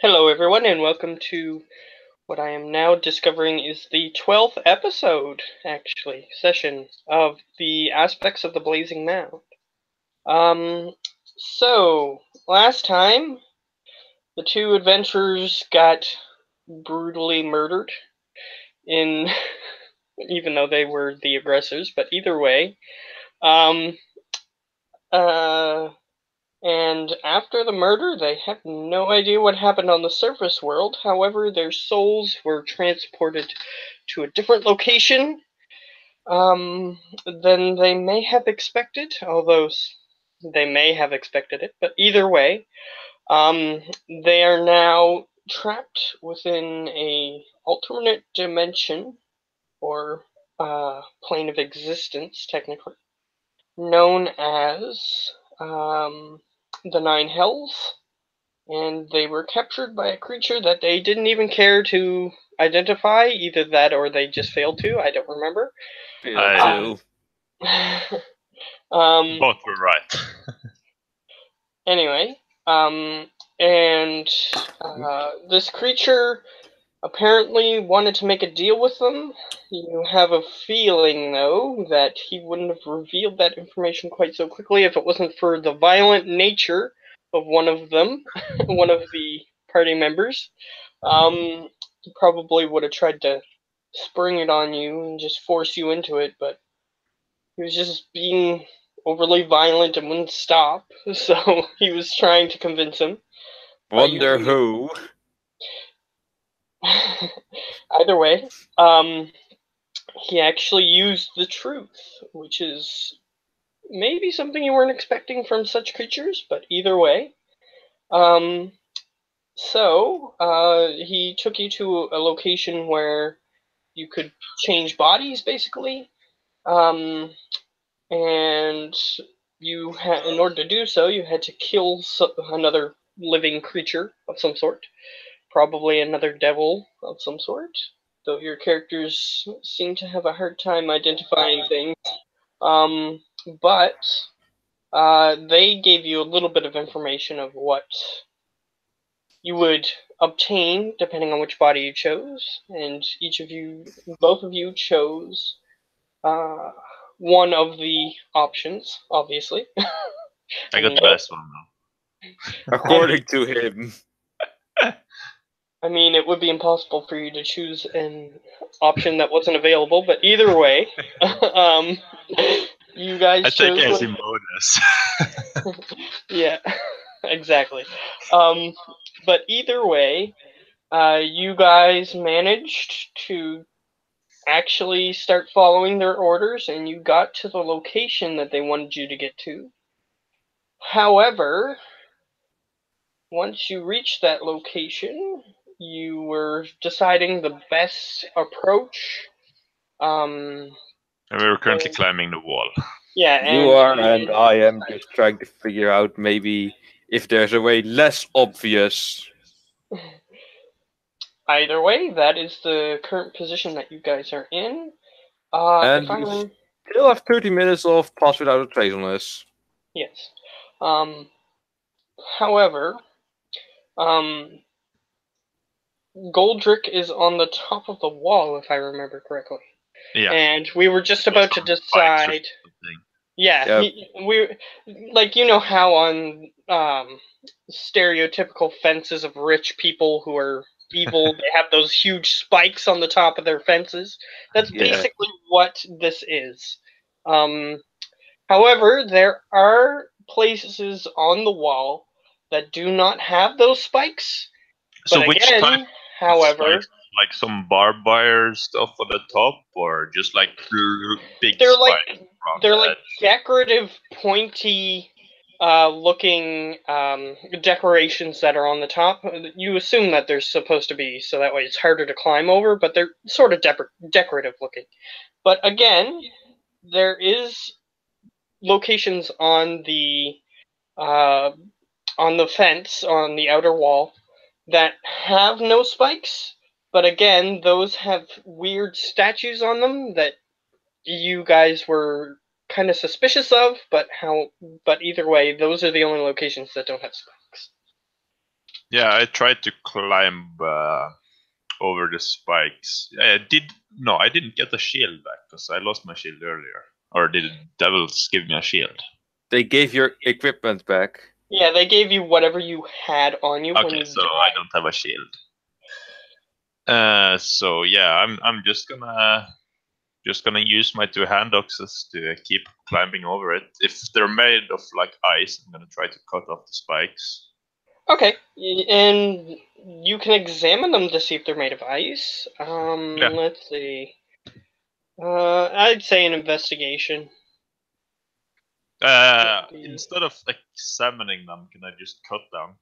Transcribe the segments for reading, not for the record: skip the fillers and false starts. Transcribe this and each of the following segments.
Hello, everyone, and welcome to what I am now discovering is the 12th episode, session of the Aspects of the Blazing Mound. So, last time, the two adventurers got brutally murdered in, even though they were the aggressors, but either way, um, and after the murder, they have no idea what happened on the surface world. However, their souls were transported to a different location than they may have expected, although they may have expected it. But either way, they are now trapped within a alternate dimension, or plane of existence, technically, known as the Nine Hells, and they were captured by a creature that they didn't even care to identify. Either that or they just failed to. I don't remember. Failed Um, to. um, Both were right. anyway, and this creature apparently wanted to make a deal with them. You have a feeling, though, that he wouldn't have revealed that information quite so quickly if it wasn't for the violent nature of one of them, one of the party members. He probably would have tried to spring it on you and just force you into it, but he was just being overly violent and wouldn't stop, so he was trying to convince him. Wonder who. Either way, he actually used the truth, which is maybe something you weren't expecting from such creatures, but either way. He took you to a location where you could change bodies, basically. And in order to do so, you had to kill another living creature of some sort, probably another devil of some sort, though your characters seem to have a hard time identifying things. But they gave you a little bit of information of what you would obtain depending on which body you chose, and both of you chose one of the options, obviously. I got the best one though. According to him. I mean, it would be impossible for you to choose an option that wasn't available, but either way, you guys I chose take as a bonus. Yeah, exactly. But either way, you guys managed to actually start following their orders, and you got to the location that they wanted you to get to. However, once you reached that location, you were deciding the best approach. And we were currently climbing the wall. Yeah, you are, and I am just trying to figure out maybe if there's a way less obvious. Either way, that is the current position that you guys are in. And we still have 30 minutes of Pass Without a Trace on us. Yes. However, Goldrick is on the top of the wall, if I remember correctly. Yeah. And we were just about to decide. Yeah, yep. Like, you know how on stereotypical fences of rich people who are evil, they have those huge spikes on the top of their fences? That's basically what this is. However, there are places on the wall that do not have those spikes. So which type however, like some barbed wire stuff on the top, or just like big spikes? They're like decorative, pointy looking decorations that are on the top. You assume that they're supposed to be, so that way it's harder to climb over, but they're sort of decorative looking. But again, there is locations on the fence, on the outer wall, that have no spikes, but again, those have weird statues on them that you guys were kind of suspicious of, but either way, those are the only locations that don't have spikes. Yeah, I tried to climb over the spikes. I didn't get the shield back because I lost my shield earlier. Or did devils give me a shield? They gave your equipment back. Yeah, they gave you whatever you had on you when Okay, you so died. I don't have a shield. So yeah, I'm just gonna use my 2 hand axes to keep climbing over it. If they're made of like ice, I'm gonna try to cut off the spikes. Okay, and you can examine them to see if they're made of ice. Yeah. Let's see. I'd say an investigation. Instead of examining them, can I just cut them?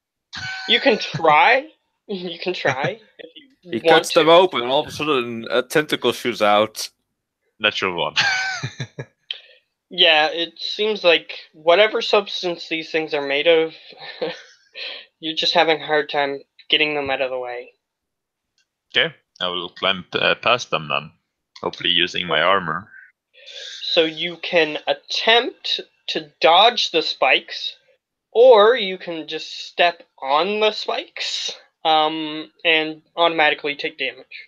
You can try. You can try if you He want cuts to. them open, and all of a sudden a tentacle shoots out. Natural one. Yeah, it seems like whatever substance these things are made of, you're just having a hard time getting them out of the way. Okay, I will climb past them then. Hopefully using my armor. So you can attempt to dodge the spikes, or you can just step on the spikes and automatically take damage.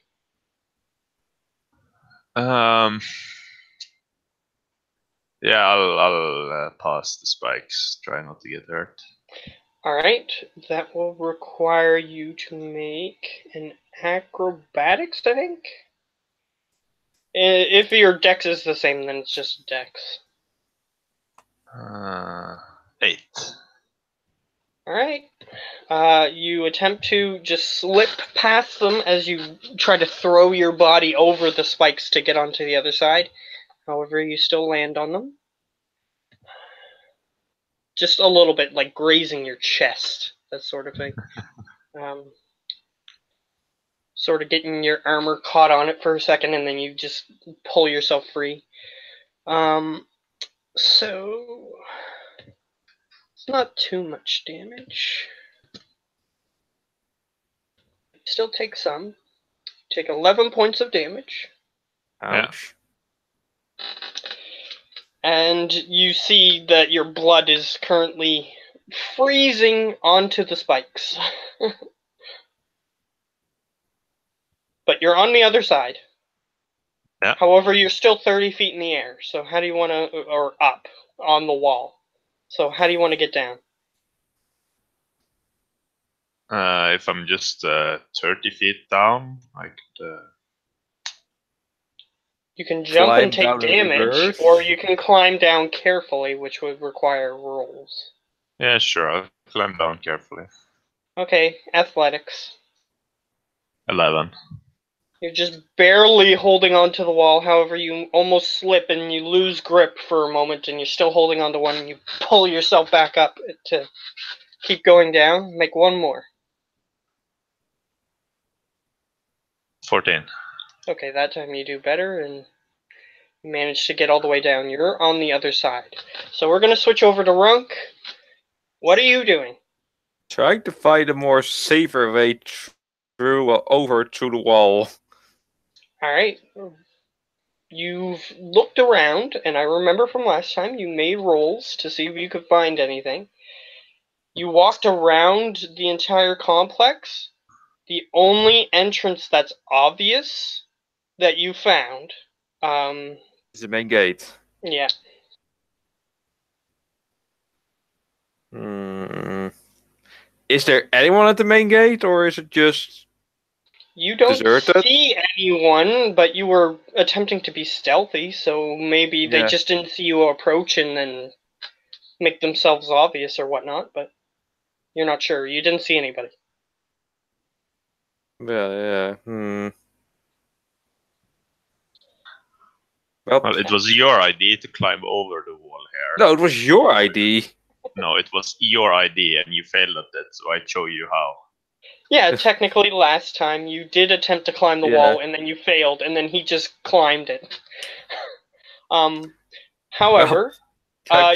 Yeah, I'll pass the spikes. Try not to get hurt. Alright, that will require you to make an acrobatics, I think? If your dex is the same, then it's just dex. 8. Alright. You attempt to just slip past them as you try to throw your body over the spikes to get onto the other side. However, you still land on them. Just a little bit, like grazing your chest, that sort of thing. Sort of getting your armor caught on it for a second, and then you just pull yourself free. So it's not too much damage. Still take some. Take 11 points of damage. Ouch. And you see that your blood is currently freezing onto the spikes. But you're on the other side. Yeah. However, you're still 30 feet in the air. So how do you want to, or up on the wall. So how do you want to get down? If I'm just 30 feet down, I could. You can jump and take Climb down in damage, reverse. or you can climb down carefully, which would require rolls. Yeah, sure. I'll climb down carefully. Okay, athletics. 11. You're just barely holding onto the wall, however you almost slip and you lose grip for a moment and you're still holding onto one and you pull yourself back up to keep going down. Make one more. 14. Okay, that time you do better and you manage to get all the way down. You're on the other side. So we're going to switch over to Runk. What are you doing? Trying to find a more safer way through over to the wall. Alright. You've looked around, and I remember from last time you made rolls to see if you could find anything. You walked around the entire complex. The only entrance that's obvious that you found, It's the main gate. yeah. Is there anyone at the main gate, or is it just You don't deserted? see anyone, but you were attempting to be stealthy, so maybe they just didn't see you approach and then make themselves obvious or whatnot, but you're not sure. You didn't see anybody. Yeah. Well, it was your idea to climb over the wall here. No, it was your idea. No, it was your idea, and you failed at it, so I show you how. Yeah, technically last time you did attempt to climb the wall and then you failed and then he just climbed it. However,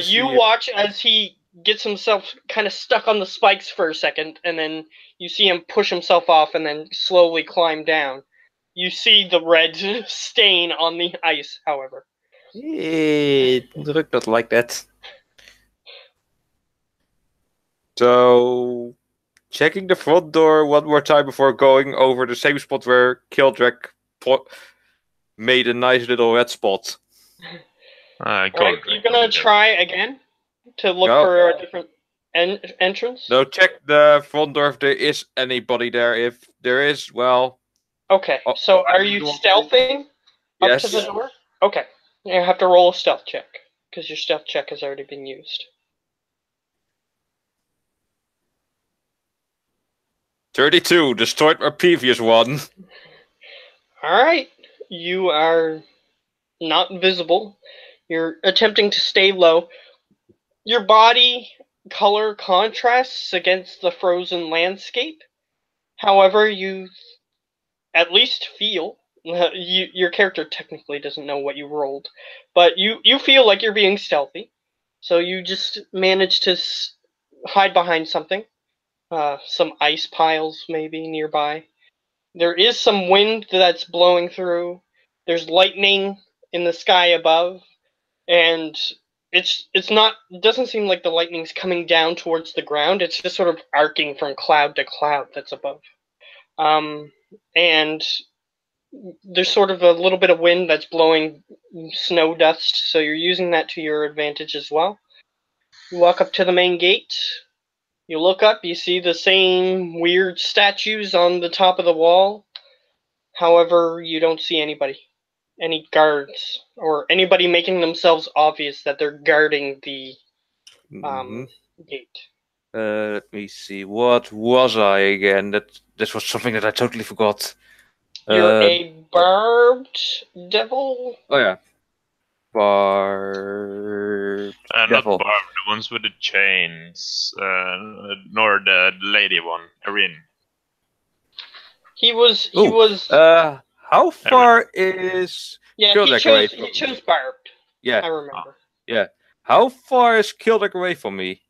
you watch as he gets himself kind of stuck on the spikes for a second and then you see him push himself off and then slowly climb down. You see the red stain on the ice, however. It looked not like that. So checking the front door one more time before going over the same spot where Kildrek made a nice little red spot. Alright, you gonna try again to look No. for a different entrance? No, check the front door if there is anybody there. If there is, well... Okay, Oh, so are you stealthing up to the Yes. door? Okay, you have to roll a stealth check, because your stealth check has already been used. 32, destroyed my previous one. Alright, you are not visible. You're attempting to stay low. Your body color contrasts against the frozen landscape. However, you at least feel your character technically doesn't know what you rolled, but you feel like you're being stealthy. So you just manage to hide behind something, some ice piles maybe nearby. There is some wind that's blowing through. There's lightning in the sky above, and it's not. It doesn't seem like the lightning's coming down towards the ground. It's just sort of arcing from cloud to cloud that's above. And there's sort of a little bit of wind that's blowing snow dust, so you're using that to your advantage as well. You walk up to the main gate. You look up, you see the same weird statues on the top of the wall. However, you don't see anybody. Any guards, or anybody making themselves obvious that they're guarding the gate. Let me see. What was I again? This was something that I totally forgot. You're a barbed devil? Oh yeah. Barbed not devil. Barb, the ones with the chains, nor the lady one, Erin. He was. How far is Kildrek away from me? He chose barbed. Yeah. I remember. Yeah. How far is Kildrek away from me?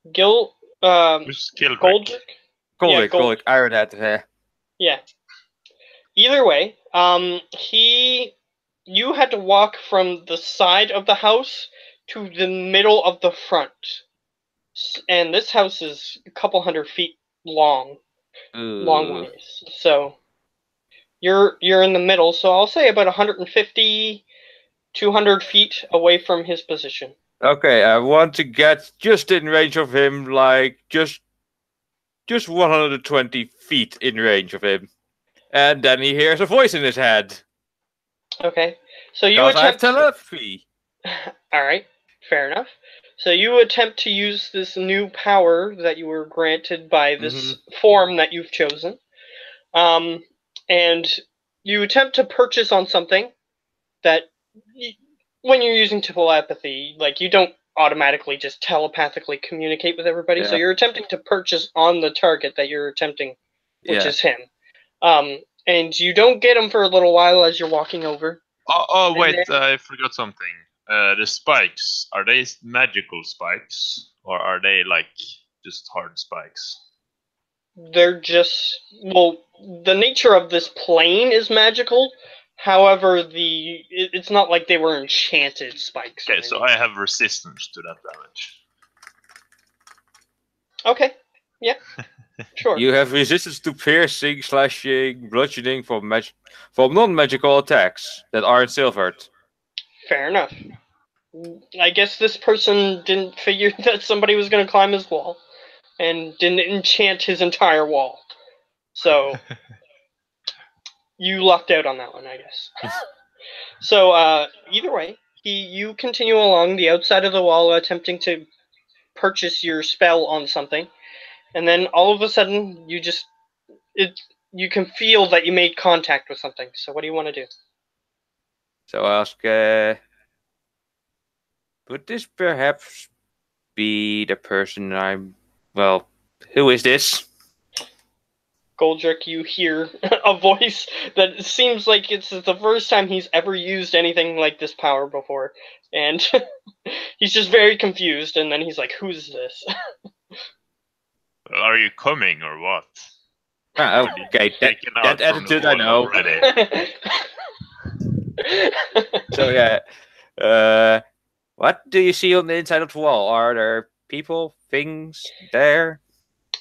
Who's Kildrek? Goldrick, Ironhead. Yeah. Either way, you had to walk from the side of the house to the middle of the front. And this house is a couple 100 feet long. Long ways. So you're in the middle, so I'll say about 150, 200 feet away from his position. Okay, I want to get just in range of him, like just 120 feet in range of him. And then he hears a voice in his head. Okay, so you attempt... I have telepathy. Alright, fair enough. So you attempt to use this new power that you were granted by this form that you've chosen. And you attempt to purchase on something that, when you're using telepathy, like, you don't automatically just telepathically communicate with everybody. Yeah. So you're attempting to purchase on the target that you're attempting, which is him. And you don't get him for a little while as you're walking over. Oh wait, I forgot something. The spikes, are they magical spikes, or are they like just hard spikes? They're just, well, the nature of this plane is magical. However, it's not like they were enchanted spikes. Okay, so I have resistance to that damage. Okay, yeah, sure. You have resistance to piercing, slashing, bludgeoning from non-magical attacks that aren't silvered. Fair enough. I guess this person didn't figure that somebody was going to climb his wall, and didn't enchant his entire wall. So you lucked out on that one, I guess. So either way, you continue along the outside of the wall, attempting to purchase your spell on something, and then all of a sudden you can feel that you made contact with something. So what do you want to do? So ask, would this perhaps be the person well, who is this? Goldrick, you hear a voice that seems like it's the first time he's ever used anything like this power before. And he's just very confused, and then he's like, who's this? Are you coming or what? Okay, that attitude I know. So yeah, what do you see on the inside of the wall? Are there people, things there?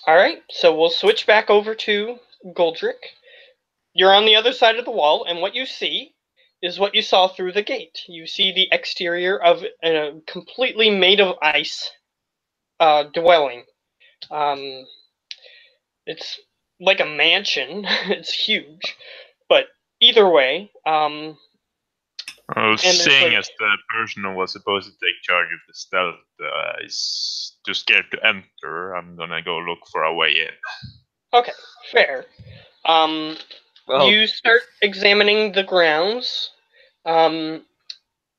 All right, so we'll switch back over to Goldrick. You're on the other side of the wall, and what you see is what you saw through the gate. You see the exterior of a completely made of ice dwelling. It's like a mansion. It's huge, but either way, Well, and there's seeing like, as the person who was supposed to take charge of the stealth is too scared to enter, I'm gonna go look for a way in. okay, fair. Um, Well, you start examining the grounds. Um,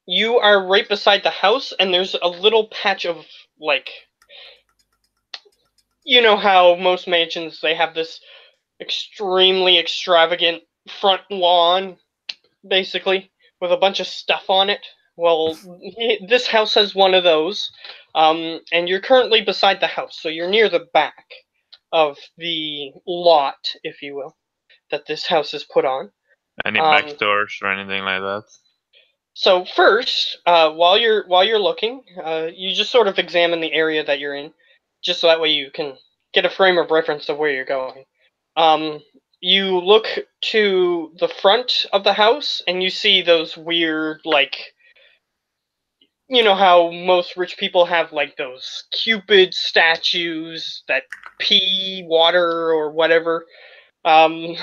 you are right beside the house, and there's a little patch of like, you know how most mansions they have this extremely extravagant front lawn, basically, with a bunch of stuff on it. Well, this house has one of those, and you're currently beside the house, so you're near the back of the lot, if you will, that this house is put on. Any back doors or anything like that? So first, while you're looking, you just sort of examine the area that you're in, just so that way you can get a frame of reference of where you're going. You look to the front of the house, and you see those weird, like, you know how most rich people have like those Cupid statues that pee water or whatever. Um,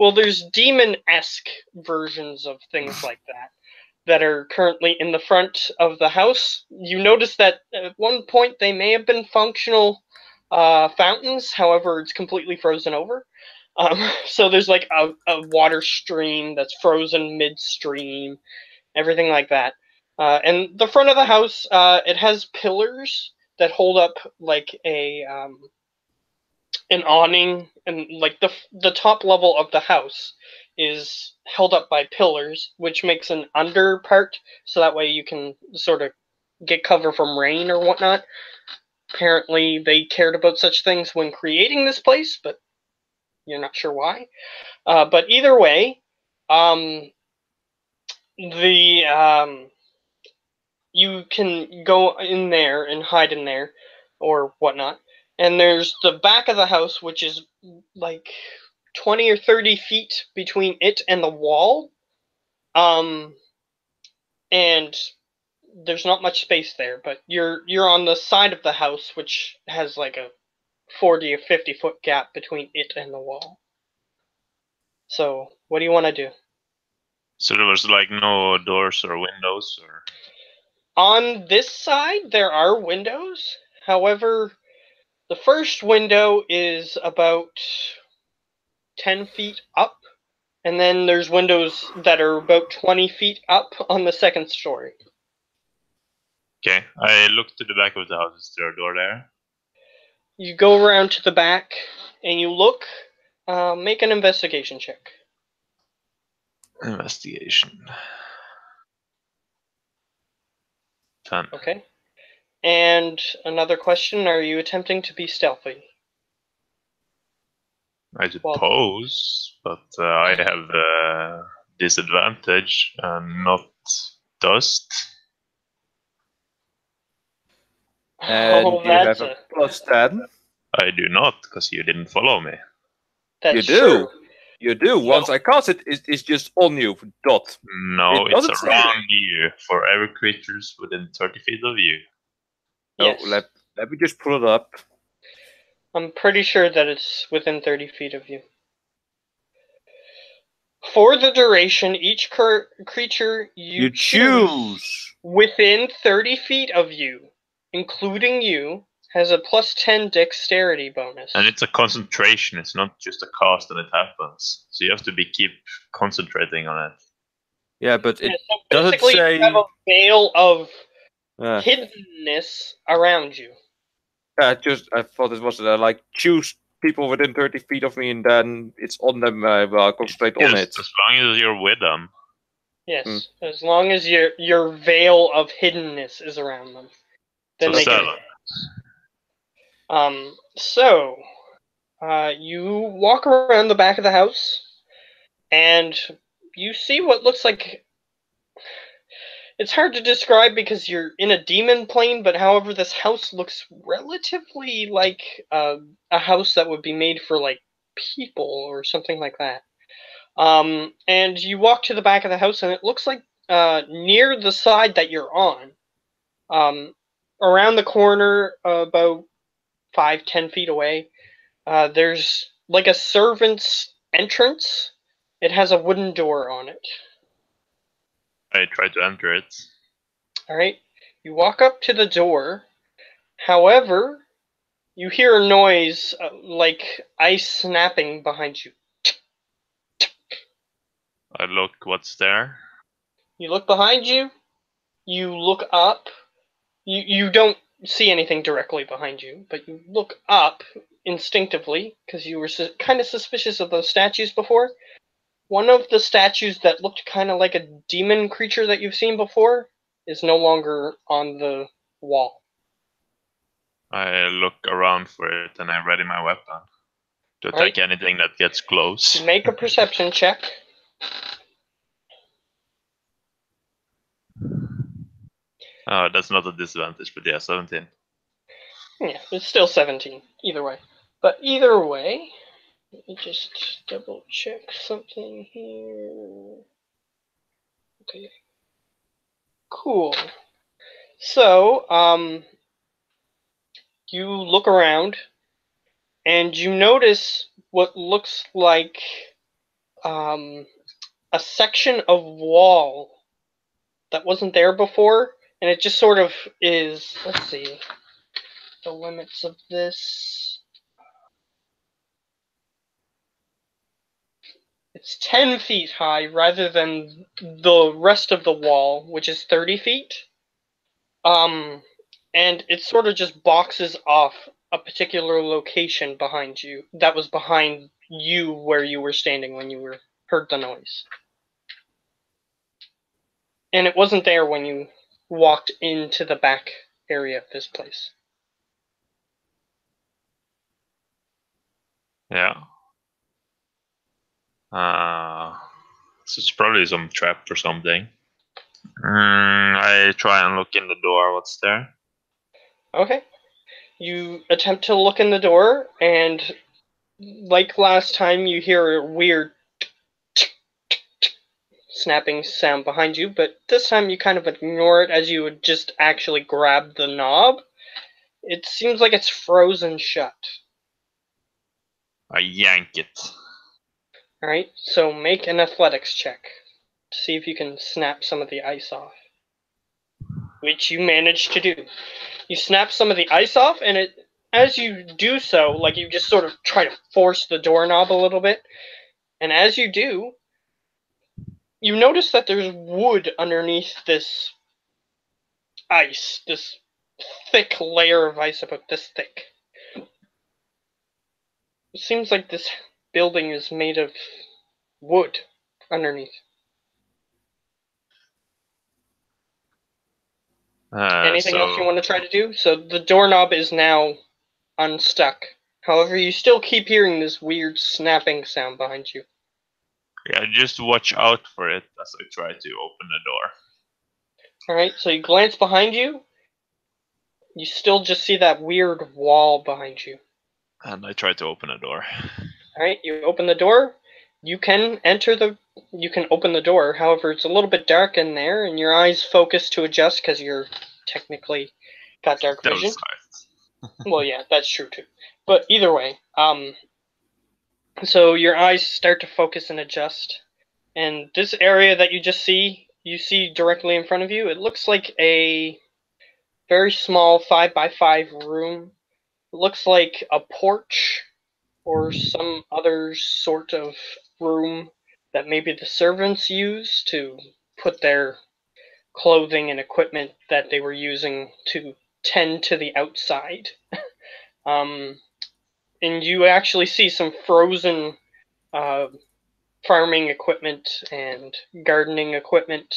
well, there's demon-esque versions of things like that are currently in the front of the house. You notice that at one point they may have been functional fountains, however, it's completely frozen over. So there's like a water stream that's frozen midstream, everything like that. And the front of the house, it has pillars that hold up like an awning, and like the top level of the house is held up by pillars, which makes an under part, so that way you can sort of get cover from rain or whatnot. Apparently, they cared about such things when creating this place, but you're not sure why. But either way, the you can go in there and hide in there or whatnot. And there's the back of the house, which is like 20 or 30 feet between it and the wall. And there's not much space there, but you're on the side of the house, which has like a 40 or 50-foot gap between it and the wall. So, what do you want to do? So there was like no doors or windows or... On this side, there are windows. However, the first window is about 10 feet up, and then there's windows that are about 20 feet up on the second story. Okay, I looked to the back of the house. Is there a door there? You go around to the back, and you look. Make an investigation check. Investigation. 10. Okay. And another question, are you attempting to be stealthy? I suppose, but I have disadvantage and not dust. and Oh, you have that's a plus 10. I do not, because you didn't follow me. that's You do. true. You do. Once I cast it, it's just on you. Dot. No, It it's doesn't say around you for every creatures within 30 feet of you. Yes. Oh, let me just pull it up. I'm pretty sure that it's within 30 feet of you. For the duration, each creature you choose within 30 feet of you, including you, has a plus 10 dexterity bonus. And it's a concentration, it's not just a cast and it happens. So you have to keep concentrating on it. Yeah, but it so doesn't basically say... you have a veil of hiddenness around you. I thought it was like choose people within 30 feet of me, and then it's on them. I'll concentrate on it. As long as you're with them. Yes, as long as your veil of hiddenness is around them, then So they get 7. So you walk around the back of the house, and you see what looks like It's hard to describe because you're in a demon plane, but however, this house looks relatively like a house that would be made for like people or something like that. And you walk to the back of the house, and it looks like near the side that you're on, around the corner, about 5-10 feet away, there's like a servant's entrance. It has a wooden door on it. I try to enter it. Alright, you walk up to the door. However, you hear a noise like ice snapping behind you. I look what's there. You look behind you, you look up. You don't see anything directly behind you, but you look up instinctively because you were kind of suspicious of those statues before. One of the statues that looked kind of like a demon creature that you've seen before is no longer on the wall. I look around for it and I ready my weapon to attack anything that gets close. Make a perception check. Oh, that's not a disadvantage, but yeah, 17. Yeah, it's still 17, either way. But either way, let me just double check something here. Okay. Cool. So, you look around, and you notice what looks like a section of wall that wasn't there before, and it just sort of is, let's see, the limits of this. It's 10 feet high rather than the rest of the wall, which is 30 feet. And it sort of just boxes off a particular location behind you that was behind you where you were standing when you heard the noise. And it wasn't there when you walked into the back area of this place. Yeah. So it's probably some trap or something. I try and look in the door. What's there? Okay. You attempt to look in the door, and like last time, you hear a weird snapping sound behind you, but this time you kind of ignore it as you would just actually grab the knob. It seems like it's frozen shut. I yank it. Alright, so make an athletics check to see if you can snap some of the ice off. Which you manage to do. You snap some of the ice off, and as you do so, like you just sort of try to force the doorknob a little bit, and as you do, you notice that there's wood underneath this ice, this thick layer of ice about this thick. It seems like this building is made of wood underneath. Anything else you want to try to do? So the doorknob is now unstuck. However, you still keep hearing this weird snapping sound behind you. Yeah, just watch out for it as I try to open the door. Alright, so you glance behind you. You still just see that weird wall behind you. And I try to open the door. Alright, you open the door. You can open the door. However, it's a little bit dark in there, and your eyes focus to adjust because you're technically got dark vision. Well, yeah, that's true too. But either way, so your eyes start to focus and adjust, and this area that you see directly in front of you. It looks like a very small 5x5 room. It looks like a porch or some other sort of room that maybe the servants use to put their clothing and equipment that they were using to tend to the outside. And you actually see some frozen farming equipment and gardening equipment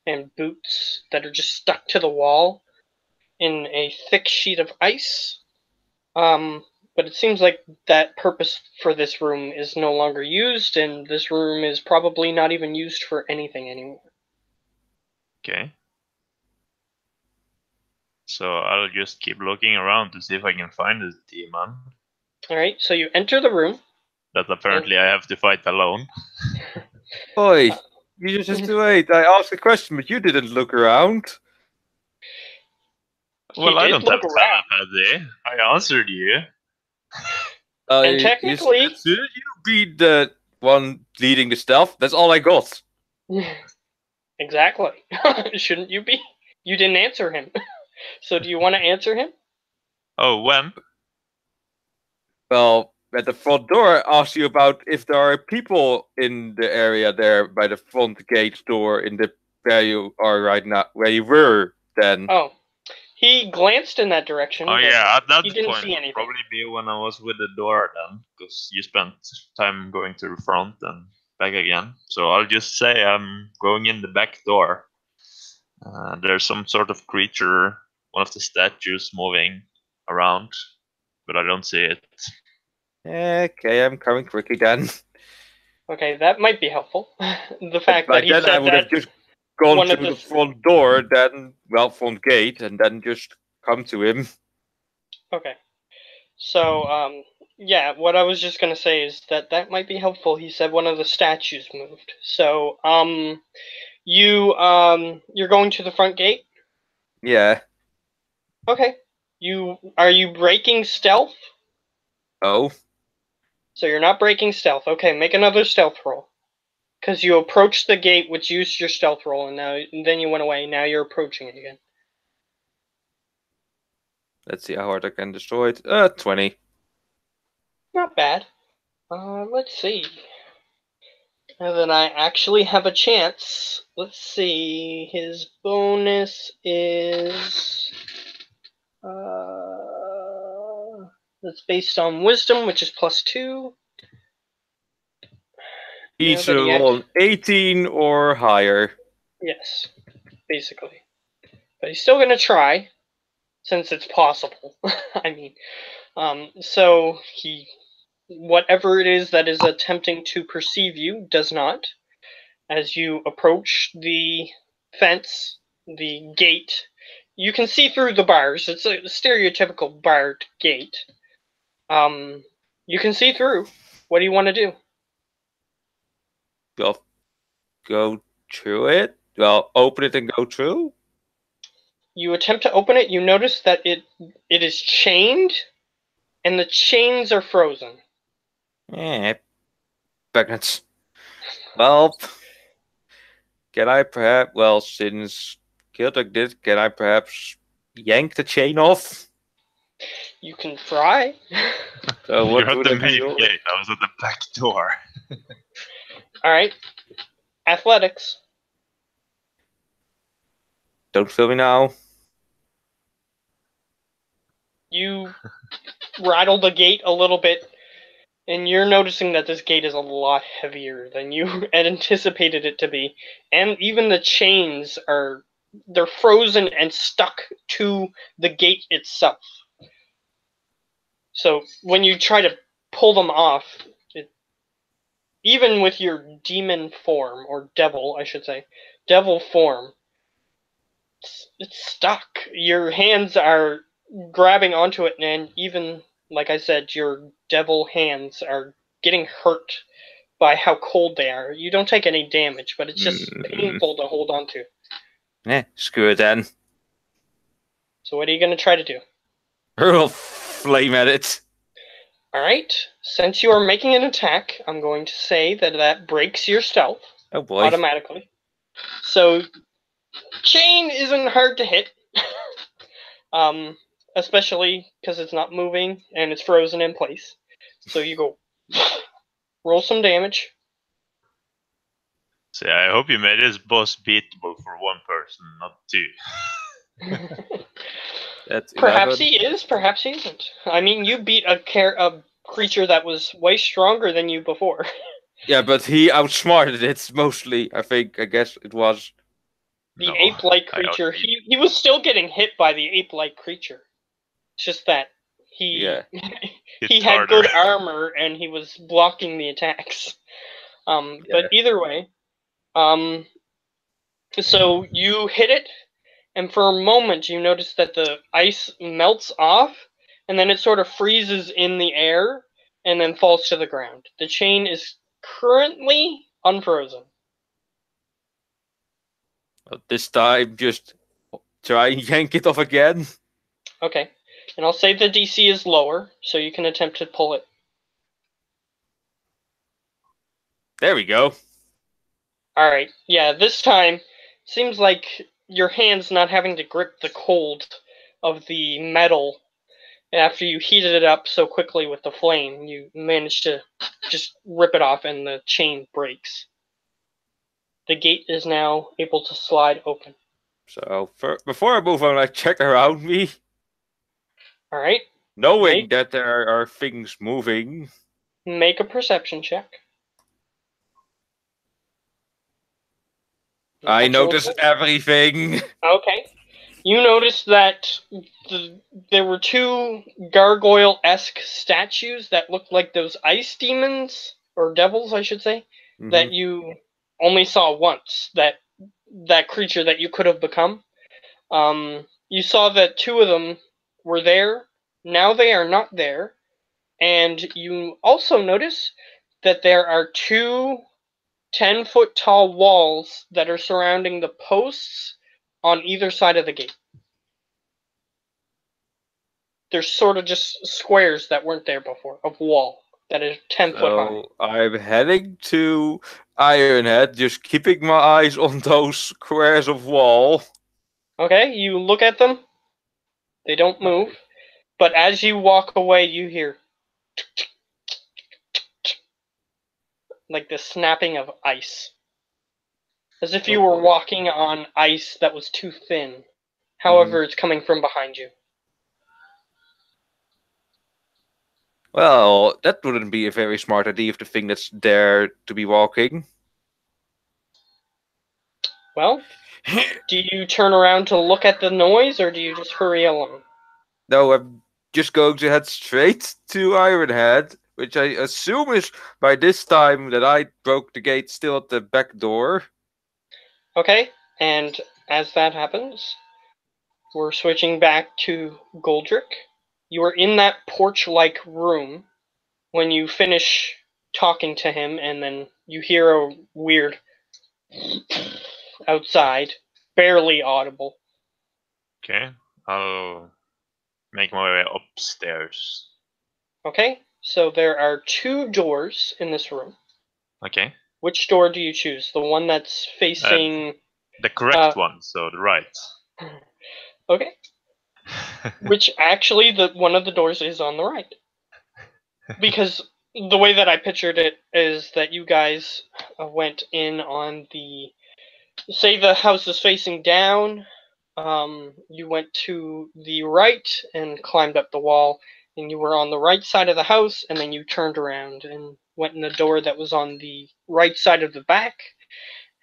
and boots that are just stuck to the wall in a thick sheet of ice. But it seems like that purpose for this room is no longer used, and this room is probably not even used for anything anymore. Okay. So I'll just keep looking around to see if I can find this demon All right, so you enter the room. that apparently I have to fight alone. Boy, you just have to wait. I asked a question, but you didn't look around. Well, I did don't look have around. telepathy. I answered you. And technically- you said you be the one leading the stealth. That's all I got. Exactly. Shouldn't you be? You didn't answer him. So do you want to answer him? Oh, when? Well, at the front door, I asked you about if there are people in the area there by the front gate door in the where you are right now, where you were then. Oh, he glanced in that direction. Oh but yeah, at that he didn't point, see anything. probably be when I was with the door then, because you spent time going to the front and back again. So I'll just say I'm going in the back door. There's some sort of creature, one of the statues moving around, but I don't see it. Okay, I'm coming quickly then. Okay, that might be helpful. The fact By that he then said I would that have just gone one to of the the- front door, then front gate, and then just come to him. Okay. So, yeah, what I was just gonna say is that might be helpful. He said one of the statues moved. So, you're going to the front gate? Yeah. Okay. Are you breaking stealth? Oh. So you're not breaking stealth. Okay, make another stealth roll. Because you approached the gate, which used your stealth roll, and then you went away. Now you're approaching it again. Let's see how hard I can destroy it. 20. Not bad. Let's see. Now that I actually have a chance, let's see. His bonus is that's based on wisdom, which is +2. Each roll an 18 or higher. Yes, basically. But he's still gonna try, since it's possible. I mean, so whatever it is that is attempting to perceive you does not. As you approach the fence, the gate, you can see through the bars. It's a stereotypical barred gate. You can see through. What do you want to do? Well, go through it. Well, open it and go through. You attempt to open it. You notice that it is chained, and the chains are frozen. Pregnant. Well, can I perhaps? Well, since Kildrak did, can I perhaps yank the chain off? You can try. So what You're at would the I main do? gate. I was at the back door. All right. Athletics. Don't film me now. You rattle the gate a little bit, and you're noticing that this gate is a lot heavier than you had anticipated it to be. And even the chains they're frozen and stuck to the gate itself. So when you try to pull them off, even with your demon form, or devil, I should say, devil form, it's stuck. Your hands are grabbing onto it, and even, like I said, your devil hands are getting hurt by how cold they are. You don't take any damage, but it's just painful to hold on to. Screw it then. So what are you going to try to do? Hurl flame at it. Alright, since you are making an attack, I'm going to say that breaks your stealth. Oh boy. Automatically. So, chain isn't hard to hit. Especially because it's not moving and it's frozen in place. So you go, roll some damage. See, I hope you made this boss beatable for one person, not two. That's Perhaps 11. he is, perhaps he isn't. I mean, you beat a creature that was way stronger than you before. Yeah, but he outsmarted it mostly. I guess it was. The ape-like creature, he was still getting hit by the ape-like creature. It's just that he he had good armor and he was blocking the attacks. But either way, so you hit it, and for a moment you notice that the ice melts off, and then it sort of freezes in the air, and then falls to the ground. The chain is currently unfrozen. This time, just try and yank it off again. Okay, and I'll say the DC is lower, so you can attempt to pull it. There we go. Alright, yeah, this time, seems like your hand's not having to grip the cold of the metal. After you heated it up so quickly with the flame, you managed to just rip it off and the chain breaks. The gate is now able to slide open. So, before I move on, I check around me. Alright, Knowing that there are things moving. make a perception check. I notice everything. Okay. You notice that there were two gargoyle-esque statues that looked like those ice demons, or devils, I should say, that you only saw once, that creature that you could have become. You saw that two of them were there, now they are not there, and you also notice that there are two 10-foot tall walls that are surrounding the posts on either side of the gate. They're sort of just squares that weren't there before, of wall that is 10 foot high. I'm heading to Ironhead, just keeping my eyes on those squares of wall. Okay, you look at them. They don't move. But as you walk away, you hear like the snapping of ice. As if you were walking on ice that was too thin. However, it's coming from behind you. Well, that wouldn't be a very smart idea if the thing that's there to be walking. Well, do you turn around to look at the noise, or do you just hurry along? No, I'm just going to head straight to Ironhead, which I assume is by this time that I broke the gate still at the back door. Okay, and as that happens, we're switching back to Goldrick. You are in that porch-like room when you finish talking to him, and then you hear a weird outside, barely audible. Okay, I'll make my way upstairs. Okay, so there are two doors in this room. Okay. Which door do you choose? The one that's facing... the correct one, so the right. Okay. Which actually, one of the doors is on the right. Because the way that I pictured it is that you guys went in on the... Say the house is facing down, you went to the right and climbed up the wall, and you were on the right side of the house, and then you turned around and went in the door that was on the right side of the back,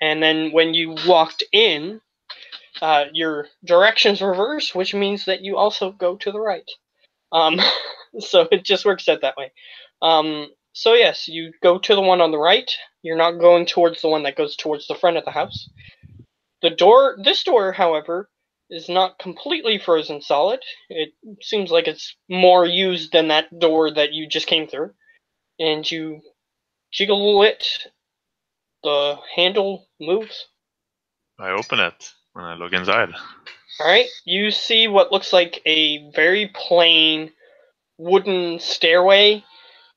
and then when you walked in, your directions reverse, which means that you also go to the right. So it just works out that way. So yes, you go to the one on the right. You're not going towards the one that goes towards the front of the house. This door, however, is not completely frozen solid. It seems like it's more used than that door that you just came through. And you jiggle it, the handle moves. I open it and I look inside. Alright, you see what looks like a very plain wooden stairway.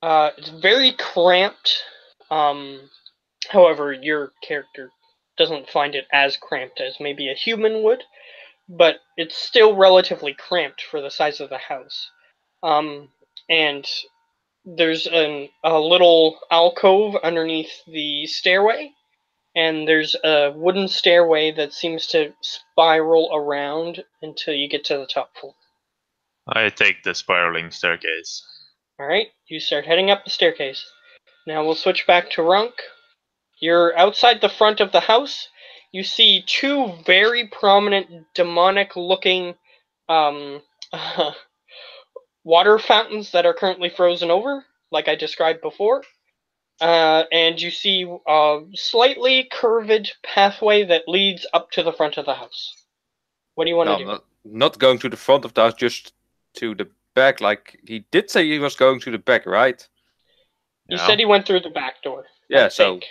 It's very cramped. However, your character doesn't find it as cramped as maybe a human would, but it's still relatively cramped for the size of the house. And there's a little alcove underneath the stairway, and there's a wooden stairway that seems to spiral around until you get to the top floor. I take the spiraling staircase. Alright, you start heading up the staircase. Now we'll switch back to Runk. You're outside the front of the house. You see two very prominent demonic-looking water fountains that are currently frozen over, like I described before. And you see a slightly curved pathway that leads up to the front of the house. What do you want No, to do? not going to the front of the house, just to the back. Like he did say he was going to the back, right? He said he went through the back door. Yeah, I think.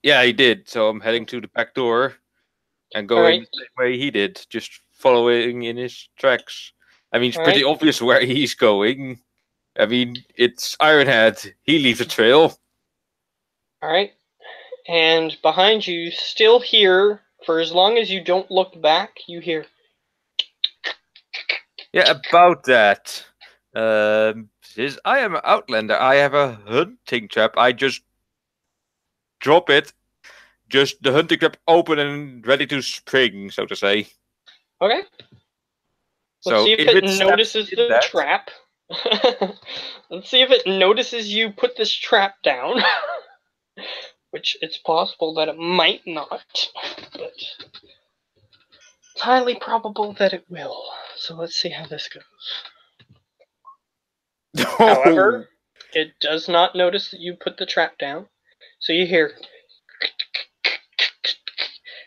Yeah, he did. So I'm heading to the back door and going Alright. the same way he did, just following in his tracks. I mean, it's All pretty right. obvious where he's going. I mean, it's Ironhead. He leaves a trail. Alright. And behind you, still here, for as long as you don't look back, you hear. Yeah, about that. Since I am an Outlander, I have a hunting trap. I just drop it. Just the hunting trap open and ready to spring, so to say. Okay. Let's So see if it notices the trap. Let's see if it notices you put this trap down. Which it's possible that it might not, but it's highly probable that it will. So let's see how this goes. However, it does not notice that you put the trap down. So you hear.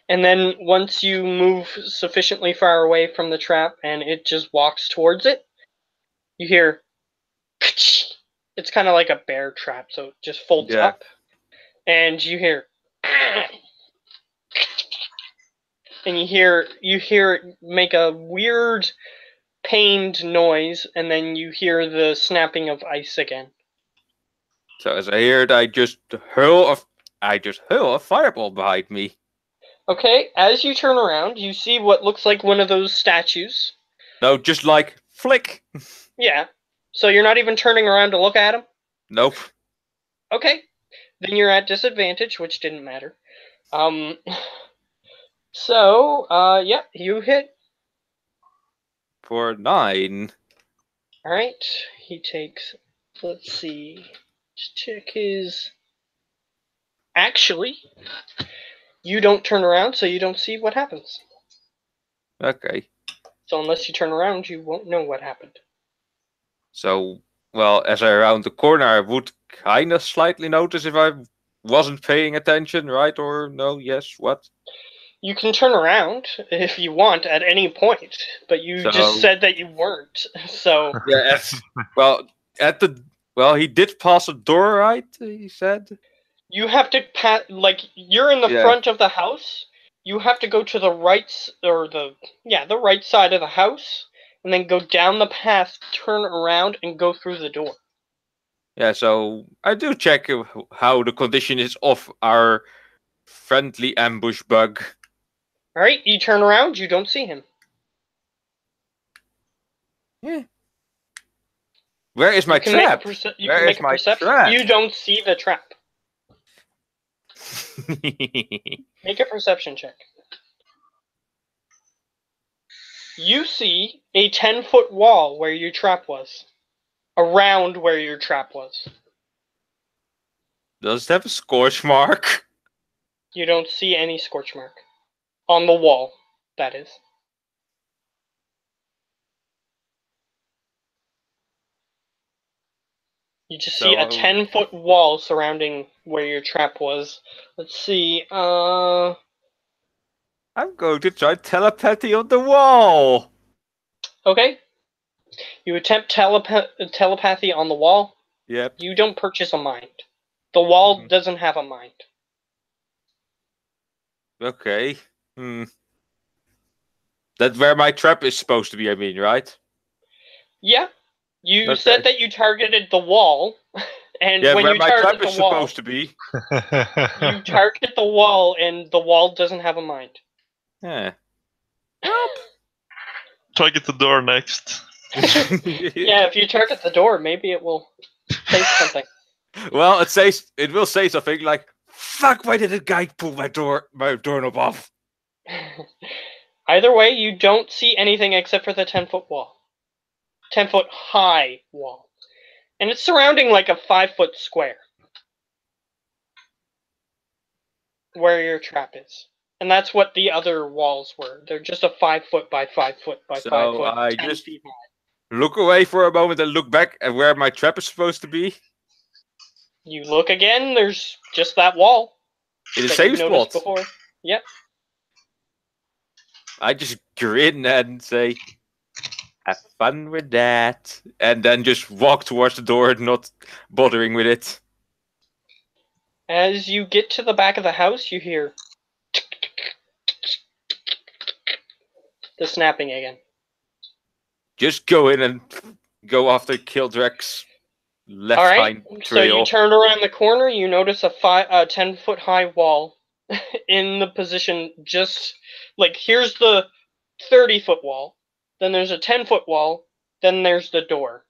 And then once you move sufficiently far away from the trap and it just walks towards it, you hear. It's kind of like a bear trap, so it just folds up. And you hear. And you hear it make a weird pained noise, and then you hear the snapping of ice again. So as I hear it, I just hurl a fireball behind me. Okay, as you turn around, you see what looks like one of those statues. No, just like flick. Yeah. So you're not even turning around to look at him? Nope. Okay. Then you're at disadvantage, which didn't matter. So, yeah, you hit. For 9. Alright, he takes, let's see, just check his... Actually, you don't turn around, so you don't see what happens. Okay. So unless you turn around, you won't know what happened. So, well, as I round the corner, I would kind of slightly notice if I wasn't paying attention, right? Or no, yes, what? You can turn around if you want at any point, but you just said that you weren't. So yeah, he did pass a door, right? He said. You have to pass, like you're in the front of the house. You have to go to the right the right side of the house, and then go down the path, turn around, and go through the door. Yeah, so I do check how the condition is of our friendly ambush bug. Alright, you turn around, you don't see him. Yeah. Where is my trap? Where is my trap? You don't see the trap. Make a perception check. You see a 10-foot wall where your trap was. Around where your trap was. Does it have a scorch mark? You don't see any scorch mark. On the wall, that is. You just see a 10-foot wall surrounding where your trap was. Let's see, I'm going to try telepathy on the wall. Okay. You attempt telepathy on the wall. Yep. You don't purchase a mind. The wall doesn't have a mind. Okay. That's where my trap is supposed to be, I mean, right? Yeah. You said that you targeted the wall, and when you target the wall, supposed to be. You target the wall, and the wall doesn't have a mind. Yeah. Help! Target the door next. Yeah, if you target the door, maybe it will say something. Well, it will say something like, "Fuck! Why did the guy pull my doorknob off?" Either way, you don't see anything except for the 10-foot wall. 10-foot high wall. And it's surrounding like a 5-foot square. Where your trap is. And that's what the other walls were. They're just a 5-foot by 5-foot by 5 foot. So I just look away for a moment and look back at where my trap is supposed to be. You look again, there's just that wall. In the same spot. Before. Yep. I just grin and say, "Have fun with that," and then just walk towards the door, not bothering with it. As you get to the back of the house, you hear the snapping again. Just go in and go after Kildrek's left All right. hind So you trail. turn around the corner. You notice a 10-foot high wall in the position just like here's the 30-foot wall. Then there's a 10-foot wall. Then there's the door.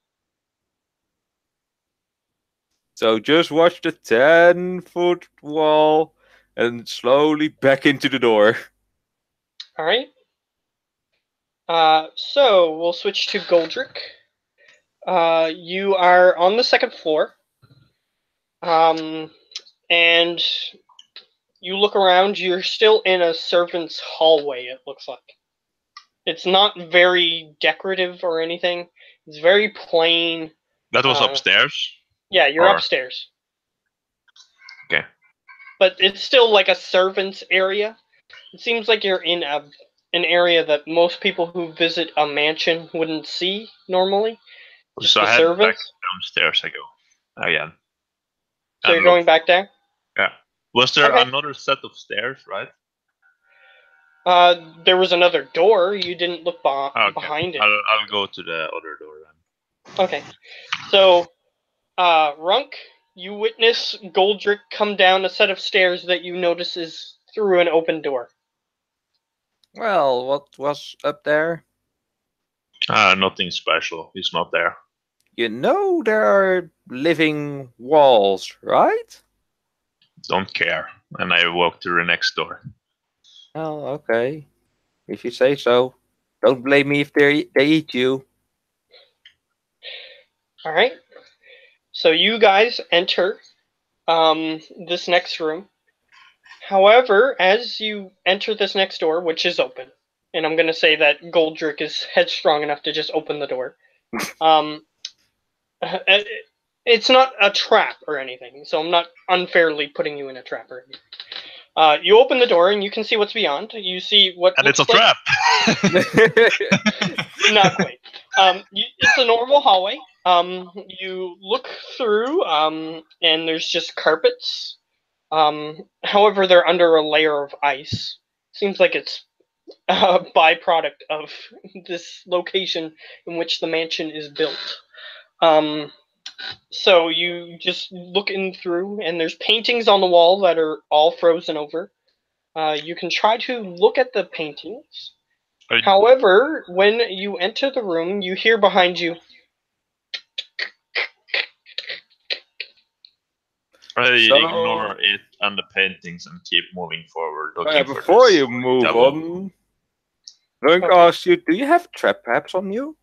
So just watch the 10-foot wall and slowly back into the door. All right. So we'll switch to Goldrick. You are on the second floor. And you look around. You're still in a servant's hallway. It looks like it's not very decorative or anything. It's very plain. That was upstairs? Yeah, you're upstairs. Okay. But it's still like a servant's area. It seems like you're in an area that most people who visit a mansion wouldn't see normally. Just so the I head back servants. downstairs I go again. So you're going back down? Yeah. Was there Okay. another set of stairs, right? There was another door. You didn't look behind it. I'll go to the other door then. Okay. So, Runk, you witness Goldrick come down a set of stairs that you notice is through an open door. Well, what was up there? Nothing special. He's not there. You know there are living walls, right? Don't care. And I walk to the next door. Oh, okay. If you say so. Don't blame me if they eat you. All right. So you guys enter this next room. However, as you enter this next door, which is open, and I'm going to say that Goldrick is headstrong enough to just open the door. It's not a trap or anything, so I'm not unfairly putting you in a trap or anything. You open the door and you can see what's beyond. You see what. And it's a trap. Not quite. It's a normal hallway. You look through, and there's just carpets. However, they're under a layer of ice. Seems like it's a byproduct of this location in which the mansion is built. So you just look in through, and there's paintings on the wall that are all frozen over. You can try to look at the paintings. However, when you enter the room, you hear behind you. I ignore it and the paintings and keep moving forward. Before you move on, I'm going to ask you, do you have trap apps on you?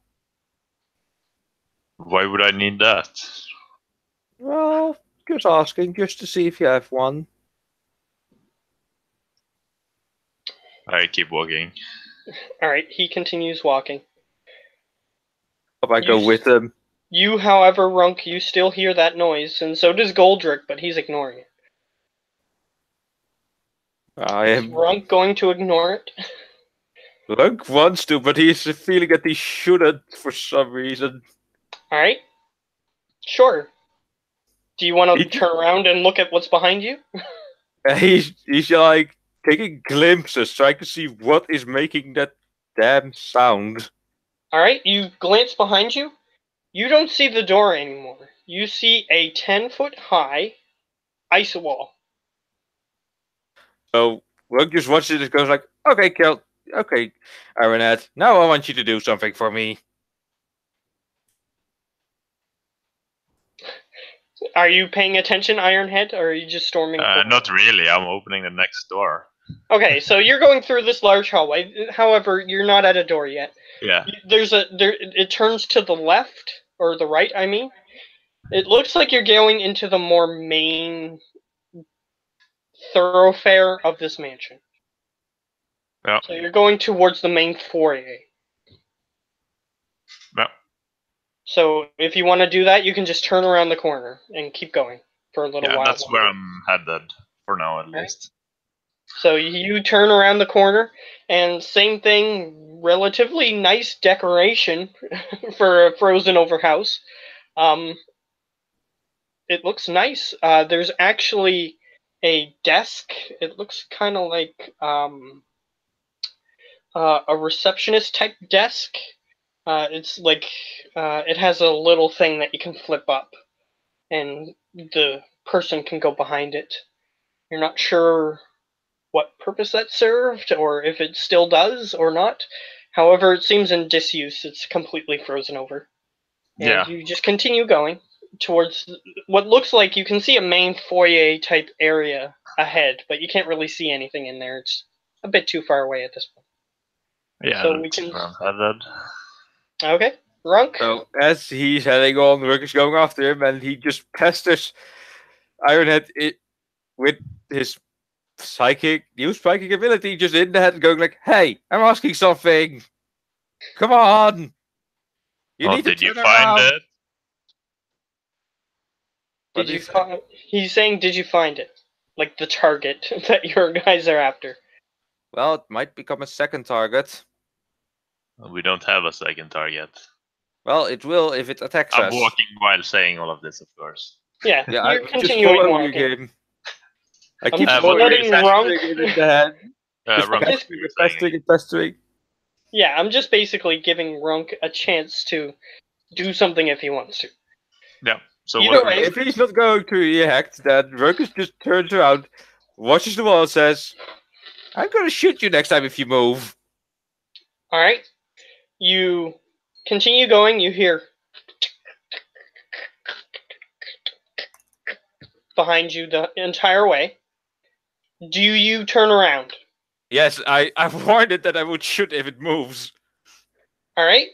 Why would I need that? Well, just asking, just to see if you have one. I keep walking. Alright, he continues walking. I go with him. You, however, Runk, you still hear that noise, and so does Goldrick, but he's ignoring it. Is Runk going to ignore it? Runk wants to, but he's feeling that he shouldn't for some reason. Alright. Sure. Do you want to turn around and look at what's behind you? He's like taking glimpses, trying to see what is making that damn sound. Alright, you glance behind you. You don't see the door anymore. You see a 10-foot high ice wall. So Runk just watches it and goes like, okay, okay, Ironhead, now I want you to do something for me. Are you paying attention, Ironhead, or are you just storming? Not really. I'm opening the next door. Okay, so you're going through this large hallway. However, you're not at a door yet. Yeah. It turns to the left, or the right, I mean. It looks like you're going into the more main thoroughfare of this mansion. Yeah. So you're going towards the main foyer. Yeah. So if you want to do that, you can just turn around the corner and keep going for a little while. That's where I'm headed for now, at least. So you turn around the corner, and same thing, relatively nice decoration for a frozen over house. It looks nice. There's actually a desk. It looks kind of like a receptionist type desk. It's like it has a little thing that you can flip up, and the person can go behind it. You're not sure what purpose that served, or if it still does or not. However, it seems in disuse. It's completely frozen over. And Yeah. you just continue going towards what looks like you can see a main foyer type area ahead, but you can't really see anything in there. It's a bit too far away at this point. Yeah, So we that's can. where I'm headed. Okay, Runk. So as he's heading on, Rook is going after him, and he just pesters Ironhead with his new psychic ability just in the head, going like, "Hey, I'm asking something. Come on, you Oh, need to did you turn find around." it? What Did did he you say? find? He's saying, "Did you find it?" Like the target that your guys are after. Well, it might become a second target. We don't have a second target. Well, it will if it attacks I'm us. walking while saying all of this, of course. Yeah, Yeah, you're I'm just continuing following you, walking. game. I I'm keep just what were you letting saying? Runk. pestering him in the head. Just Ron, what pestering were you and saying pestering again? and pestering. Yeah, I'm just basically giving Runk a chance to do something if he wants to. Yeah. So Either what were you way, If he's not going to react, then Ruckus just turns around, watches the wall, and says, "I'm gonna shoot you next time if you move." all right. You continue going. You hear behind you the entire way. Do you turn around? Yes, I warned it that I would shoot if it moves. All right.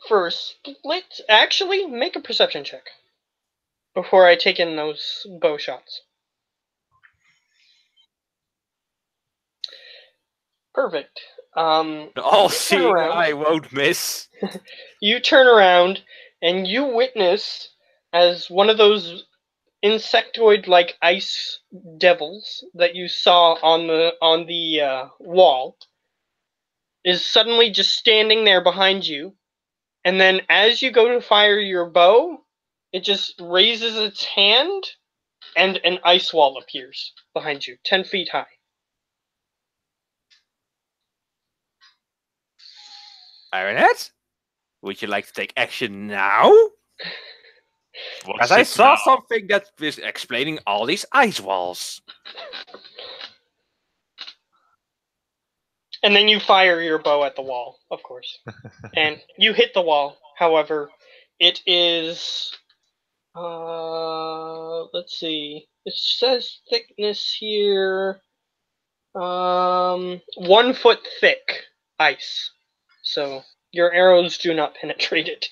For a split, actually, make a perception check before I take in those bow shots. Perfect. The You turn all-seeing around. eye won't miss. You turn around and you witness as one of those insectoid-like ice devils that you saw on the wall is suddenly just standing there behind you, and then as you go to fire your bow, it just raises its hand, and an ice wall appears behind you, 10 feet high. Ironhead, would you like to take action now? What's As I it saw now? something that was explaining all these ice walls. And then you fire your bow at the wall, of course. And you hit the wall. However, it is let's see. It says thickness here. 1 foot thick ice. So your arrows do not penetrate it.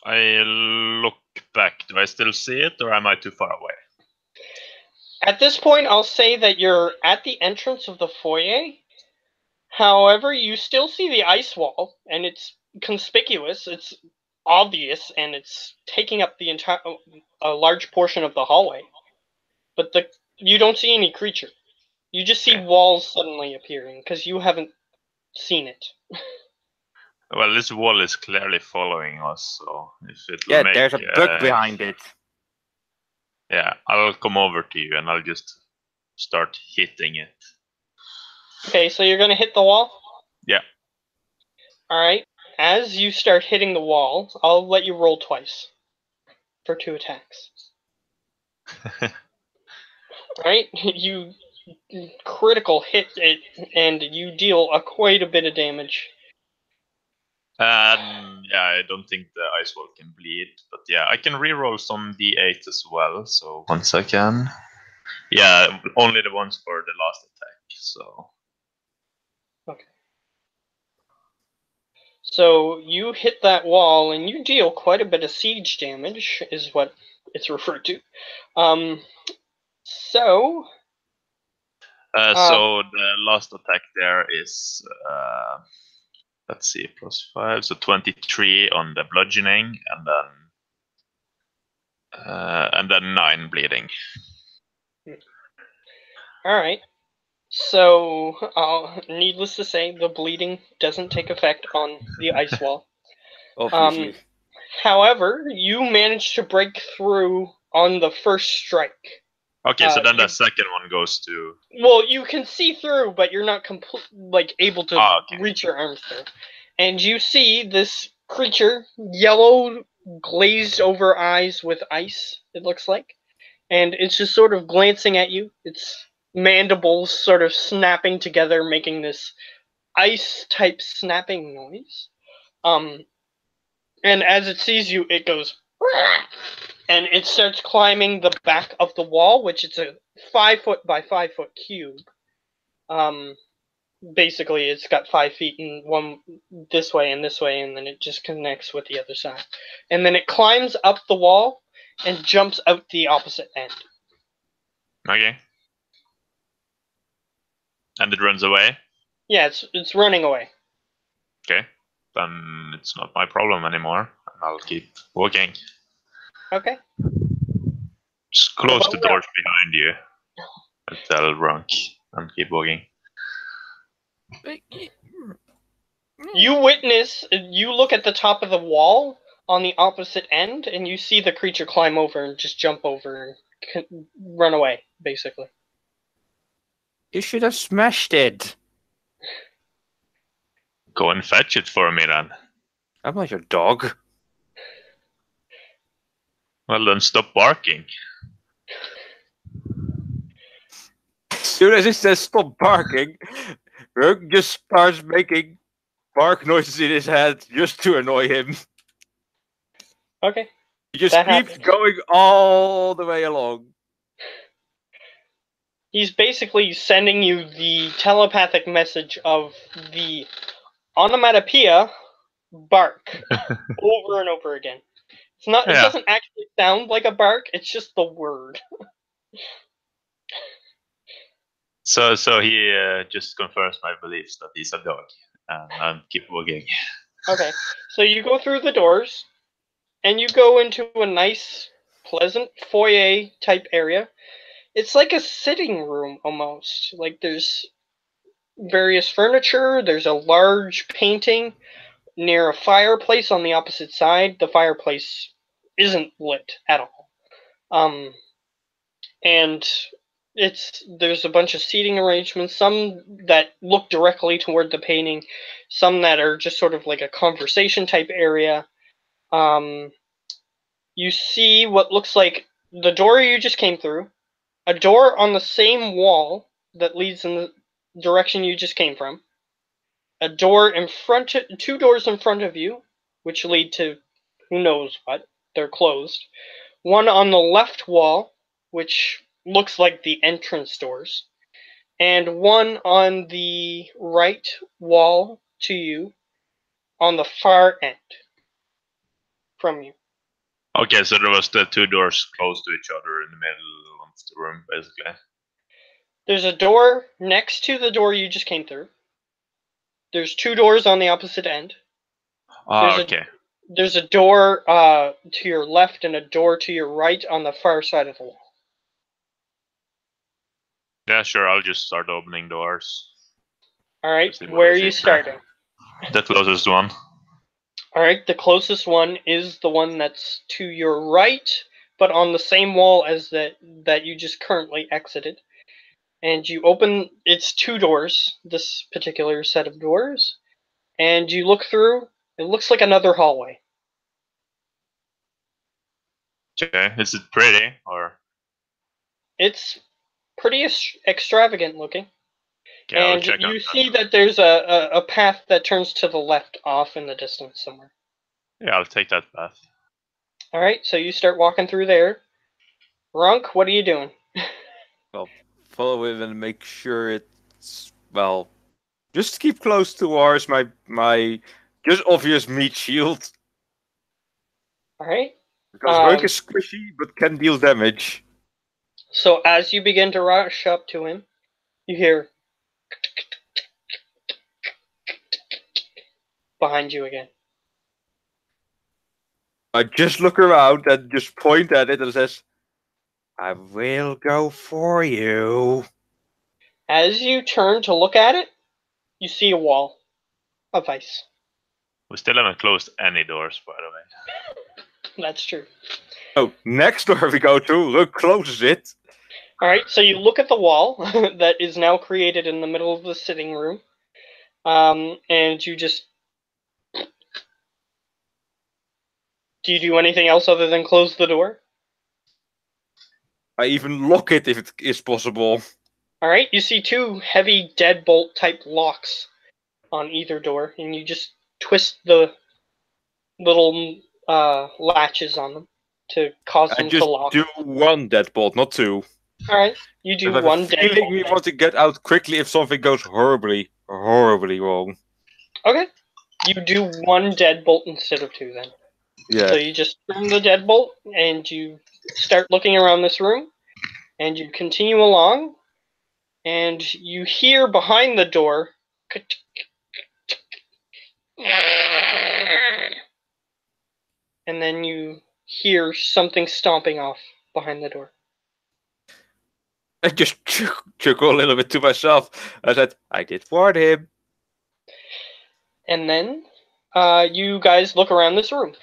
I look back. Do I still see it, or am I too far away? At this point, I'll say that you're at the entrance of the foyer. However, you still see the ice wall, and it's conspicuous. It's obvious, and it's taking up the entire a large portion of the hallway. But you don't see any creature. You just see Okay. walls suddenly appearing because you haven't seen it. Well, this wall is clearly following us, so if it will Yeah, make, there's a bug behind it. yeah, I'll come over to you and I'll just start hitting it. Okay, so you're gonna hit the wall? Yeah. Alright. As you start hitting the wall, I'll let you roll twice for 2 attacks. Alright? You critical hit it, and you deal quite a bit of damage. Yeah, I don't think the ice wall can bleed, but yeah, I can reroll some d8 as well. So once I can, yeah, only the ones for the last attack. So Okay. So you hit that wall, and you deal quite a bit of siege damage, is what it's referred to. So so the last attack there is let's see, +5, so 23 on the bludgeoning, and then 9 bleeding. All right. So, needless to say, the bleeding doesn't take effect on the ice wall. Obviously. However, you managed to break through on the first strike. Okay, so then you- the second one goes to. Well, you can see through, but you're not able to Okay. reach your arms through. And you see this creature, yellow, glazed over eyes with ice, it looks like. And it's just sort of glancing at you. Its mandibles sort of snapping together, making this ice-type snapping noise. And as it sees you, it goes, and it starts climbing the back of the wall, which is a 5 foot by 5 foot cube. Basically, it's got 5 feet in one this way, and then it just connects with the other side. And then it climbs up the wall and jumps out the opposite end. Okay. And it runs away. Yeah, it's running away. Okay. Then it's not my problem anymore. And I'll keep walking. Okay. Just close about the Ronk? doors behind you. And tell Ronk and keep walking. You look at the top of the wall on the opposite end, and you see the creature climb over and just jump over and run away, basically. You should have smashed it. Go and fetch it for me then. I'm not your dog. Well, then stop barking. As soon as it says stop barking, Rug just starts making bark noises in his head just to annoy him. Okay. He just That keeps happens. going all the way along. He's basically sending you the telepathic message of the onomatopoeia bark over and over again. It's not. It Yeah. doesn't actually sound like a bark. It's just the word. So he just confirms my beliefs that he's a dog. And I'll keep walking. Okay. So you go through the doors, and you go into a nice, pleasant foyer type area. It's like a sitting room almost. Like there's various furniture. There's a large painting near a fireplace on the opposite side. The fireplace isn't lit at all. And there's a bunch of seating arrangements, some that look directly toward the painting, some that are just sort of like a conversation type area. You see what looks like the door you just came through, a door on the same wall that leads in the direction you just came from, a door in front, two doors in front of you, which lead to who knows what. They're closed. One on the left wall, which looks like the entrance doors, and one on the right wall to you on the far end from you. Okay, so there was the two doors close to each other in the middle of the room, basically. There's a door next to the door you just came through. There's two doors on the opposite end. Okay. There's a door to your left and a door to your right on the far side of the wall. Yeah, sure, I'll just start opening doors. Alright, where are you starting? The closest one. Alright, the closest one is the one that's to your right, but on the same wall as that you just currently exited. And you open, it's two doors, this particular set of doors, and you look through, it looks like another hallway. Okay, is it pretty, or? It's pretty extravagant looking. Okay, I'll And check you out see that there's a path that turns to the left off in the distance somewhere. Yeah, I'll take that path. Alright, so you start walking through there. Runk, what are you doing? Well, follow him and make sure it's, well, just keep close towards my just obvious meat shield. Alright. Because Rug is squishy but can deal damage. So as you begin to rush up to him, you hear behind you again. I just look around and just point at it and says, I will go for you. As you turn to look at it, you see a wall of ice. We still haven't closed any doors, by the way. That's true. Oh, next door we go to, Rook closes it. Alright, so you look at the wall that is now created in the middle of the sitting room. And you just... Do you do anything else other than close the door? I even lock it if it is possible. Alright, you see two heavy deadbolt type locks on either door, and you just twist the little latches on them to cause I them just to lock. do one deadbolt, not two. Alright, you do I have one a feeling we deadbolt. want to get out quickly if something goes horribly wrong. Okay, you do one deadbolt instead of two then. Yeah. So you just turn the deadbolt and you start looking around this room, and you continue along, and you hear behind the door, and then you hear something stomping off behind the door. I just chuckle a little bit to myself. I said, I did warn him. And then you guys look around this room.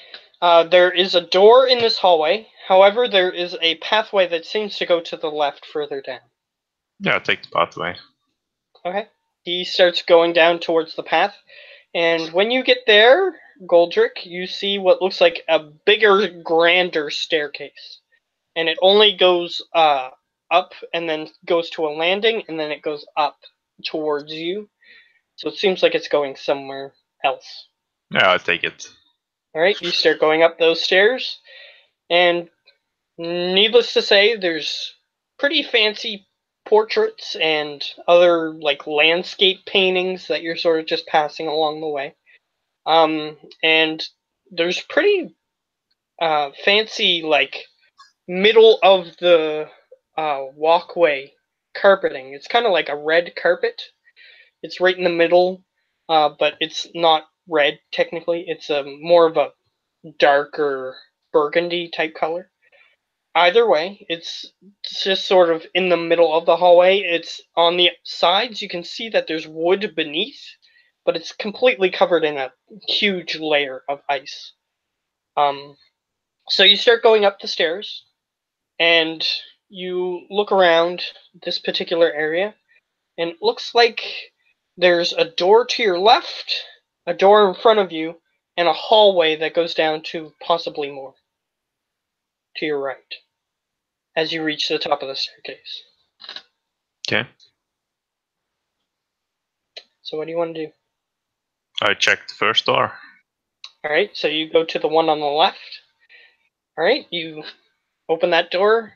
There is a door in this hallway. However, there is a pathway that seems to go to the left further down. Yeah, take the pathway. Okay. He starts going down towards the path. And when you get there, Goldrick, you see what looks like a bigger, grander staircase. And it only goes up and then goes to a landing, and then it goes up towards you. So it seems like it's going somewhere else. Yeah, I'll take it. Alright, you start going up those stairs, and needless to say, there's pretty fancy portraits and other like landscape paintings that you're sort of just passing along the way. And there's pretty fancy like middle of the walkway carpeting. It's kind of like a red carpet. It's right in the middle, but it's not red technically. It's more of a darker burgundy type color. Either way, it's just sort of in the middle of the hallway. It's on the sides. You can see that there's wood beneath, but it's completely covered in a huge layer of ice. So you start going up the stairs, and you look around this particular area, and it looks like there's a door to your left, a door in front of you, and a hallway that goes down to possibly more to your right as you reach the top of the staircase. Okay. So what do you want to do? I checked the first door. Alright, so you go to the one on the left. Alright, you open that door,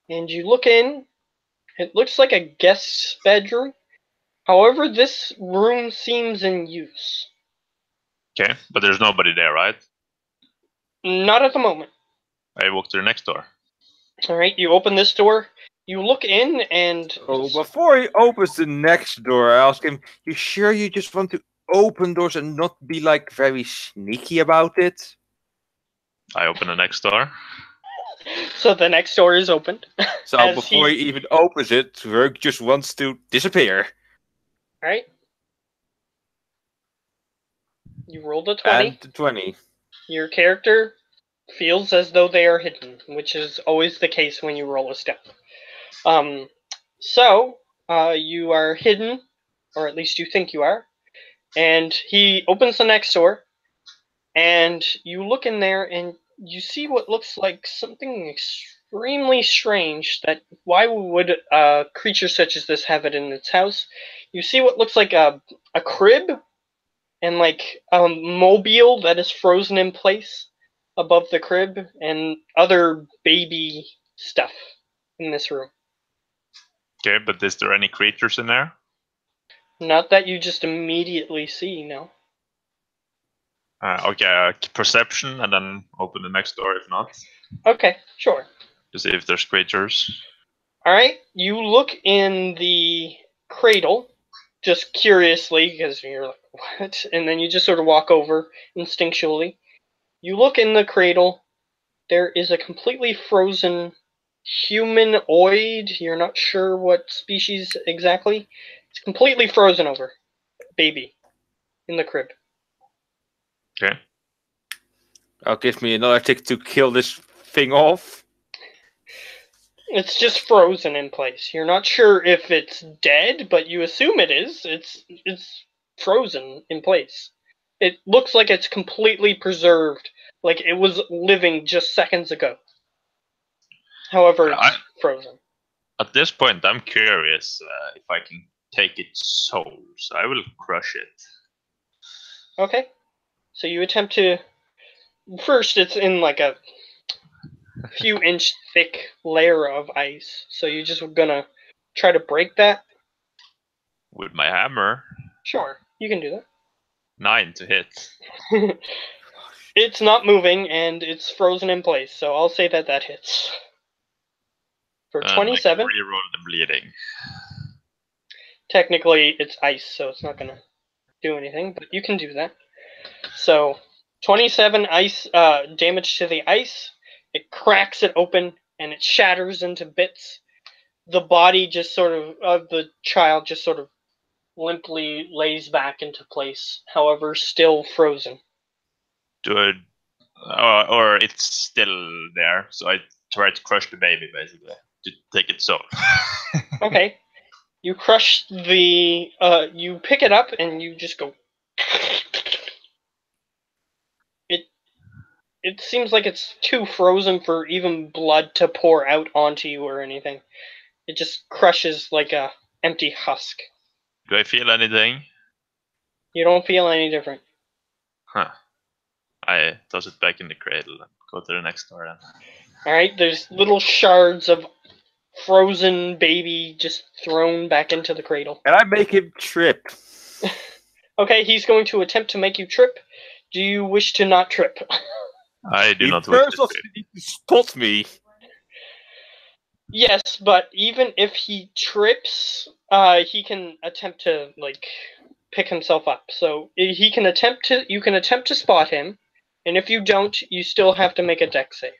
and you look in. It looks like a guest's bedroom. However, this room seems in use. Okay, but there's nobody there, right? Not at the moment. I walk to the next door. Alright, you open this door. You look in, and... Oh, before he opens the next door, I ask him, you sure you just want to open doors and not be like very sneaky about it? I open the next door. So the next door is opened. So before he even opens it, Rook just wants to disappear. Alright. You rolled a 20. And 20. Your character feels as though they are hidden, which is always the case when you roll a step. So you are hidden, or at least you think you are, and he opens the next door, and you look in there, and you see what looks like something extremely strange. That why would a creature such as this have it in its house? You see what looks like a crib, and like a mobile that is frozen in place above the crib, and other baby stuff in this room. Okay, but is there any creatures in there? Not that you just immediately see, no. Okay, perception, and then open the next door if not. Okay, sure. To see if there's creatures. Alright, you look in the cradle, just curiously, because you're like, what? And then you just sort of walk over instinctually. You look in the cradle, there is a completely frozen humanoid. You're not sure what species exactly. It's completely frozen over. Baby in the crib. Okay. Give me another tick to kill this thing off. It's just frozen in place. You're not sure if it's dead, but you assume it is. It's frozen in place. It looks like it's completely preserved, like it was living just seconds ago. However, it's frozen. At this point, I'm curious if I can take its soul, so I will crush it. Okay. So you attempt to. First, it's in like a few inch thick layer of ice, so you're just gonna try to break that? With my hammer. Sure, you can do that. 9 to hit. It's not moving, and it's frozen in place, so I'll say that hits. For 27. Reroll the bleeding. Technically, it's ice, so it's not gonna do anything, but you can do that. So, 27 ice damage to the ice. It cracks it open, and it shatters into bits. The body just sort of the child just sort of limply lays back into place, however, still frozen. Or it's still there, so I try to crush the baby, basically, to take its soul. Okay. You crush the, you pick it up and you just go. It seems like it's too frozen for even blood to pour out onto you or anything. It just crushes like a empty husk. Do I feel anything? You don't feel any different. Huh. I toss it back in the cradle and go to the next door then. Alright, there's little shards of frozen baby just thrown back into the cradle. And I make him trip. Okay, he's going to attempt to make you trip. Do you wish to not trip? I do not wish to spot me. Yes, but even if he trips, he can attempt to like pick himself up. So he can attempt to. You can attempt to spot him, and if you don't, you still have to make a dex save.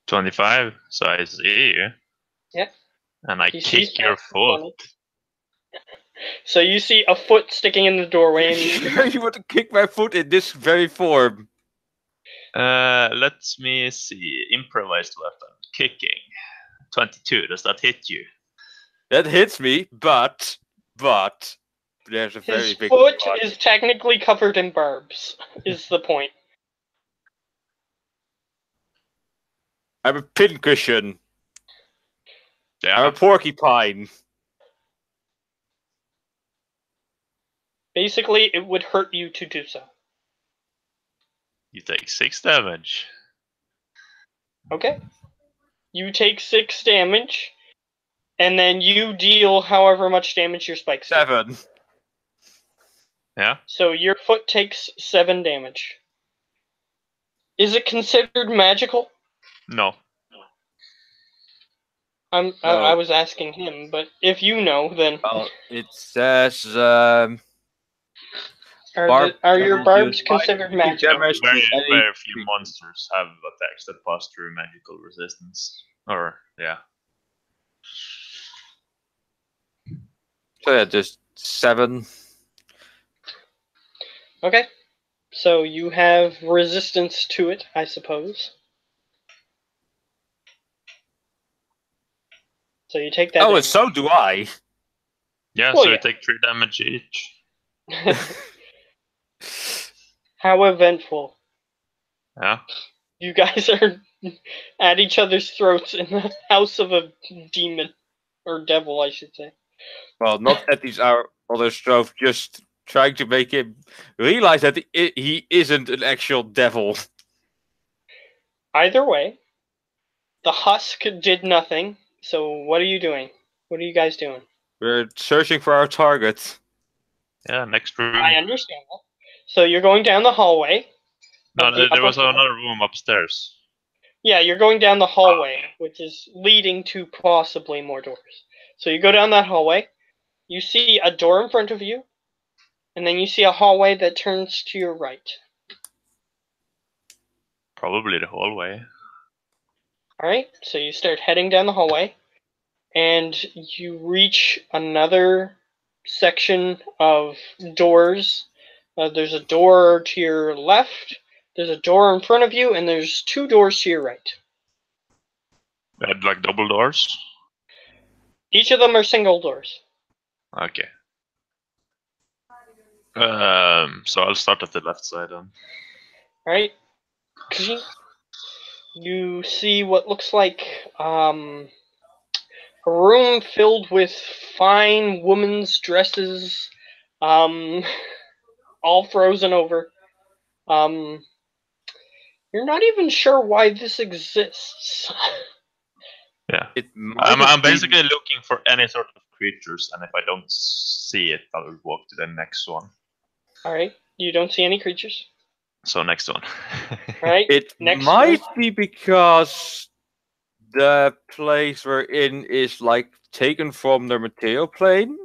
25, so I see you. Yep. And I kick your foot. So you see a foot sticking in the doorway, and you want to kick my foot in this very form? Let me see. Improvised weapon. Kicking. 22. Does that hit you? That hits me, but there's a very big. His foot is technically covered in barbs. Is the point? I'm a pincushion. Yeah. I'm a porcupine. Basically, it would hurt you to do so. You take 6 damage. Okay. You take 6 damage, and then you deal however much damage your spikes do. 7. Yeah. So your foot takes 7 damage. Is it considered magical? No. I was asking him, but if you know, then. Well, it says. Are your barbs considered magical? Very few monsters have attacks that pass through magical resistance. Or, yeah. So yeah, just 7. Okay. So you have resistance to it, I suppose. So you take that. Oh, and so do I. Yeah, well, so you take 3 damage each. How eventful. Yeah. You guys are at each other's throats in the house of a demon. Or devil, I should say. Well, not at these other's throats, just trying to make him realize that he isn't an actual devil. Either way, the husk did nothing. So what are you doing? What are you guys doing? We're searching for our target. Yeah, next room. I understand that. So you're going down the hallway. No, there was another room upstairs. Yeah, you're going down the hallway, which is leading to possibly more doors. So you go down that hallway. You see a door in front of you. and then you see a hallway that turns to your right. Probably the hallway. Alright, so you start heading down the hallway, and you reach another section of doors. There's a door to your left, there's a door in front of you, and there's 2 doors to your right. They had like double doors. Each of them are single doors. Okay. So I'll start at the left side then. Alright? You see what looks like a room filled with fine women's dresses, all frozen over. You're not even sure why this exists. Yeah. It might I'm have been- basically looking for any sort of creatures, and if I don't see it, I will walk to the next one. Alright, you don't see any creatures. So next one. Alright, It next might room. be because the place we're in is like taken from the material plane.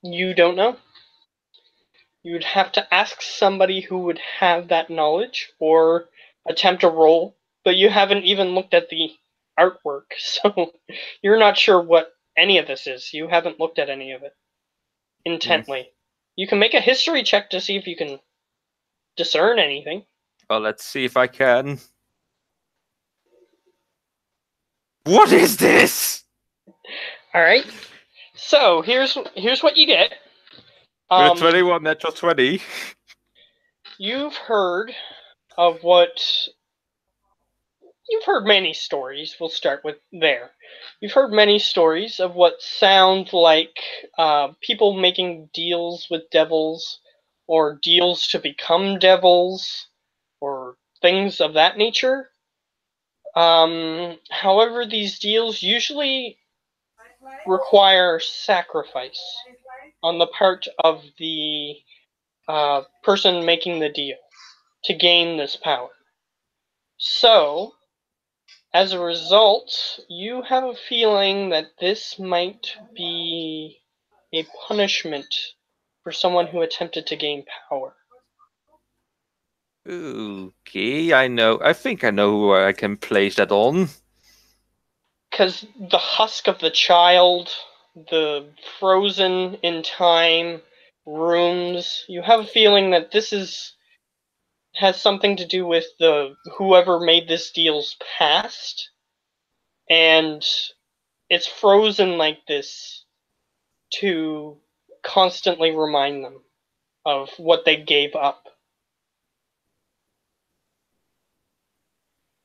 You don't know. You'd have to ask somebody who would have that knowledge or attempt a roll, but you haven't even looked at the artwork, so you're not sure what any of this is. You haven't looked at any of it intently. You can make a history check to see if you can discern anything. Well, let's see if I can. What is this? All right. So here's what you get. With a 21, natural 20. You've heard of what. You've heard many stories. We'll start with there. You've heard many stories of what sound like people making deals with devils, or deals to become devils, or things of that nature. However, these deals usually require sacrifice on the part of the person making the deal to gain this power. So, as a result, you have a feeling that this might be a punishment for someone who attempted to gain power. Okay, I know. I think I know who I can place that on. Because the husk of the child, the frozen in time rooms, you have a feeling that this has something to do with the whoever made this deal's past, and it's frozen like this to constantly remind them of what they gave up.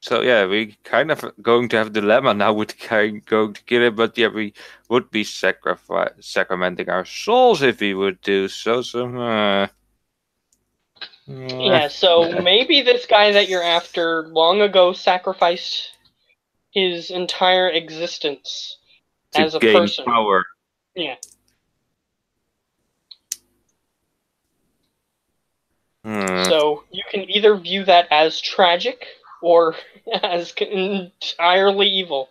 So yeah, we kind of going to have a dilemma now with going to kill it, but yeah, we would be sacramenting our souls if we would do so. Yeah, so maybe this guy that you're after long ago sacrificed his entire existence to as a gain person. power. Yeah. So you can either view that as tragic or as entirely evil.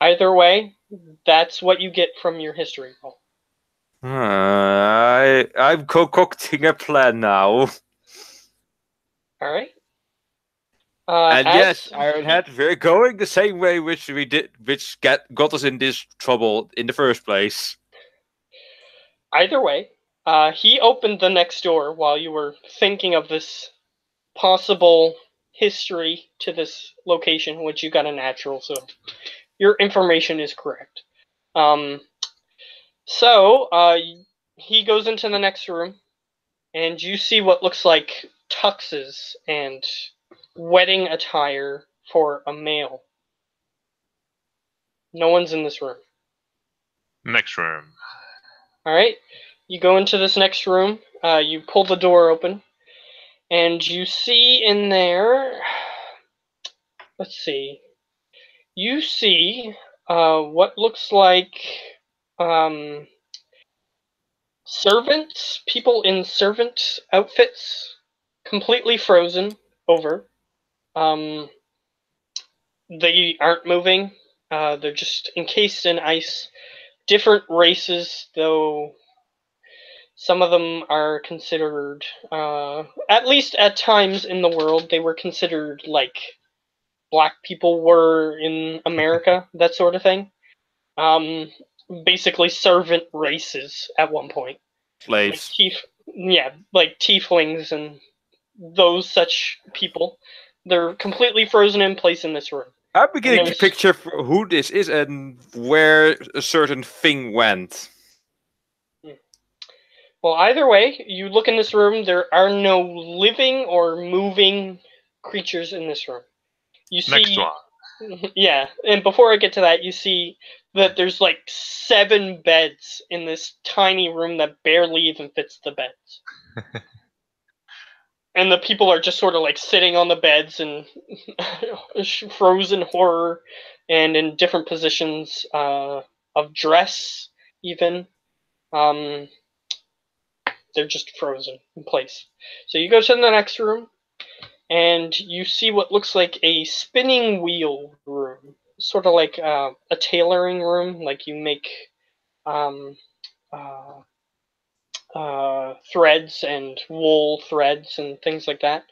Either way, that's what you get from your history roll. I'm concocting a plan now. All right. And yes, Ironhead, we're going the same way which we did, which got us in this trouble in the first place. Either way, he opened the next door while you were thinking of this possible history to this location, which you got a natural, so your information is correct. So he goes into the next room, and you see what looks like tuxes and wedding attire for a male. No one's in this room. Next room. Alright, you go into this next room, you pull the door open, and you see in there, let's see, you see what looks like servants, people in servant outfits, completely frozen over. They aren't moving, they're just encased in ice. Different races, though Some of them are considered, at least at times in the world, they were considered like black people were in America, that sort of thing. Basically servant races at one point. Slaves. Like tieflings and those such people. They're completely frozen in place in this room. I'm beginning to picture who this is and where a certain thing went. Well, either way, you look in this room, there are no living or moving creatures in this room. You see, Next one. Yeah, and before I get to that, you see that there's like 7 beds in this tiny room that barely even fits the beds. And the people are just sort of like sitting on the beds and frozen horror and in different positions of dress, even. They're just frozen in place. So you go to the next room, and you see what looks like a spinning wheel room. Sort of like a tailoring room, like you make threads and wool threads and things like that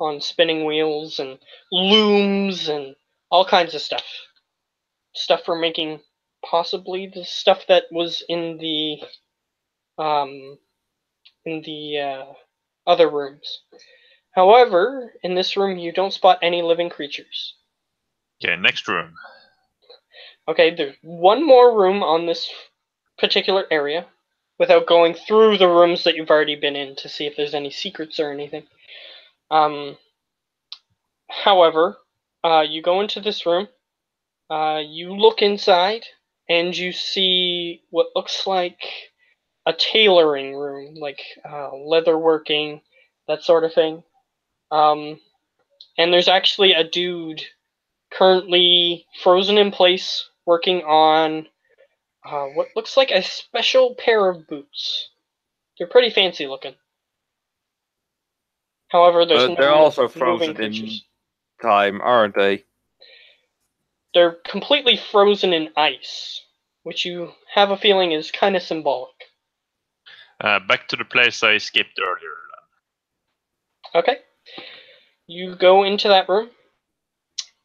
on spinning wheels and looms and all kinds of stuff. Stuff for making possibly the stuff that was in the other rooms. However, in this room you don't spot any living creatures. Okay, next room. Okay, there's one more room on this particular area, without going through the rooms that you've already been in to see if there's any secrets or anything. However, you go into this room, you look inside, and you see what looks like a tailoring room, like leatherworking, that sort of thing. And there's actually a dude currently frozen in place working on what looks like a special pair of boots. They're pretty fancy looking. However, there's no they're also moving frozen creatures. in time, aren't they? They're completely frozen in ice, which you have a feeling is kind of symbolic. Back to the place I skipped earlier. Okay. You go into that room,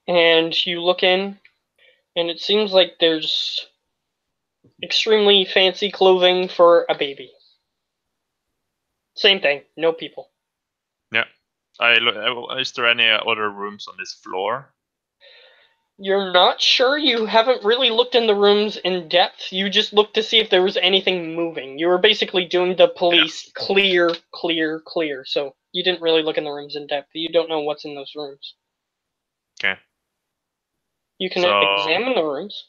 and you look in, and it seems like there's extremely fancy clothing for a baby. Same thing, no people. Yeah. Is there any other rooms on this floor? You're not sure? You haven't really looked in the rooms in depth. You just looked to see if there was anything moving. You were basically doing the police clear, clear, clear. So you didn't really look in the rooms in depth. You don't know what's in those rooms. Okay. You can examine the rooms.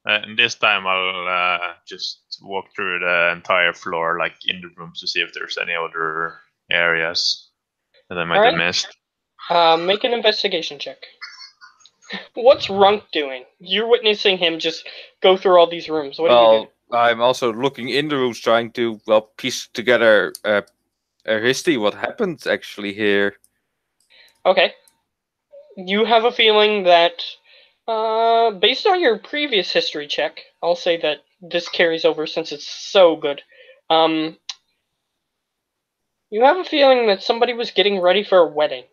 And this time I'll just walk through the entire floor, like in the rooms, to see if there's any other areas that I might have missed. Make an investigation check. What's Runk doing? You're witnessing him just go through all these rooms. What are you doing? I'm also looking in the rooms, trying to piece together a history. What happened actually here? Okay. You have a feeling that, based on your previous history check, I'll say that this carries over since it's so good. You have a feeling that somebody was getting ready for a wedding.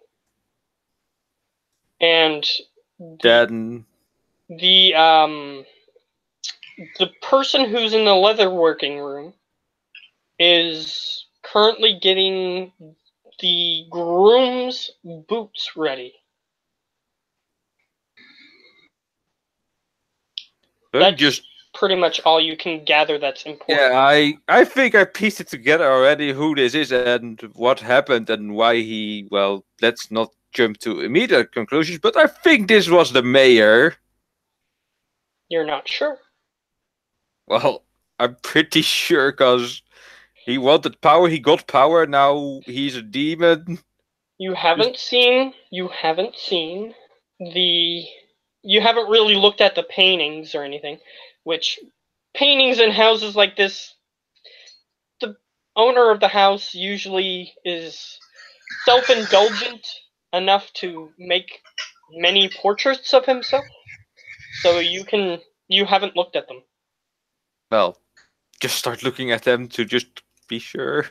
And Then the person who's in the leatherworking room is currently getting the groom's boots ready. That's just pretty much all you can gather that's important. Yeah, I think I pieced it together already who this is and what happened and why he, let's not jump to immediate conclusions, but I think this was the mayor. You're not sure? Well, I'm pretty sure because he wanted power, he got power, now he's a demon. You haven't seen you haven't really looked at the paintings or anything, which paintings in houses like this, the owner of the house usually is self-indulgent enough to make many portraits of himself. So you haven't looked at them. Well, just start looking at them to just be sure.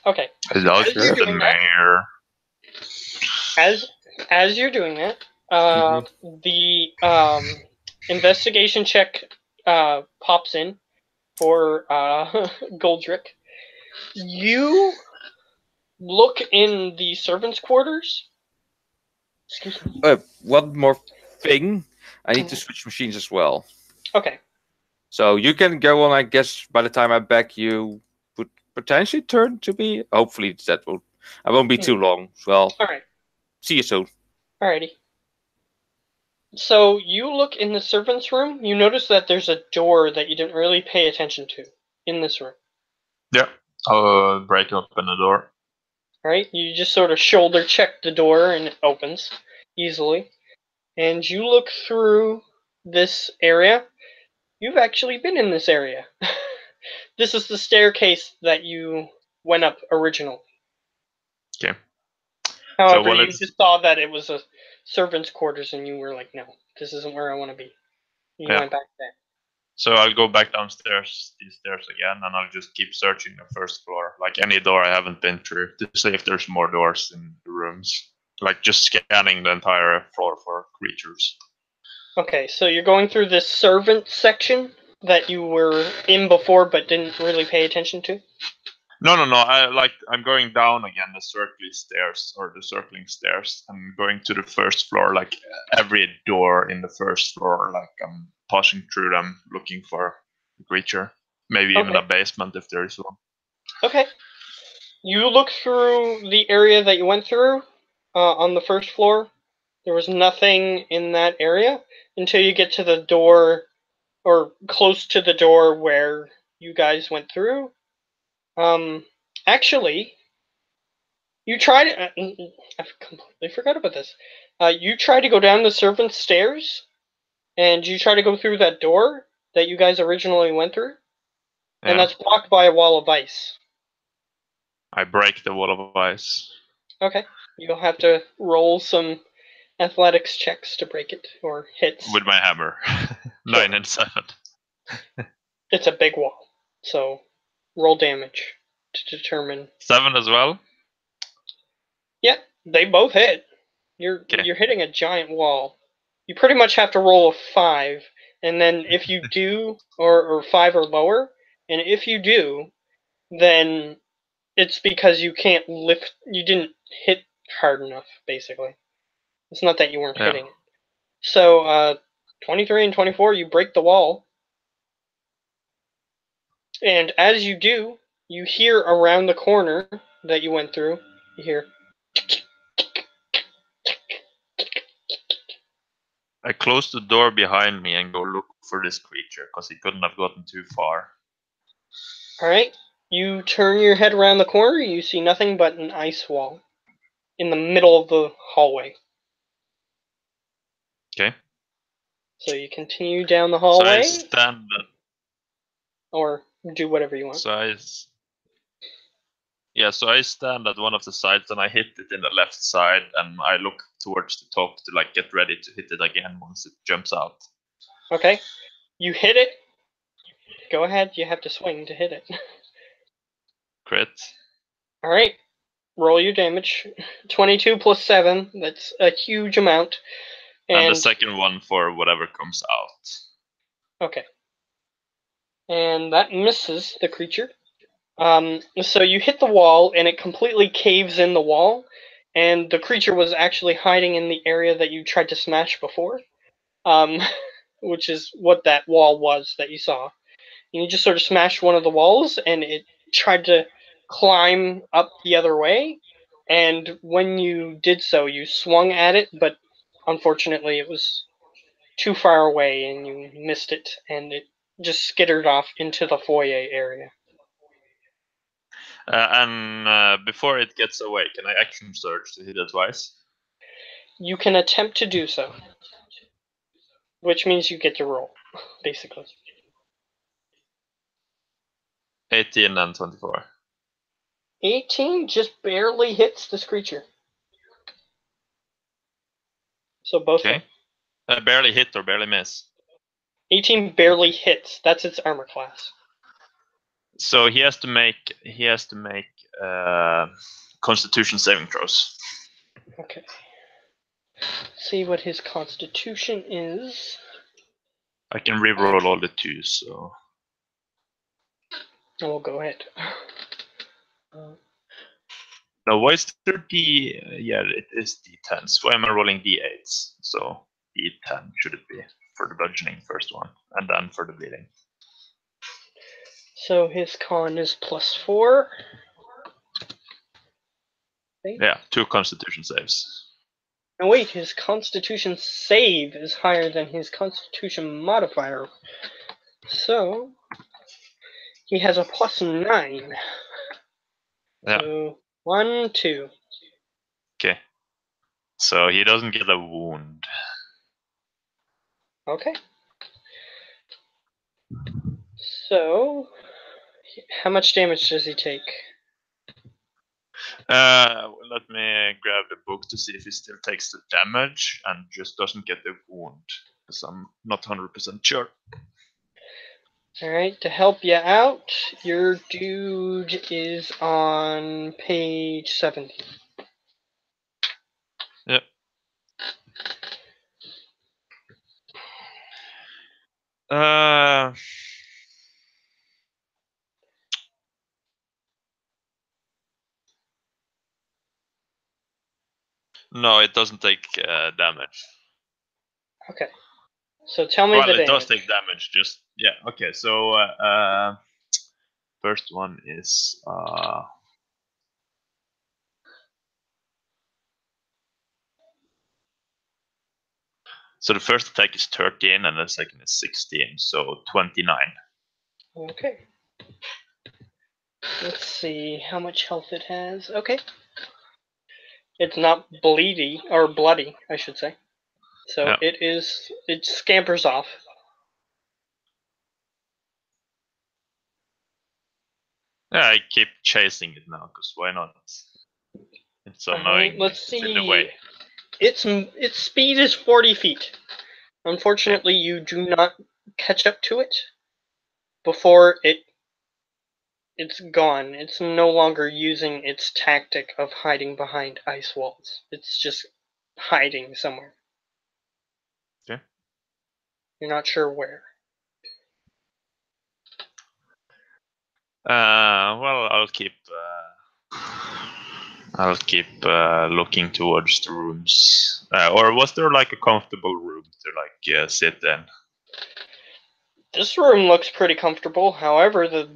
Okay. Is As that you're the doing that, mayor? as you're doing that, the investigation check pops in for Goldrick. You look in the servants' quarters. Excuse me. One more thing. I need to switch machines as well. Okay. So you can go on. I guess by the time I'm back, you would potentially turn to me. Hopefully that will. I won't be too long. Well, All right. see you soon. Alrighty. So you look in the servants' room. You notice that there's a door that you didn't really pay attention to in this room. Yeah. I'll break open the door. Right? You just sort of shoulder check the door and it opens easily. And you look through this area. You've actually been in this area. This is the staircase that you went up originally. Okay. However, while you it's- just saw that it was a servant's quarters and you were like, no, this isn't where I want to be. You Yeah. went back there. So I'll go back downstairs, these stairs again, and I'll just keep searching the first floor, like any door I haven't been through, to see if there's more doors in the rooms. Like just scanning the entire floor for creatures. Okay, so you're going through this servant section that you were in before but didn't really pay attention to? No. I'm going down again the circling stairs, and going to the first floor. Like every door in the first floor, like I'm passing through them, looking for a creature. Maybe even a basement if there is one. Okay. You look through the area that you went through on the first floor. There was nothing in that area until you get to the door, or close to the door where you guys went through. Actually, you tried. I completely forgot about this. You tried to go down the servant's stairs, and you try to go through that door that you guys originally went through, and Yeah. that's blocked by a wall of ice. I break the wall of ice. Okay, you'll have to roll some athletics checks to break it, or hits. With my hammer. 9 and 7. It's a big wall, so roll damage to determine. 7 as well? Yeah, they both hit. You're hitting a giant wall. You pretty much have to roll a 5, and then if you do, or 5 or lower, and if you do, then it's because you can't lift. You didn't hit hard enough, basically. It's not that you weren't hitting it. So, 23 and 24, you break the wall. And as you do, you hear around the corner that you went through, you hear. I close the door behind me and go look for this creature, because he couldn't have gotten too far. Alright, you turn your head around the corner, you see nothing but an ice wall in the middle of the hallway. Okay. So you continue down the hallway, So I stand at, or do whatever you want. so I stand at one of the sides and I hit it in the left side, and I look towards the top to like get ready to hit it again once it jumps out. Okay, you hit it. Go ahead, you have to swing to hit it. Crit. Alright, roll your damage. 22 plus 7, that's a huge amount. And the second one for whatever comes out. Okay. And that misses the creature. So you hit the wall, and it completely caves in the wall, and the creature was actually hiding in the area that you tried to smash before, which is what that wall was that you saw. And you just sort of smashed one of the walls, and it tried to climb up the other way, and when you did so, you swung at it, but unfortunately it was too far away, and you missed it, and it just skittered off into the foyer area. And before it gets away, can I action surge to hit it twice? You can attempt to do so, which means you get to roll, basically. 18 and 24. 18 just barely hits this creature. So both Okay. Barely hit or barely miss? 18 barely hits. That's its armor class. So he has to make Constitution saving throws. Okay. See what his constitution is. I can reroll all the twos, so. And we'll go ahead. No, why is there D? Yeah, it is D10s. Why am I rolling D8s? So D10 should it be for the bludgeoning first one, and then for the bleeding. So his con is +4. Yeah, 2 Constitution saves. Now wait, his constitution save is higher than his constitution modifier. So he has a +9. Yeah. So 1, 2. Okay. So he doesn't get a wound. Okay. So how much damage does he take? Let me grab the book to see if he still takes the damage and just doesn't get the wound, because I'm not 100% sure. Alright, to help you out, your dude is on page 70. Yep. No, it doesn't take damage. Okay. So tell me well, the it damage. does take damage. Just yeah. Okay. So first one is so the first attack is 13 and the second is 16, so 29. Okay. Let's see how much health it has. Okay. It's not bleedy, or bloody, I should say. So Yeah. it scampers off. Yeah, I keep chasing it now, because why not? It's annoying. Let's It's see. in the way. Its speed is 40 feet. Unfortunately, you do not catch up to it before it's gone. It's no longer using its tactic of hiding behind ice walls. It's just hiding somewhere. Okay. You're not sure where. Well, I'll keep looking towards the rooms. Or was there like a comfortable room to like sit in? This room looks pretty comfortable. However, the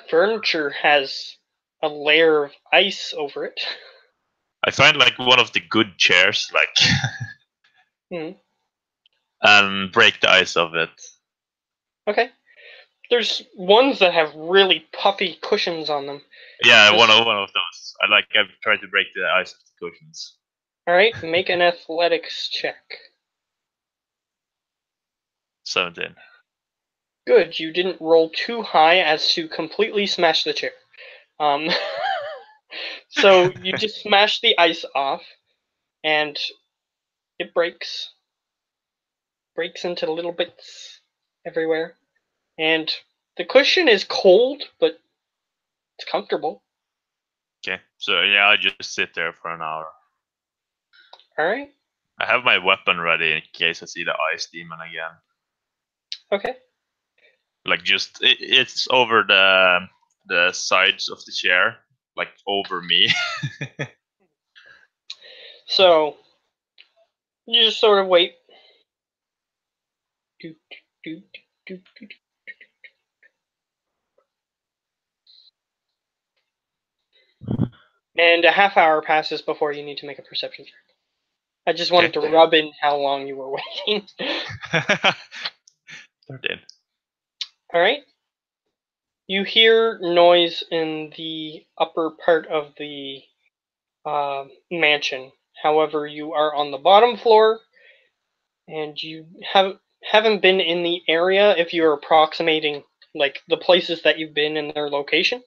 furniture has a layer of ice over it. I find like one of the good chairs, Hmm. and break the ice of it. Okay. There's ones that have really puffy cushions on them. Yeah, one of those. I've tried to break the ice of the cushions. Alright, make an athletics check. 17. Good, you didn't roll too high as to completely smash the chair. So you just smash the ice off, and it breaks. Breaks into little bits everywhere. And the cushion is cold, but it's comfortable. Okay, so yeah, I just sit there for an hour. Alright. I have my weapon ready in case I see the ice demon again. Okay. Like just it's over the sides of the chair, like over me. So you just sort of wait. Doot, doot, doot, doot. And a half hour passes before you need to make a perception check. I just wanted to rub in how long you were waiting. 13. Alright. You hear noise in the upper part of the mansion. However, you are on the bottom floor, and you haven't been in the area. If you're approximating like the places that you've been in their location,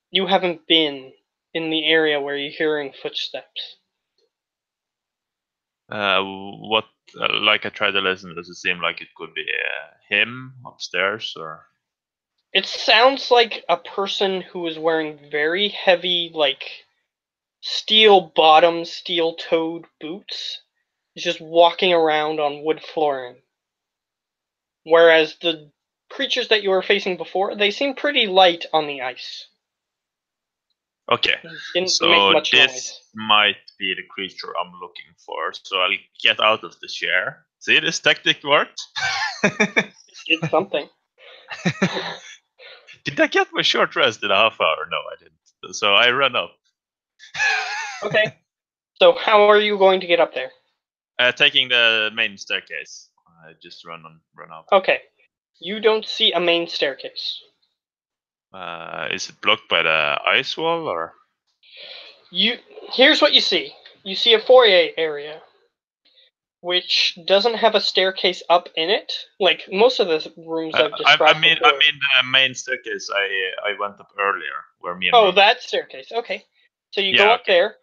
you haven't been in the area where you're hearing footsteps. What? Like I tried to listen. Does it seem like it could be him upstairs, or? It sounds like a person who is wearing very heavy, like, steel bottom, steel toed boots is just walking around on wood flooring. Whereas the creatures that you were facing before, they seem pretty light on the ice. Okay, Didn't so make much this noise. might be the creature I'm looking for. So I'll get out of the chair. See, this tactic worked. Did something. Did I get my short rest in a half hour? No, I didn't. So I run up. Okay. So how are you going to get up there? Taking the main staircase. I just run up. Okay. You don't see a main staircase. Is it blocked by the ice wall or? Here's what you see. You see a foyer area, which doesn't have a staircase up in it. Like most of the rooms I've described I before. mean the main staircase I went up earlier, where me and Oh, Runk. that staircase. Okay. So you go up there.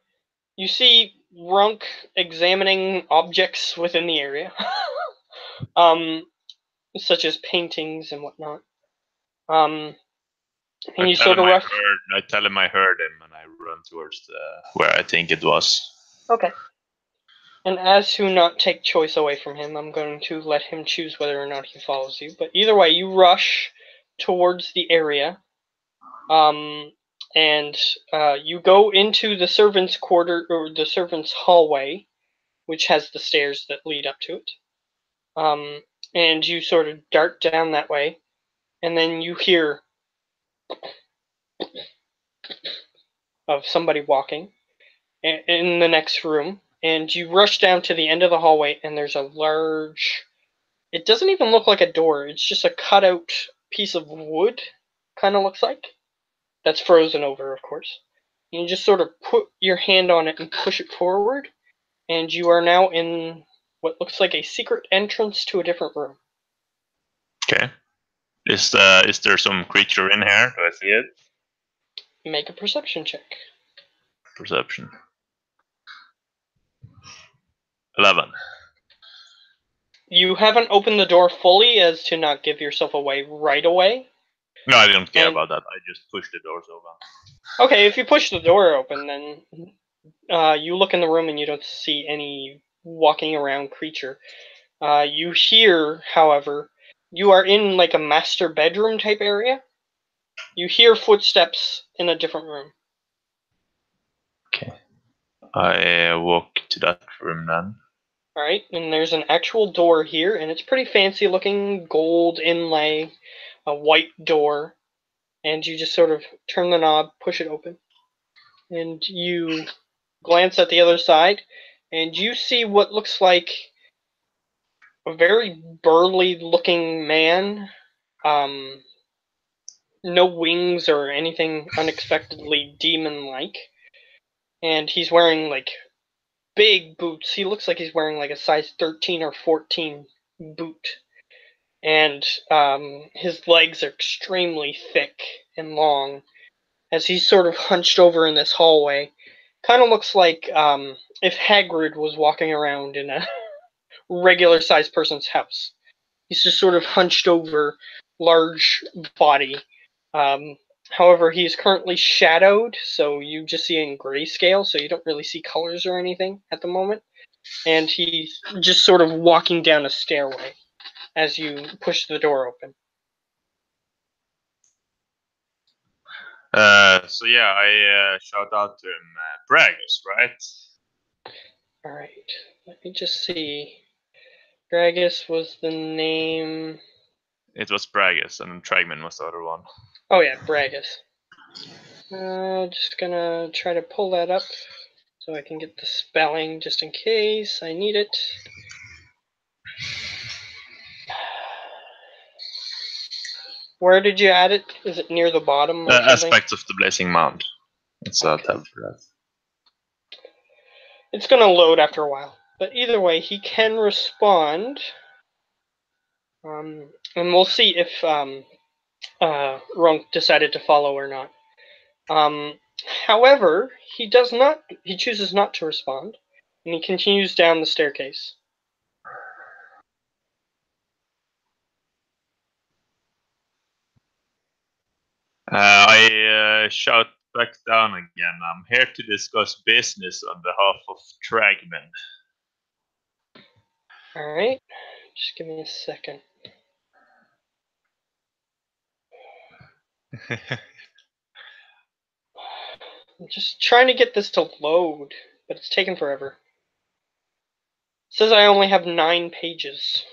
You see Runk examining objects within the area, such as paintings and whatnot. And you sort of rush. I tell him I heard him, and I run towards where I think it was. Okay. And as to not take choice away from him, I'm going to let him choose whether or not he follows you. But either way, you rush towards the area, and you go into the servants' quarter, or the servants' hallway, which has the stairs that lead up to it. And you sort of dart down that way, and then you hear of somebody walking in the next room, and you rush down to the end of the hallway, and there's a large... It doesn't even look like a door. It's just a cutout piece of wood, kind of looks like. That's frozen over, of course. You just sort of put your hand on it and push it forward, and you are now in what looks like a secret entrance to a different room. Okay. Is there some creature in here? Do I see it? Make a perception check. Perception. 11. You haven't opened the door fully as to not give yourself away right away. No, I don't care about that. I just push the doors open. Okay, if you push the door open, then you look in the room and you don't see any walking around creature. You hear, however, you are in like a master bedroom type area. You hear footsteps in a different room. Okay. I walk to that room then. Alright, and there's an actual door here, and it's pretty fancy looking, gold inlay, a white door, and you just sort of turn the knob, push it open, and you glance at the other side, and you see what looks like a very burly looking man, no wings or anything unexpectedly demon-like, and he's wearing like big boots. He looks like he's wearing like a size 13 or 14 boot, and his legs are extremely thick and long as he's sort of hunched over in this hallway. Kind of looks like if Hagrid was walking around in a regular sized person's house. He's just sort of hunched over, large body. However, he is currently shadowed, so you just see it in grayscale, so you don't really see colors or anything at the moment. And he's just sort of walking down a stairway as you push the door open. So yeah, I shout out to him, Bragus, right? Alright, let me just see. Dragus was the name... It was Bragus, and Tragman was the other one. Oh yeah, Bragus. Just gonna try to pull that up so I can get the spelling just in case I need it. Where did you add it? Is it near the bottom or something? Aspects of the Blazing Mound. It's a tab for that. It's gonna load after a while. But either way, he can respond. And we'll see if Runk decided to follow or not. However, he chooses not to respond, and he continues down the staircase. I shout back down again. I'm here to discuss business on behalf of Tragman. Alright. Just give me a second. I'm just trying to get this to load, but it's taking forever. It says I only have 9 pages.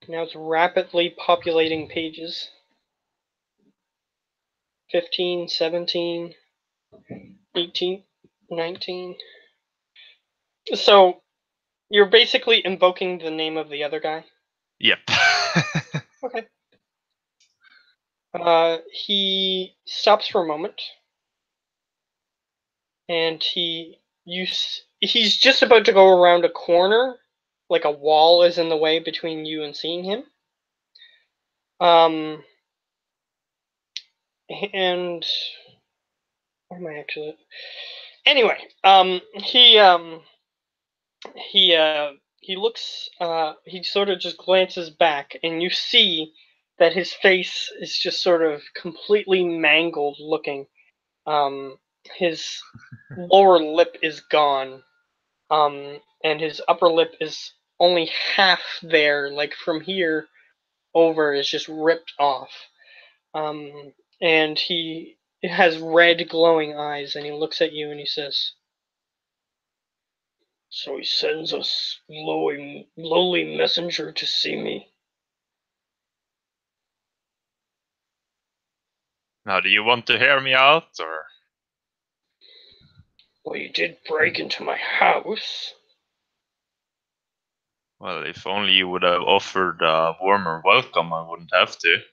Now it's rapidly populating pages. 15, 17, 18, 19. So, you're basically invoking the name of the other guy? Yep. Okay. He stops for a moment, and he's just about to go around a corner, like a wall is in the way between you and seeing him. And where am I actually? Anyway, he looks, he sort of just glances back, and you see that his face is just sort of completely mangled looking. His lower lip is gone, and his upper lip is only half there, like from here over is just ripped off. And he has red glowing eyes, and he looks at you and he says, "So he sends a lowly messenger to see me." Now, do you want to hear me out, or? Well, you did break into my house. Well, if only you would have offered a warmer welcome, I wouldn't have to.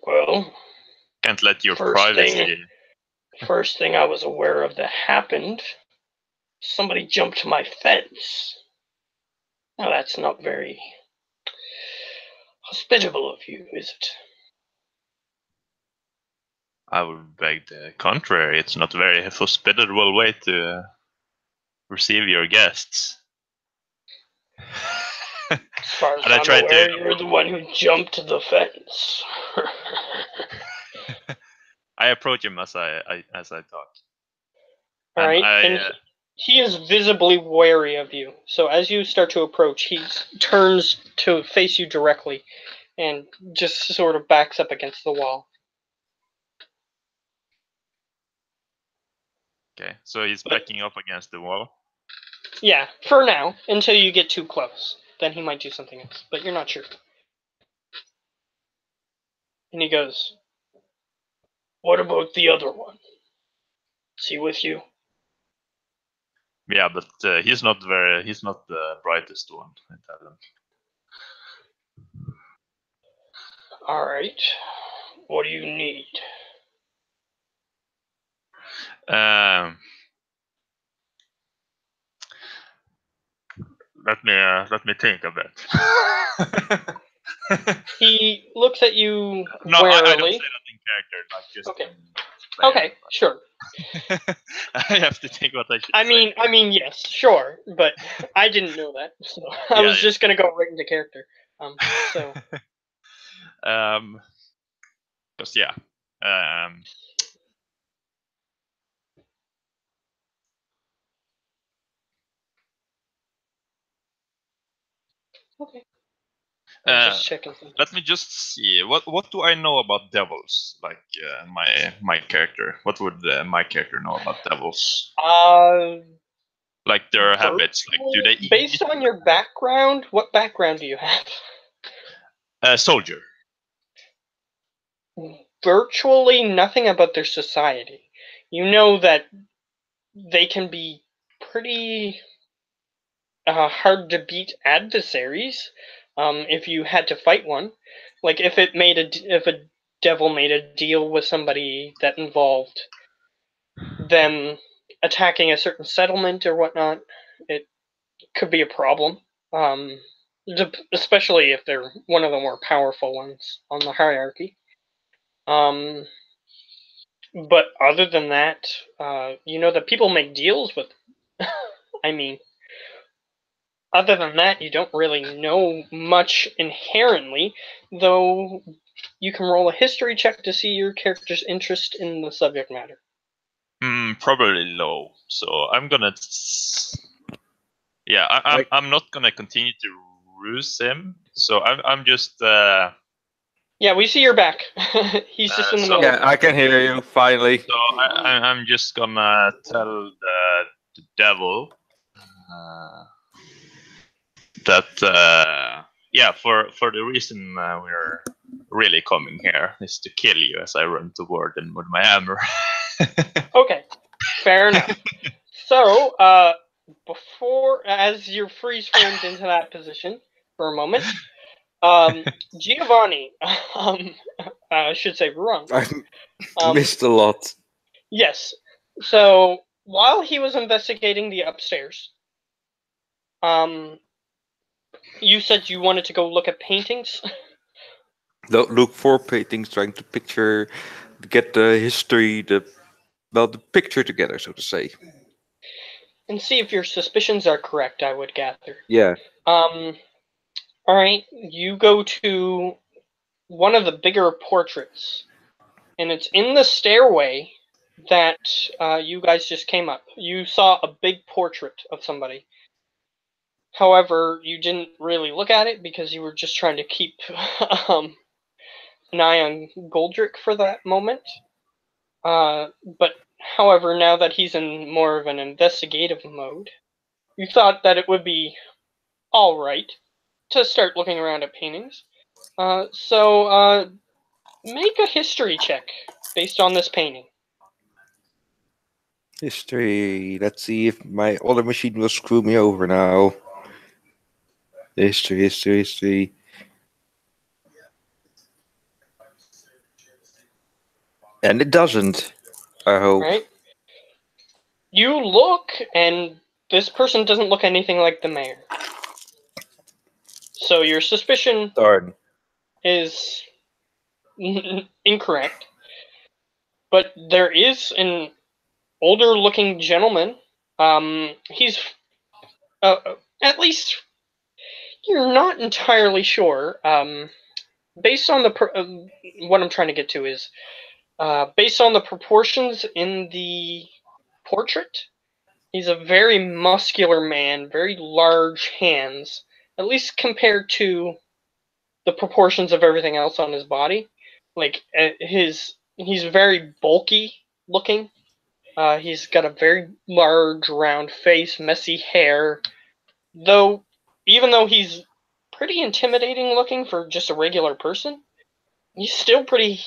Well, Can't let your first privacy... First thing I was aware of that happened, somebody jumped my fence. Now that's not very hospitable of you, is it? I would beg the contrary. It's not a very hospitable way to receive your guests. As far as And I I'm tried aware, to... you're the one who jumped the fence. I approach him as I talk. All right, I, and he is visibly wary of you. So as you start to approach, he turns to face you directly, and just sort of backs up against the wall. Okay, so he's backing up against the wall. Yeah, for now, until you get too close. Then he might do something else, but you're not sure. And he goes, "What about the other one? Is he with you?" Yeah, but he's not the brightest one. I tell him. All right. What do you need? Let me think a bit. He looks at you No, warily. I don't say that in character. Like just Okay. in Okay, sure. I have to think what I should say. I mean, yes, sure, but I didn't know that, so I was just gonna go right into character. So. Just yeah. Okay. I'm just checking something. Let me just see. What do I know about devils? Like my character. What would my character know about devils? Like their habits. Like do they eat? Based on your background, what background do you have? Soldier. Virtually nothing about their society. You know that they can be pretty hard to beat adversaries if you had to fight one. Like if a devil made a deal with somebody that involved them attacking a certain settlement or whatnot, it could be a problem. Especially if they're one of the more powerful ones on the hierarchy. But other than that, you know that people make deals with. I mean, other than that, you don't really know much inherently, though you can roll a history check to see your character's interest in the subject matter. Probably low. So I'm gonna. Yeah, I'm not gonna continue to ruse him. So I'm just. Yeah, we see your back. He's just in the middle. Yeah, I can hear you finally. So I'm just gonna tell the devil that yeah, for the reason we're really coming here is to kill you as I run toward him with my hammer. Okay, fair enough. So, as you're freeze framed into that position for a moment, Giovanni, I should say wrong. I missed a lot. Yes. So while he was investigating the upstairs, you said you wanted to go look at paintings. Don't look for paintings, trying to get the history, the picture together, so to say. And see if your suspicions are correct, I would gather. Yeah. Alright, you go to one of the bigger portraits, and it's in the stairway that you guys just came up. You saw a big portrait of somebody. However, you didn't really look at it because you were just trying to keep an eye on Goldrick for that moment. But however, now that he's in more of an investigative mode, you thought that it would be alright to start looking around at paintings. So make a history check based on this painting. History. Let's see if my other machine will screw me over now. History. And it doesn't, I hope. Right? You look, and this person doesn't look anything like the mayor. So your suspicion Darn. is incorrect. But there is an older-looking gentleman. He's at least you're not entirely sure. Based on the what I'm trying to get to is based on the proportions in the portrait. He's a very muscular man, very large hands, at least compared to the proportions of everything else on his body. Like he's very bulky looking. He's got a very large, round face, messy hair. Even though he's pretty intimidating looking for just a regular person, he's still pretty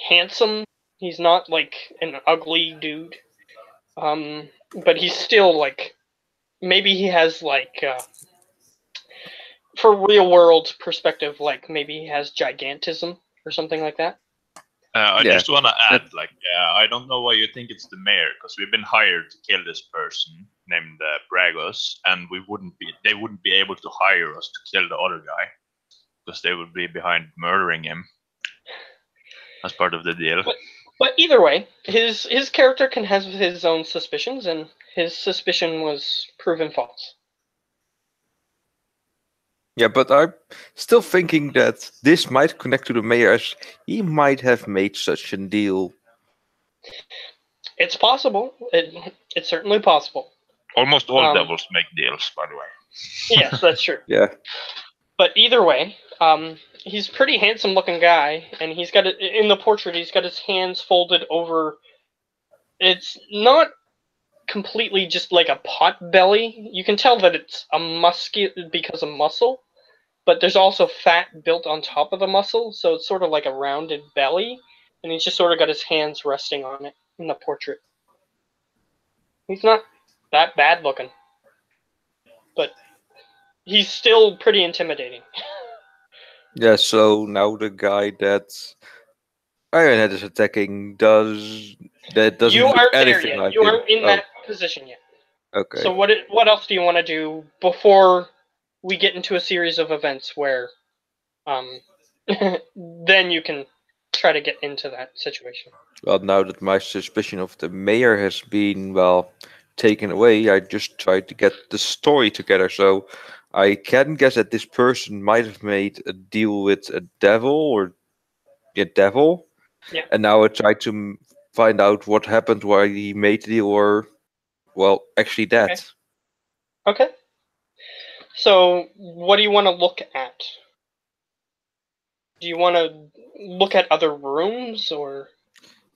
handsome. He's not like an ugly dude. But he's still like, maybe he has like, for real world perspective, like maybe he has gigantism or something like that. I just want to add, I don't know why you think it's the mayor, because we've been hired to kill this person named Bragos, and they wouldn't be able to hire us to kill the other guy, because they would be behind murdering him as part of the deal. But either way, his character can have his own suspicions, and his suspicion was proven false. Yeah, but I'm still thinking that this might connect to the mayor, as he might have made such a deal. It's possible. It's certainly possible. Almost all devils make deals, by the way. Yes, that's true. Yeah. But either way, he's a pretty handsome looking guy, and he's got in the portrait, he's got his hands folded over. It's not completely just like a pot belly. You can tell that it's because of muscle, but there's also fat built on top of the muscle, so it's sort of like a rounded belly, and he's just sort of got his hands resting on it in the portrait. He's not that bad looking, but he's still pretty intimidating. Yeah, so now the guy that Ironhead is attacking doesn't look anything like him. You aren't in that position yet. Okay. So what else do you want to do before we get into a series of events where then you can try to get into that situation? Well, now that my suspicion of the mayor has been, taken away. I just tried to get the story together. So I can guess that this person might have made a deal with a devil or a devil, Yeah. and now I try to find out what happened, why he made the deal, or well, actually that. Okay. Okay. So, what do you want to look at? Do you want to look at other rooms or?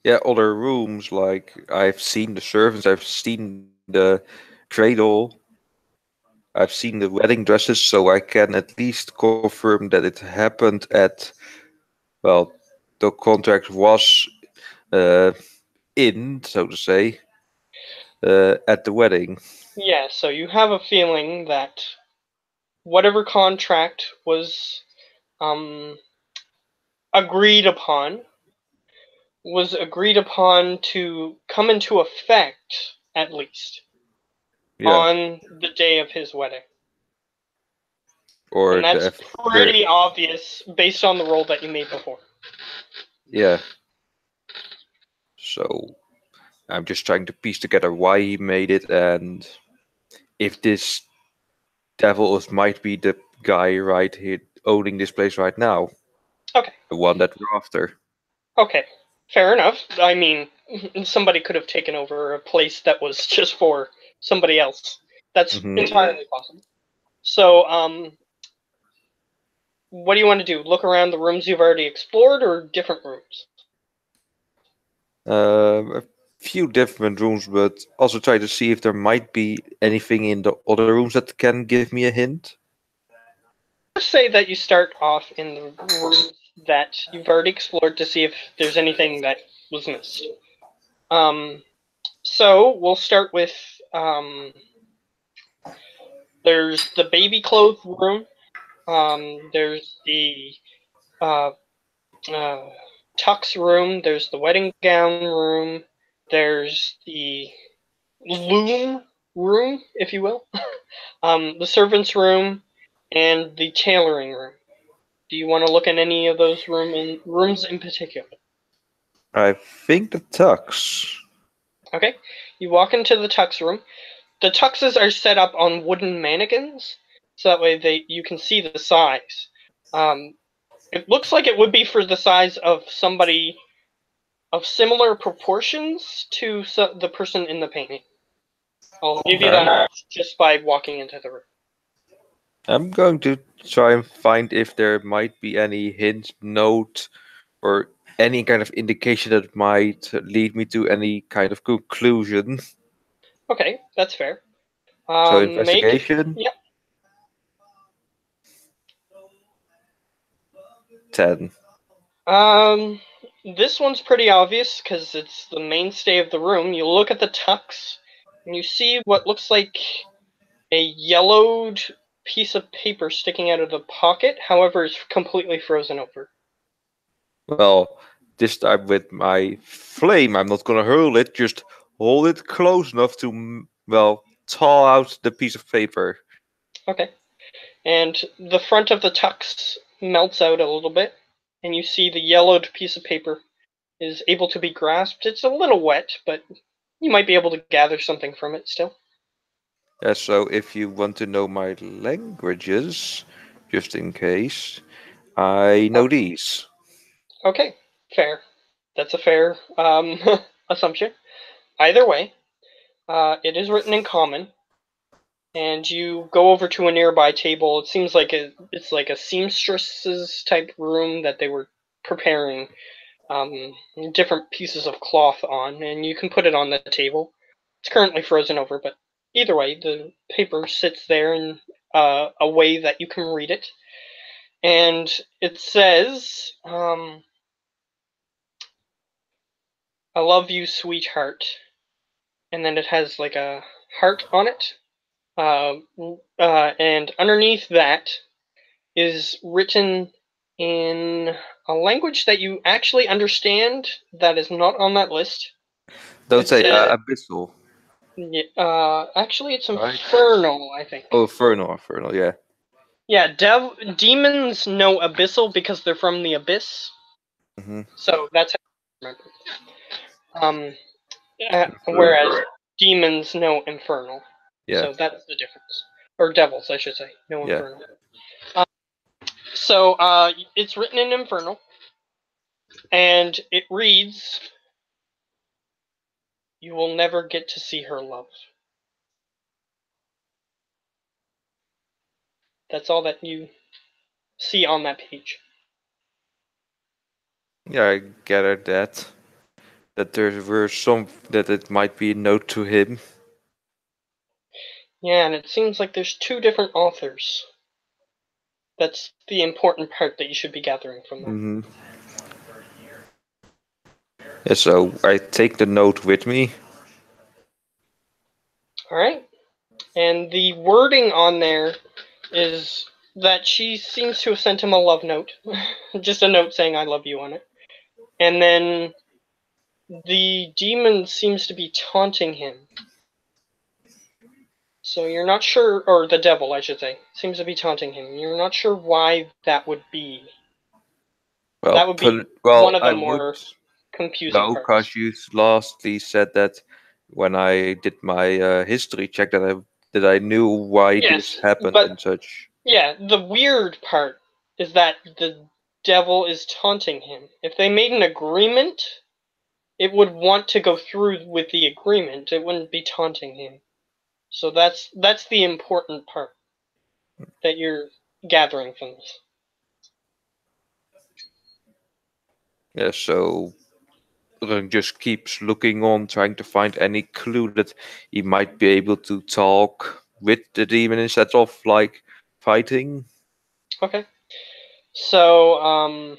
Yeah, other rooms, like I've seen the servants, I've seen the cradle, I've seen the wedding dresses, so I can at least confirm that it happened at, well, the contract was uh, in, so to say, at the wedding. Yeah, so you have a feeling that whatever contract was um, agreed upon to come into effect, at least, Yeah, on the day of his wedding. or And that's the pretty obvious based on the roll that you made before. yeah. So I'm just trying to piece together why he made it and if this devil might be the guy right here owning this place right now, Okay, the one that we're after. okay. Fair enough. I mean, somebody could have taken over a place that was just for somebody else. That's Hmm. entirely possible. So, what do you want to do? Look around the rooms you've already explored or different rooms? A few different rooms, but also try to see if there might be anything in the other rooms that can give me a hint. Let's say that you start off in the rooms that you've already explored to see if there's anything that was missed. Um, so we'll start with there's the baby clothes room. There's the uh, uh, tux room. There's the wedding gown room. There's the loom room, if you will. The servants' room, and the tailoring room. Do you want to look at any of those rooms in particular? I think the tux. Okay. You walk into the tux room. The tuxes are set up on wooden mannequins, so that way you can see the size. It looks like it would be for the size of somebody of similar proportions to the person in the painting. I'll give you that Okay. much just by walking into the room. I'm going to try and find if there might be any hint, note, or any kind of indication that might lead me to any kind of conclusion. Okay, that's fair. So Make investigation, Yep. 10. This one's pretty obvious because it's the mainstay of the room. You look at the tux, and you see what looks like a yellowed piece of paper sticking out of the pocket. However, it's completely frozen over. Well, this time with my flame, I'm not gonna hurl it, just hold it close enough to, well, thaw out the piece of paper. Okay. And the front of the tux melts out a little bit, and you see the yellowed piece of paper is able to be grasped. It's a little wet, but you might be able to gather something from it still. Yeah, so if you want to know my languages, just in case, I Uh, know these. okay, fair. That's a fair assumption. Either way, it is written in common, and you go over to a nearby table. It seems like it's like a seamstress's type room that they were preparing different pieces of cloth on, and you can put it on the table. It's currently frozen over, but either way, the paper sits there in a way that you can read it, and it says, "I love you, sweetheart," and then it has like a heart on it. Uh, and underneath that is written in a language that you actually understand that is not on that list. Don't It say says, abyssal, yeah, actually, it's right? infernal, I think. Oh, infernal, yeah. Yeah, demons know abyssal because they're from the abyss. Hmm. So that's how I remember. Um, whereas Infernal. demons, no infernal. Yeah. So that's the difference. Or devils, I should say. No Yeah. infernal. So it's written in infernal, and it reads, "You will never get to see her love." That's all that you see on that page. Yeah, I gathered that there were some that it might be a note to him. Yeah, and it seems like there's two different authors. That's the important part that you should be gathering from that. Mm-hmm. Yeah, so I take the note with me. Alright? And the wording on there is that she seems to have sent him a love note. Just a note saying I love you on it. And then the demon seems to be taunting him. So you're not sure, or the devil, I should say, seems to be taunting him. You're not sure why that would be. Well, That would be one of I the would more confusing know, parts. because you lastly said that when I did my history check that I knew why this Yes, happened but and such. yeah, the weird part is that the devil is taunting him. If they made an agreement, it would want to go through with the agreement. It wouldn't be taunting him. So that's the important part that you're gathering from this. Yeah, so Rung just keeps looking on, trying to find any clue that he might be able to talk with the demon instead of like fighting. Okay. So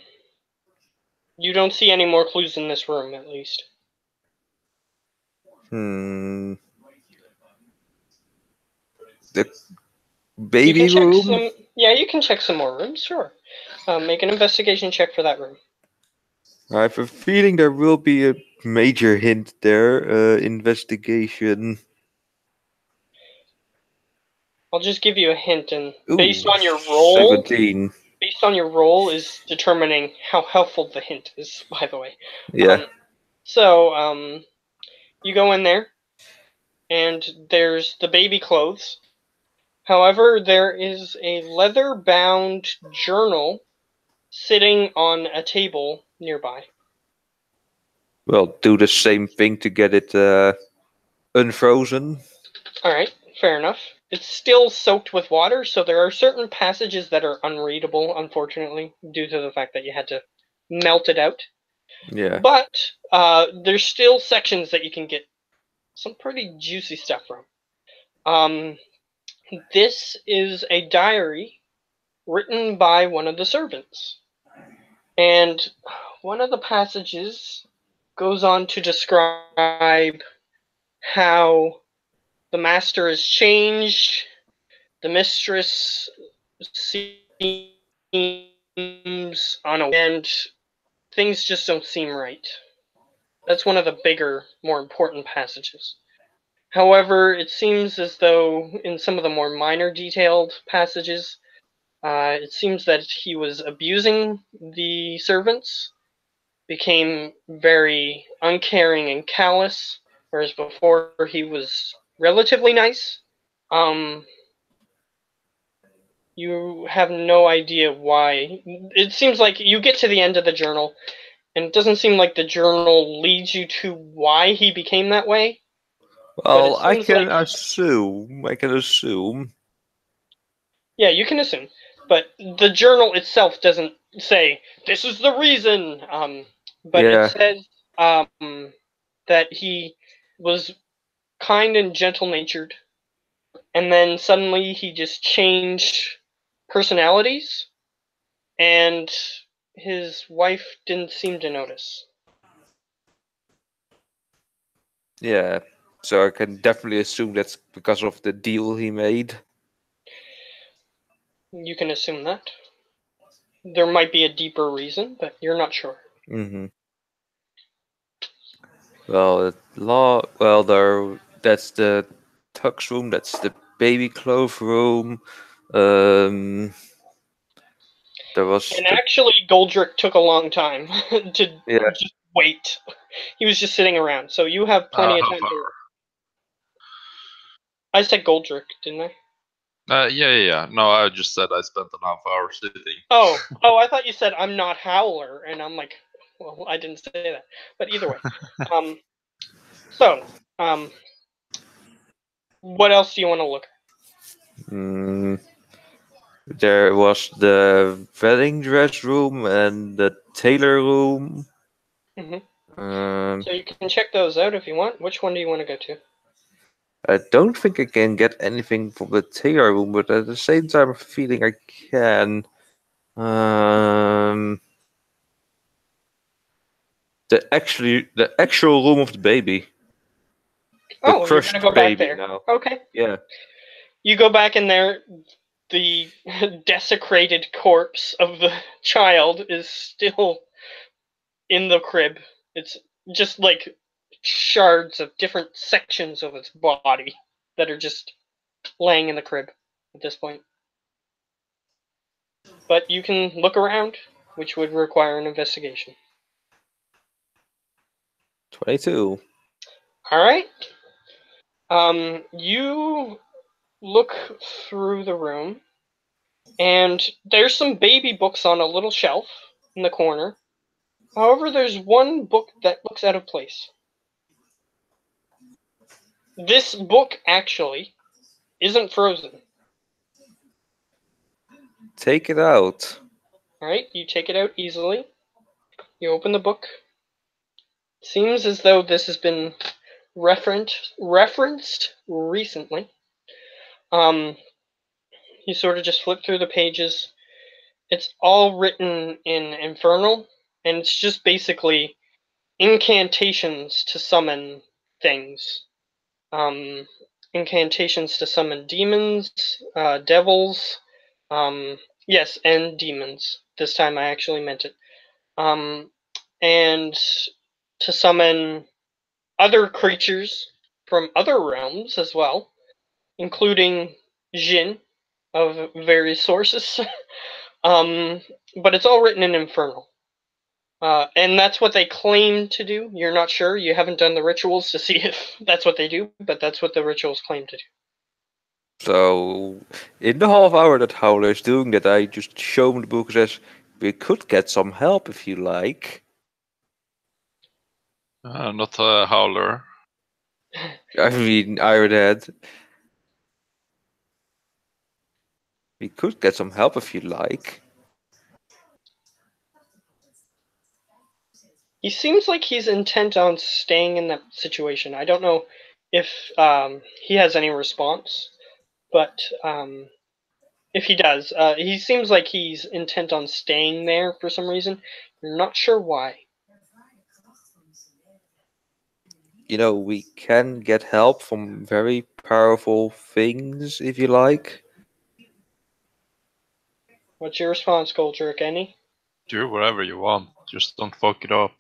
you don't see any more clues in this room, at least. The You can baby check room. some. Yeah, you can check some more rooms. Sure. Make an investigation check for that room. I have a feeling there will be a major hint there. Investigation. I'll just give you a hint, and Ooh, based on your roll, 17. based on your roll is determining how helpful the hint is. By the way. Yeah. So you go in there, and there's the baby clothes. However, there is a leather-bound journal sitting on a table nearby. Well, do the same thing to get it unfrozen. Alright, fair enough. It's still soaked with water, so there are certain passages that are unreadable, unfortunately, due to the fact that you had to melt it out. Yeah. But there's still sections that you can get some pretty juicy stuff from. This is a diary written by one of the servants. And one of the passages goes on to describe how the master has changed, the mistress seems unaware, and things just don't seem right. That's one of the bigger, more important passages. However, it seems as though in some of the more minor detailed passages, it seems that he was abusing the servants, became very uncaring and callous, whereas before he was relatively nice. You have no idea why. It seems like you get to the end of the journal, and it doesn't seem like the journal leads you to why he became that way. But it Well, I seems can like, assume. I can assume. yeah, you can assume. But the journal itself doesn't say, this is the reason. But it Yeah. says that he was kind and gentle natured, and then suddenly he just changed personalities, and his wife didn't seem to notice. Yeah. So I can definitely assume that's because of the deal he made. You can assume that. There might be a deeper reason, but you're not sure. Mm-hmm. Well, that's the tux room. That's the baby clothes room. Um, there was And the actually, Goldrick took a long time to yeah. just wait. He was just sitting around, so you have plenty of time to work. I said Goldrick, didn't I? Yeah. No, I just said I spent an half hour sitting. Oh, I thought you said I'm not Howler, and I'm like, well, I didn't say that. But either way, so, what else do you want to look at? There was the wedding dress room and the tailor room. So you can check those out if you want. Which one do you want to go to? I don't think I can get anything from the tailor room, but at the same time, I'm feeling I can. The actual room of the baby. Oh, you're crushed gonna go back baby there. now. Okay. Yeah. You go back in there. The desecrated corpse of the child is still in the crib. It's just like shards of different sections of its body that are just laying in the crib at this point. But you can look around, which would require an investigation. 22. All right. You look through the room, and there's some baby books on a little shelf in the corner. However, there's one book that looks out of place. This book actually isn't frozen. Take it out. All right, you take it out easily. You open the book. Seems as though this has been referenced recently. You sort of just flip through the pages. It's all written in Infernal, and it's just basically incantations to summon things. Incantations to summon demons, devils, yes, and demons. This time I actually meant it. And to summon other creatures from other realms as well, including Jinn of various sources. But it's all written in Infernal. And that's what they claim to do. You're not sure. You haven't done the rituals to see if that's what they do, but that's what the rituals claim to do. So, in the half hour that Howler is doing that, I just show him the book and says, we could get some help if you like. Not a howler. I mean, Ironhead. We could get some help if you like. He seems like he's intent on staying in that situation. I don't know if he has any response, but if he does, he seems like he's intent on staying there for some reason. You're not sure why. You know, we can get help from very powerful things if you like. What's your response, Goldrick? Any? Do whatever you want, just don't fuck it up.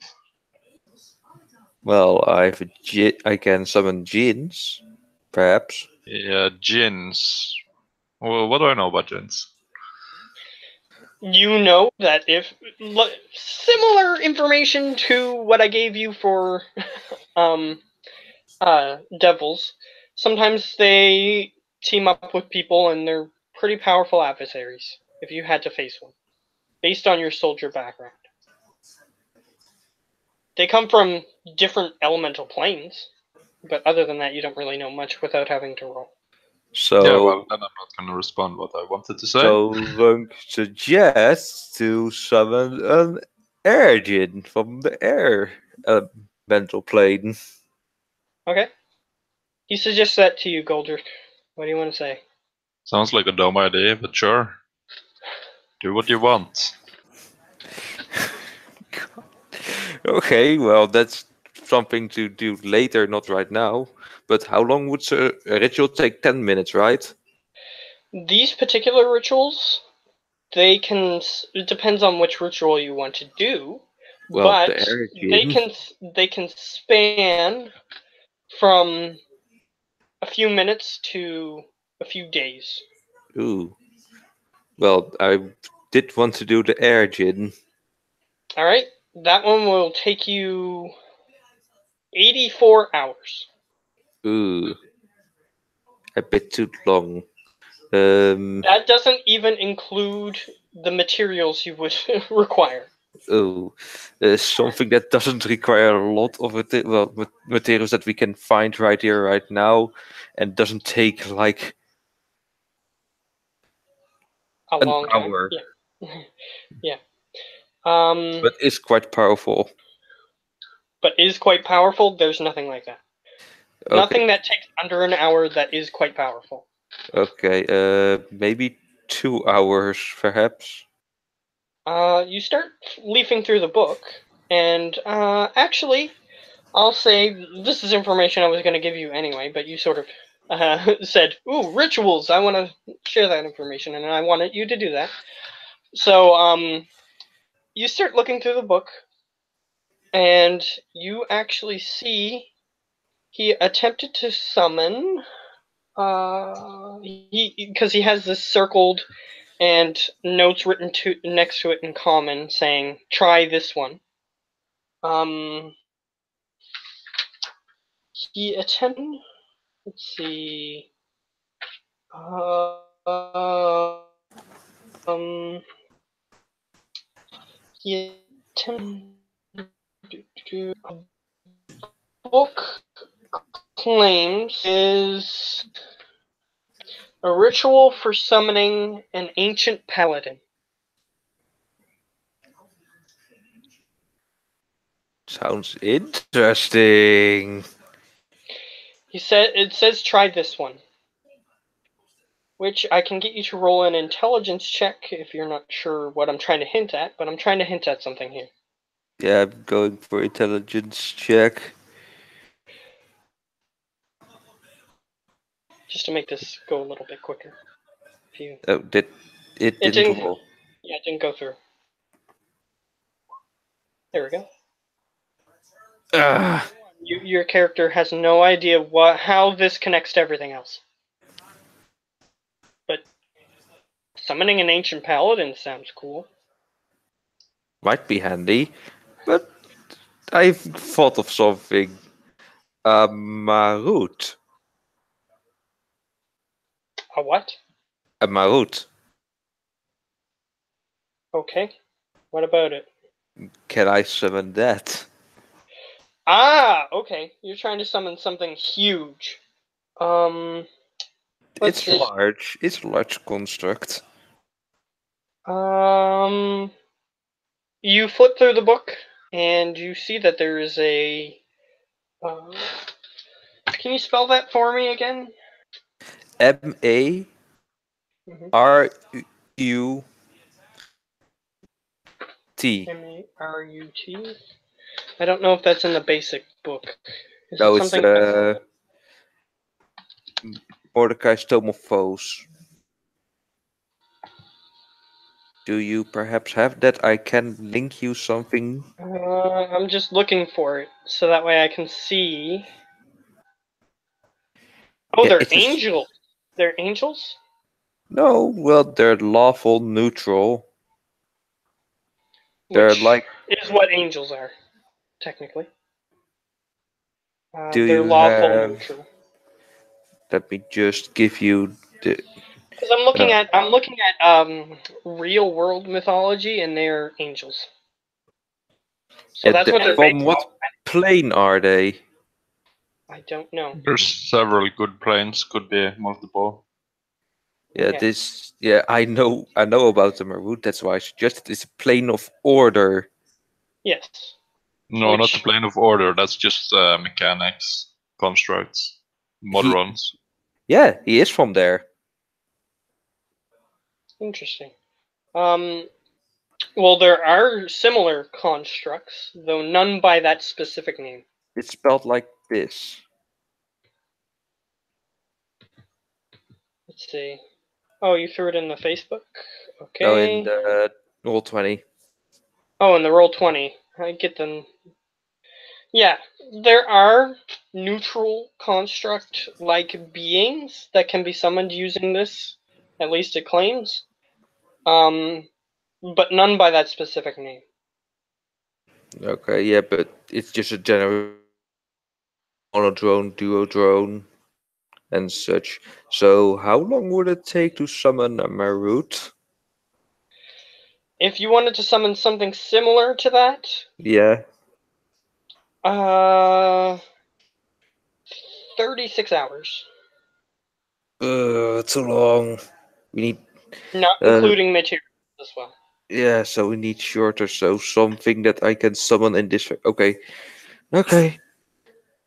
Well, I can summon jinns, perhaps. Yeah, jinns. Well, what do I know about jinns? You know that if similar information to what I gave you for devils, sometimes they team up with people and they're pretty powerful adversaries if you had to face one, based on your soldier background. They come from different elemental planes, but other than that, you don't really know much without having to roll. So, yeah, well, then I'm not going to respond what I wanted to say. So, Lunk suggests to summon an air djinn from the air mental plane. Okay. He suggests that to you, Goldrick. What do you want to say? Sounds like a dumb idea, but sure. Do what you want. Okay, well, that's something to do later, not right now. But how long would a ritual take? 10 minutes, right? These particular rituals, they can. It depends on which ritual you want to do, Well, but the air they djinn. can span from a few minutes to a few days. Ooh. Well, I did want to do the air djinn. All right, that one will take you 84 hours. Ooh. a bit too long. That doesn't even include the materials you would require. Oh, something that doesn't require a lot of materials that we can find right here, right now, and doesn't take like A an long time. hour, Yeah. Yeah. but it's quite powerful. But is quite powerful. There's nothing like that. Okay. Nothing that takes under an hour that is quite powerful. Okay. Maybe 2 hours, perhaps. You start leafing through the book, and actually, I'll say this is information I was going to give you anyway, but you sort of said, "Ooh, rituals! I want to share that information, and I wanted you to do that." So, you start looking through the book, and you actually see he attempted to summon. Because he has this circled and notes written next to it in common saying, "Try this one." He attempted. Let's see. He attempted. Book claims is a ritual for summoning an ancient paladin. Sounds interesting. It says try this one, which I can get you to roll an intelligence check if you're not sure what I'm trying to hint at, but I'm trying to hint at something here. Yeah, I'm going for intelligence check. Just to make this go a little bit quicker. If you Oh, it It didn't didn't. roll. Yeah, it didn't go through. There we go. Ah, Your character has no idea how this connects to everything else. But summoning an ancient paladin sounds cool. might be handy, but I've thought of something. A Marut. A what? A Marut. Okay. What about it? Can I summon that? Ah, okay. You're trying to summon something huge. Let's It's see. large. It's a large construct. You flip through the book and you see that there is a. Uh, can you spell that for me again? MARUT. MARUT. I don't know if that's in the basic book. Is it No, it's something? Mordecai's Tome of Foes. Do you perhaps have that? I can link you something. I'm just looking for it so that way I can see. Oh, Yeah, they're it's angels. They're angels? no. Well, they're lawful neutral. They're Which like. is what angels are, technically. Do They're you lawful have? neutral. Let me just give you the. Because I'm looking at real world mythology, and they're angels. So that's what they're From based what off. plane are they? I don't know. There's several good planes, could be multiple. Yeah, Yeah. this. Yeah, I know. I know about the Marut. That's why I suggested it's a plane of order. Yes. No, not the Which- plane of order. That's just mechanics, constructs, modrons. Yeah, he is from there. Interesting. Well, there are similar constructs, though none by that specific name. It's spelled like this. Let's see. Oh, you threw it in the Facebook? No, in Okay. the Roll20. Oh, in the Roll20. I get them. Yeah, there are neutral construct like beings that can be summoned using this, at least it claims. But none by that specific name. Okay, yeah, but it's just a general monodrone, duodrone. and such. So how long would it take to summon a Marut? If you wanted to summon something similar to that, Yeah. 36 hours. Too long. We need. Not Uh, including materials as well. yeah. So we need shorter. So something that I can summon in this. Okay. Okay.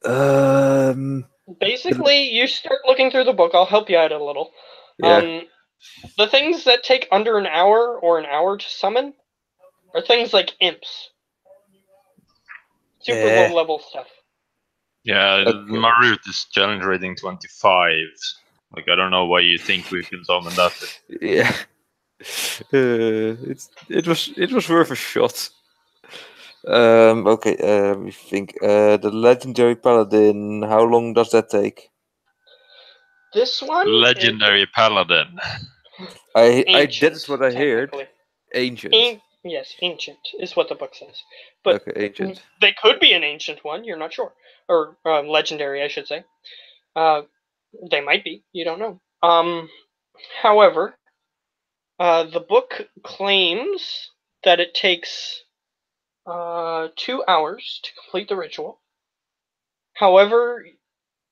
Um. Basically, you start looking through the book. I'll help you out a little. Yeah. The things that take under an hour or an hour to summon are things like imps. Super low Yeah. level stuff. Yeah, Okay. my route is challenge rating 25. Like, I don't know why you think we can summon that. Yeah. It was worth a shot. Okay. We think. The legendary paladin. How long does that take? This one is Legendary paladin. That ancient, is what I heard. technically. Ancient. Yes, ancient is what the book says. But Okay, ancient. they could be an ancient one, you're not sure. Or legendary, I should say. They might be, you don't know. However, the book claims that it takes 2 hours to complete the ritual. However,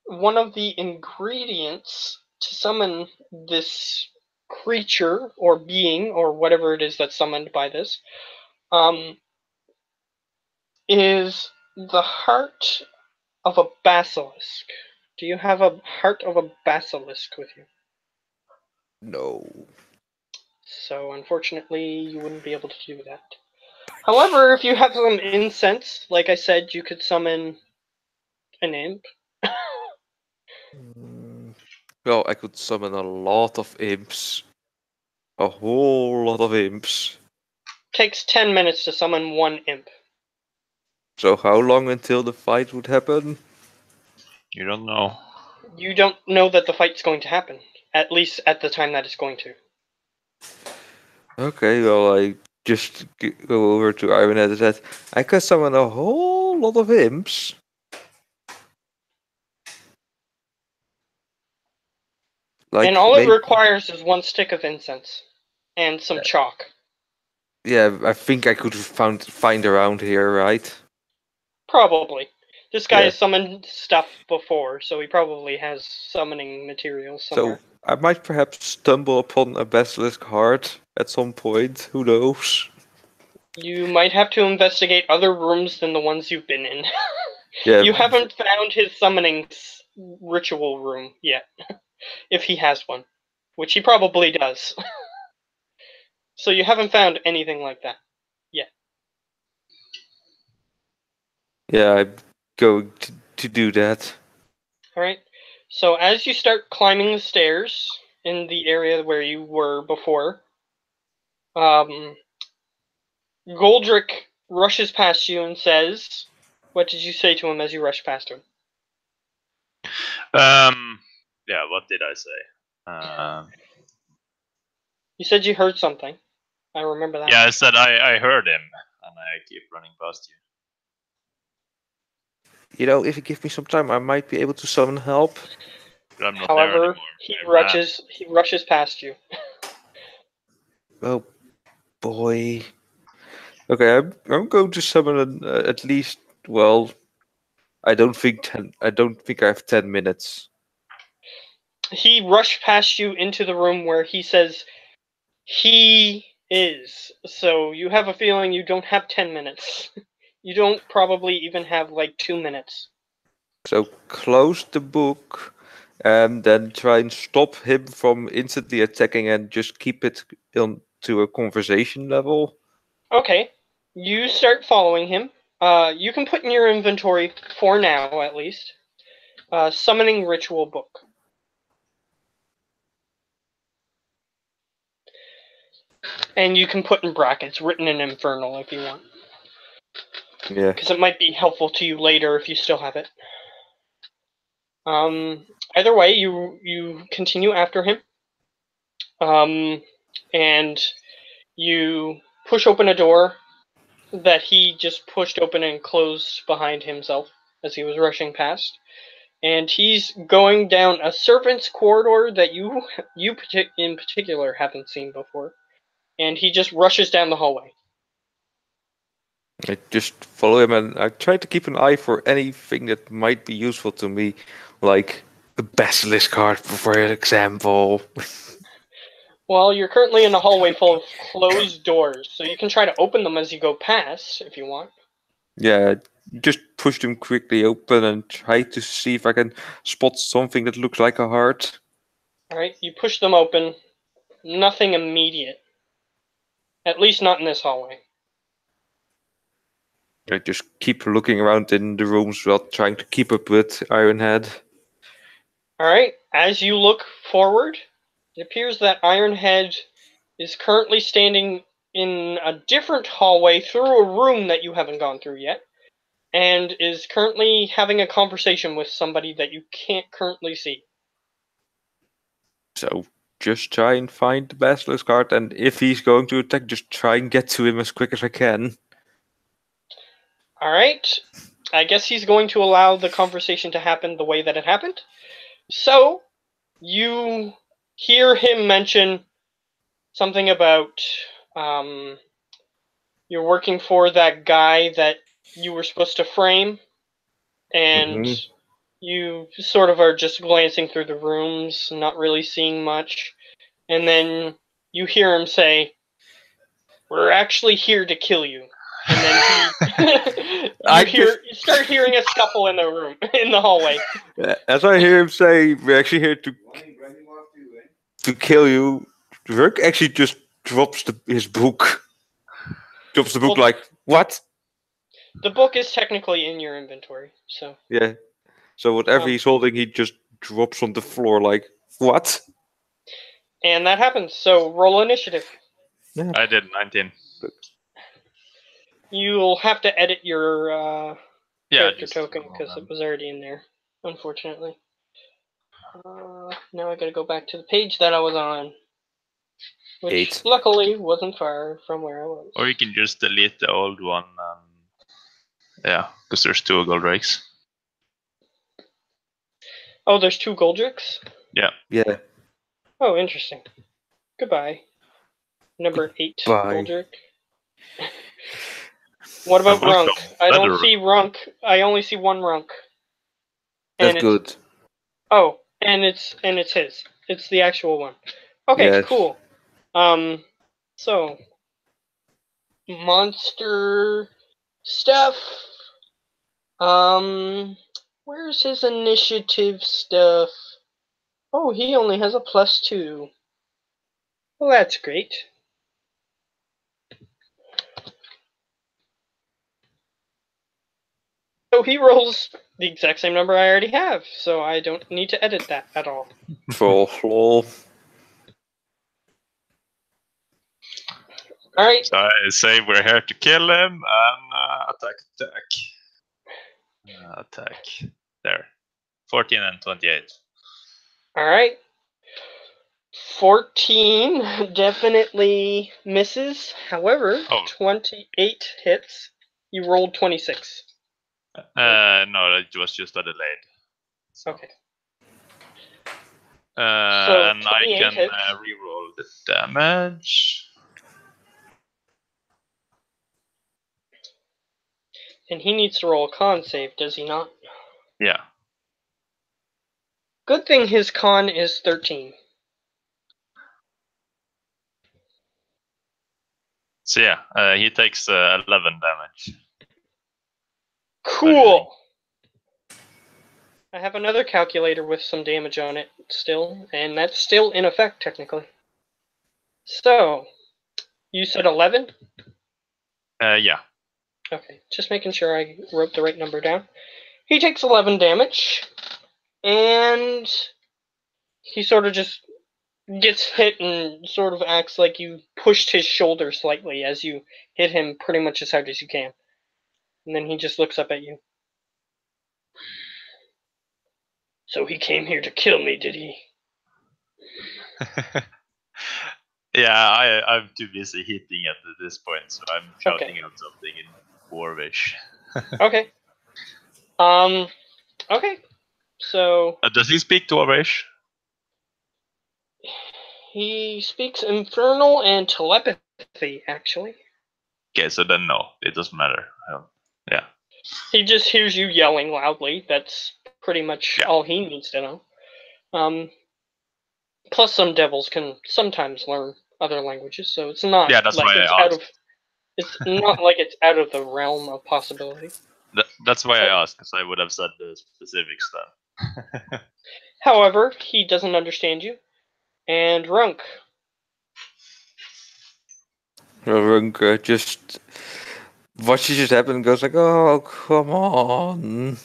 one of the ingredients to summon this creature or being or whatever it is that's summoned by this is the heart of a basilisk. Do you have a heart of a basilisk with you? No. So unfortunately, you wouldn't be able to do that. However, if you have some incense, like I said, you could summon an imp. Well, I could summon a lot of imps. A whole lot of imps. Takes 10 minutes to summon one imp. So how long until the fight would happen? You don't know. You don't know that the fight's going to happen, at least at the time that it's going to. Okay, well, I just go over to Iron and said, I can summon a whole lot of imps. And Like, all it maybe. requires is one stick of incense and some chalk. Yeah, I think I could find around here, right? Probably. This guy Yeah. has summoned stuff before, so he probably has summoning materials somewhere. So I might perhaps stumble upon a basilisk heart at some point. Who knows? You might have to investigate other rooms than the ones you've been in. Yeah. You haven't found his summoning ritual room yet, if he has one, which he probably does. So you haven't found anything like that yet. Yeah, I'm going to do that. Alright? So as you start climbing the stairs in the area where you were before, Goldrick rushes past you and says, what did you say to him as you rushed past him? Yeah, what did I say? You said you heard something. I remember that. Yeah, I said I heard him, and I keep running past you. You know, if you give me some time, I might be able to summon help. But I'm not there However, anymore. he I ran. rushes past you. Oh boy. Okay, I'm going to summon at least. Well, I don't think I have 10 minutes. He rushed past you into the room where he says he is. So you have a feeling you don't have 10 minutes. You don't probably even have like 2 minutes. So close the book, and then try and stop him from instantly attacking, and just keep it on to a conversation level. Okay. You start following him. You can put in your inventory, for now at least, Summoning Ritual Book. And you can put in brackets, written in Infernal if you want. Yeah. Because it might be helpful to you later if you still have it. Either way, you continue after him. And you push open a door that he just pushed open and closed behind himself as he was rushing past. and he's going down a servant's corridor that you in particular haven't seen before, and he just rushes down the hallway. I just follow him, and I try to keep an eye for anything that might be useful to me, like a basilisk card, for example. Well, you're currently in a hallway full of closed doors, so you can try to open them as you go past if you want. Yeah, just push them quickly open and try to see if I can spot something that looks like a heart. Alright, you push them open. Nothing immediate. At least not in this hallway. I just keep looking around in the rooms while trying to keep up with Ironhead. Alright, as you look forward, it appears that Ironhead is currently standing in a different hallway through a room that you haven't gone through yet, and is currently having a conversation with somebody that you can't currently see. So just try and find the basilisk card, and if he's going to attack, just try and get to him as quick as I can. Alright, I guess he's going to allow the conversation to happen the way that it happened. So, you hear him mention something about you're working for that guy that you were supposed to frame, and you sort of are just glancing through the rooms, not really seeing much, and then you hear him say, "We're actually here to kill you." And then you start hearing a scuffle in the room, in the hallway. As I hear him say, "We're actually here to kill you," Rick actually just drops his book. Drops the book Well, like, what? The book is technically in your inventory, so. Yeah. So whatever he's holding, he just drops on the floor like, what? And that happens, so roll initiative. Yeah. I did 19. You'll have to edit your character token because it was already in there, unfortunately. Now I gotta go back to the page that I was on, which luckily wasn't far from where I was. Or you can just delete the old one. Yeah, because there's 2 Goldrakes. Oh, there's 2 Goldricks? Yeah. Yeah. Oh, interesting. Goodbye. Number 8 Goldrick. What about Runk? I don't see Runk. I only see 1 Runk. That's good. Oh, and it's his. It's the actual one. Okay, cool. So monster stuff. Where's his initiative stuff? Oh, he only has a +2. Well, that's great. So he rolls the exact same number I already have, so I don't need to edit that at all. Lol. Alright. So I say we're here to kill him and attack. There. 14 and 28. Alright. 14 definitely misses. However, 28 hits. You rolled 26. No, it was just a delayed. So. Okay. And I can reroll the damage. And he needs to roll a con save, does he not? Yeah. Good thing his con is 13. So yeah, he takes 11 damage. Cool! I have another calculator with some damage on it still, and that's still in effect technically. So, you said 11? Yeah. Okay, just making sure I wrote the right number down. He takes 11 damage, and he sort of just gets hit and sort of acts like you pushed his shoulder slightly as you hit him pretty much as hard as you can. And then he just looks up at you. So he came here to kill me, did he? Yeah, I'm too busy hitting at this point, so I'm shouting out something in Dwarvish. Okay. Okay. So Does he speak Dwarvish? he speaks Infernal and telepathy, actually. Okay, so then no, it doesn't matter. Yeah. He just hears you yelling loudly. That's pretty much Yeah. all he needs to know. Plus, some devils can sometimes learn other languages, so it's not Yeah, that's like why it's I out asked. of. It's not like it's out of the realm of possibility. That's why So- I asked, because I would have said the specifics then. However, he doesn't understand you. And Runk, Runk just watches it happen and goes like, "Oh, come on."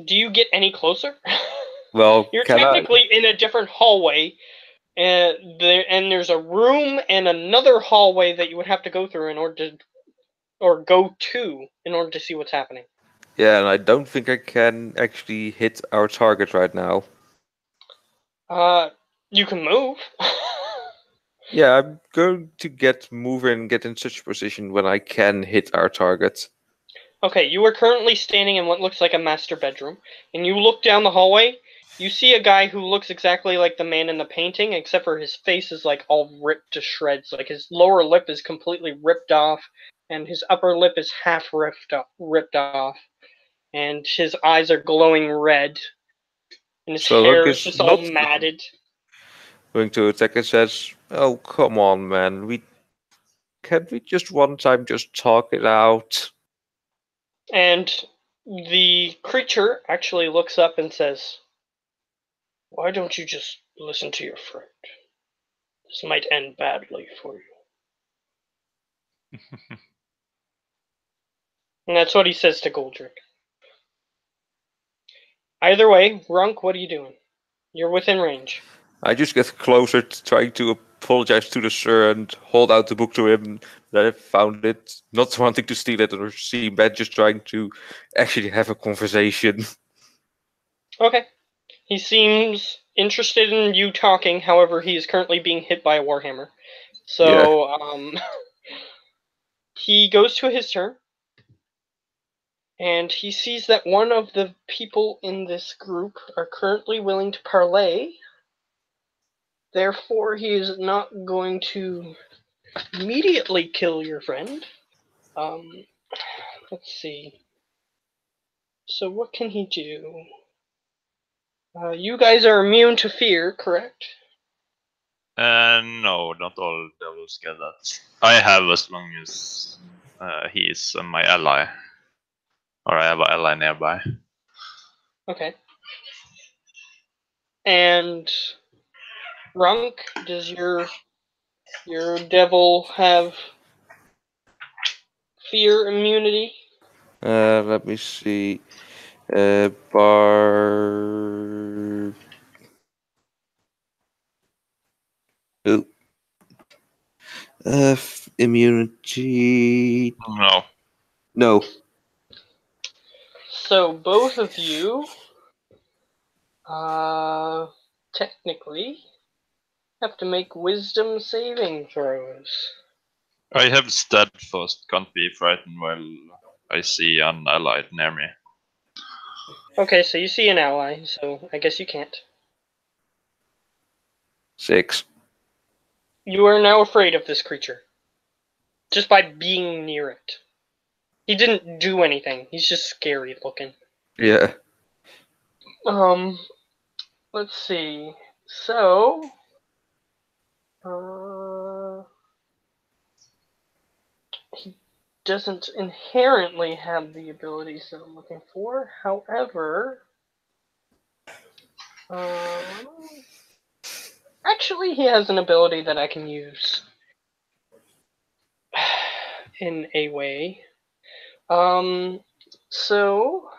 do you get any closer? Well, You're can I? technically in a different hallway, and there's a room and another hallway that you would have to go through in order to, or go to, in order to see what's happening. Yeah, and I don't think I can actually hit our target right now. You can move. Yeah, I'm going to get moving and get in such a position when I can hit our target. Okay, you are currently standing in what looks like a master bedroom, and you look down the hallway. You see a guy who looks exactly like the man in the painting, except for his face is like all ripped to shreds. Like his lower lip is completely ripped off, and his upper lip is half ripped off, and his eyes are glowing red, and his So Runk hair is is just all not matted. going to attack and says, "Oh, come on, man. Can't we just one time just talk it out?" And the creature actually looks up and says, "Why don't you just listen to your friend? This might end badly for you." And that's what he says to Goldrick. Either way, Runk, what are you doing? You're within range. I just get closer, trying to apologize to the sir and hold out the book to him that I found it, not wanting to steal it or seem bad, just trying to actually have a conversation. Okay. He seems interested in you talking, however, he is currently being hit by a warhammer. So, he goes to his turn, and he sees that one of the people in this group are currently willing to parley. Therefore, he is not going to immediately kill your friend. Let's see. So what can he do? You guys are immune to fear, correct? No, not all devils get that. I have, as long as he is my ally. Or I have an ally nearby. Okay. And Runk, does your devil have fear immunity? Let me see. Bar. Oh. Immunity. No. No. So both of you, technically, have to make wisdom saving throws. I have steadfast, can't be frightened while I see an ally near me. Okay, so you see an ally, so I guess you can't. 6. You are now afraid of this creature. Just by being near it. He didn't do anything, he's just scary looking. Yeah. Let's see. So, he doesn't inherently have the abilities that I'm looking for. However, actually, he has an ability that I can use in a way. So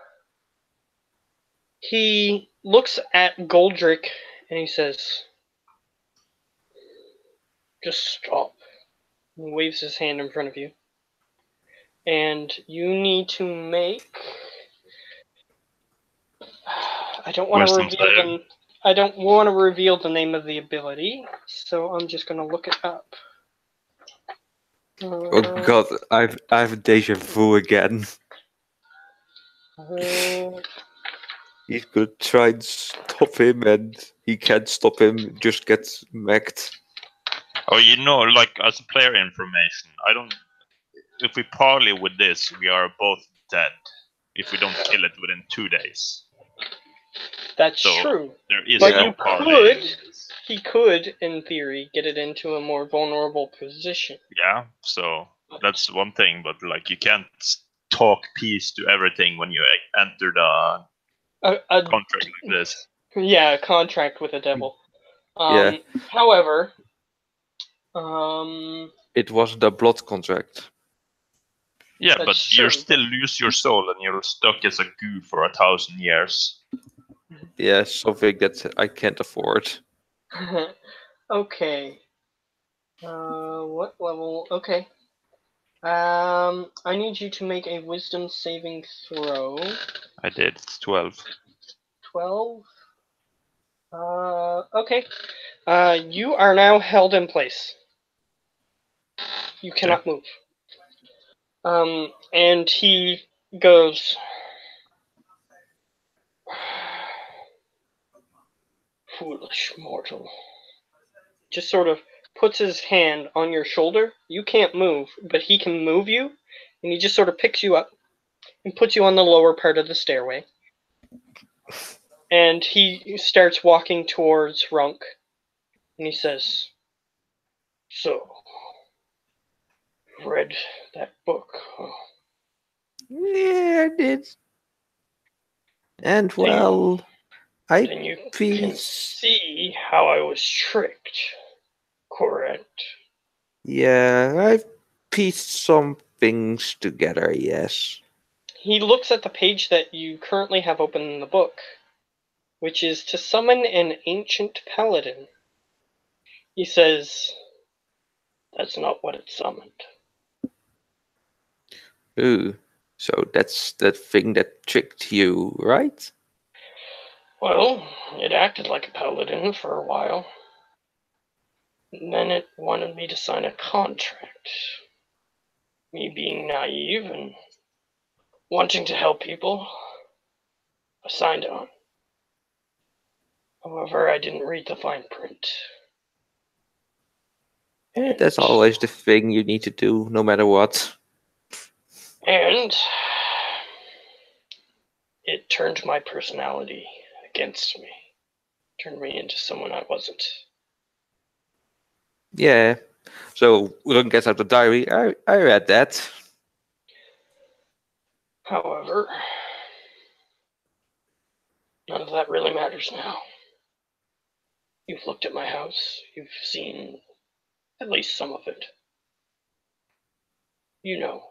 he looks at Goldrick and he says, "Just stop." He waves his hand in front of you. And you need to make. I don't want to Wisdom reveal save. them. I don't want to reveal the name of the ability, so I'm just gonna look it up. Oh god, I have deja vu again. He could try and stop him, and he can't stop him. Just gets macked. Oh, like as a player information, I don't. If we parley with this, we are both dead. If we don't kill it within 2 days. That's So, true. there is But no you parleying. he could, in theory, get it into a more vulnerable position. Yeah, so that's one thing, but like you can't talk peace to everything when you enter the A contract like this. Yeah, a contract with a devil. Yeah. However, It wasn't a blood contract. Yeah, That's but you true, still lose your soul and you're stuck as a goo for 1,000 years. Yeah, something that I can't afford. okay. What level? Okay. I need you to make a wisdom saving throw. I did. It's 12. 12. Okay. You are now held in place. You cannot move. And he goes, foolish mortal. Just sort of puts his hand on your shoulder. You can't move, but he can move you, and he just sort of picks you up and puts you on the lower part of the stairway. And he starts walking towards Runk, and he says, so, read that book, huh? Yeah, I did. And well, Then you can pieced. see how I was tricked, correct? Yeah, I've pieced some things together. Yes. He looks at the page that you currently have open in the book, which is to summon an ancient paladin. He says, that's not what it summoned. Ooh, so that's the thing that tricked you, right? Well, it acted like a paladin for a while. And then it wanted me to sign a contract. Me being naive and wanting to help people, I signed on. However, I didn't read the fine print. Yeah, that's always the thing you need to do, no matter what. And it turned my personality against me. Turned me into someone I wasn't. Yeah. So Run gets out the diary. I read that. However, none of that really matters now. You've looked at my house. You've seen at least some of it. You know.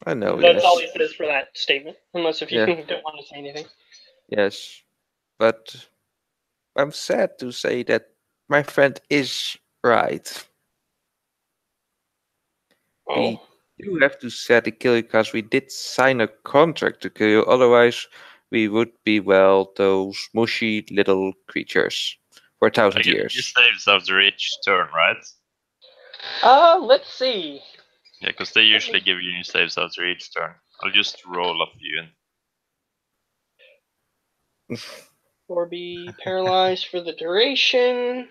I know. That's Yes. all he says for that statement, unless if you Yeah. don't want to say anything. Yes. But I'm sad to say that my friend is right. We Oh, do have to set a kill you because we did sign a contract to kill you. Otherwise, we would be, well, those mushy little creatures for 1,000 I get new years. saves after each turn, right? let's see. Yeah, because they usually give you new saves after each turn. I'll just roll up you. Or be paralyzed for the duration.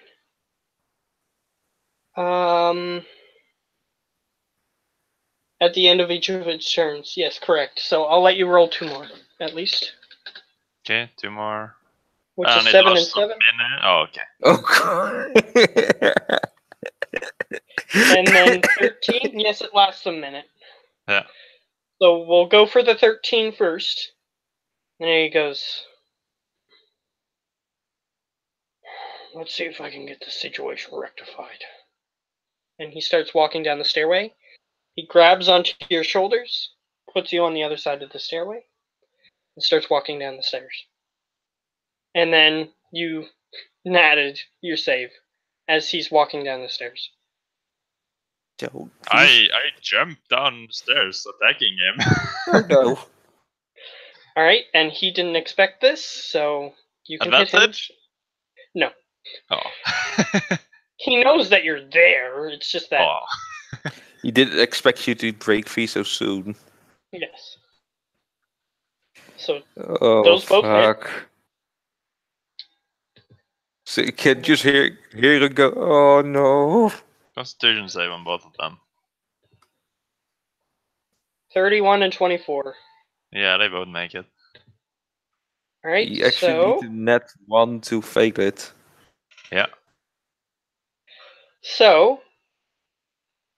At the end of each of its turns. Yes, correct. So I'll let you roll 2 more, at least. Okay, 2 more. Which And is it 7 and lasts a 7. minute. Oh, okay. Oh, God. And then 13. Yes, it lasts a minute. Yeah. So we'll go for the 13 first. And there he goes. Let's see if I can get the situation rectified. And he starts walking down the stairway. He grabs onto your shoulders, puts you on the other side of the stairway, and starts walking down the stairs. And then you natted your save as he's walking down the stairs. Don't I jumped down the stairs attacking him. Oh, no. Alright, and he didn't expect this, so you can And hit that's him. it? No. Oh. He knows that you're there, it's just that Oh. He didn't expect you to break free so soon. Yes. So Oh those both hit. fuck! So you can just hear it go. Oh no! Constitution save on both of them. 31 and 24. Yeah, they both make it. All right. You actually need So to net 1 to fail it. Yeah. so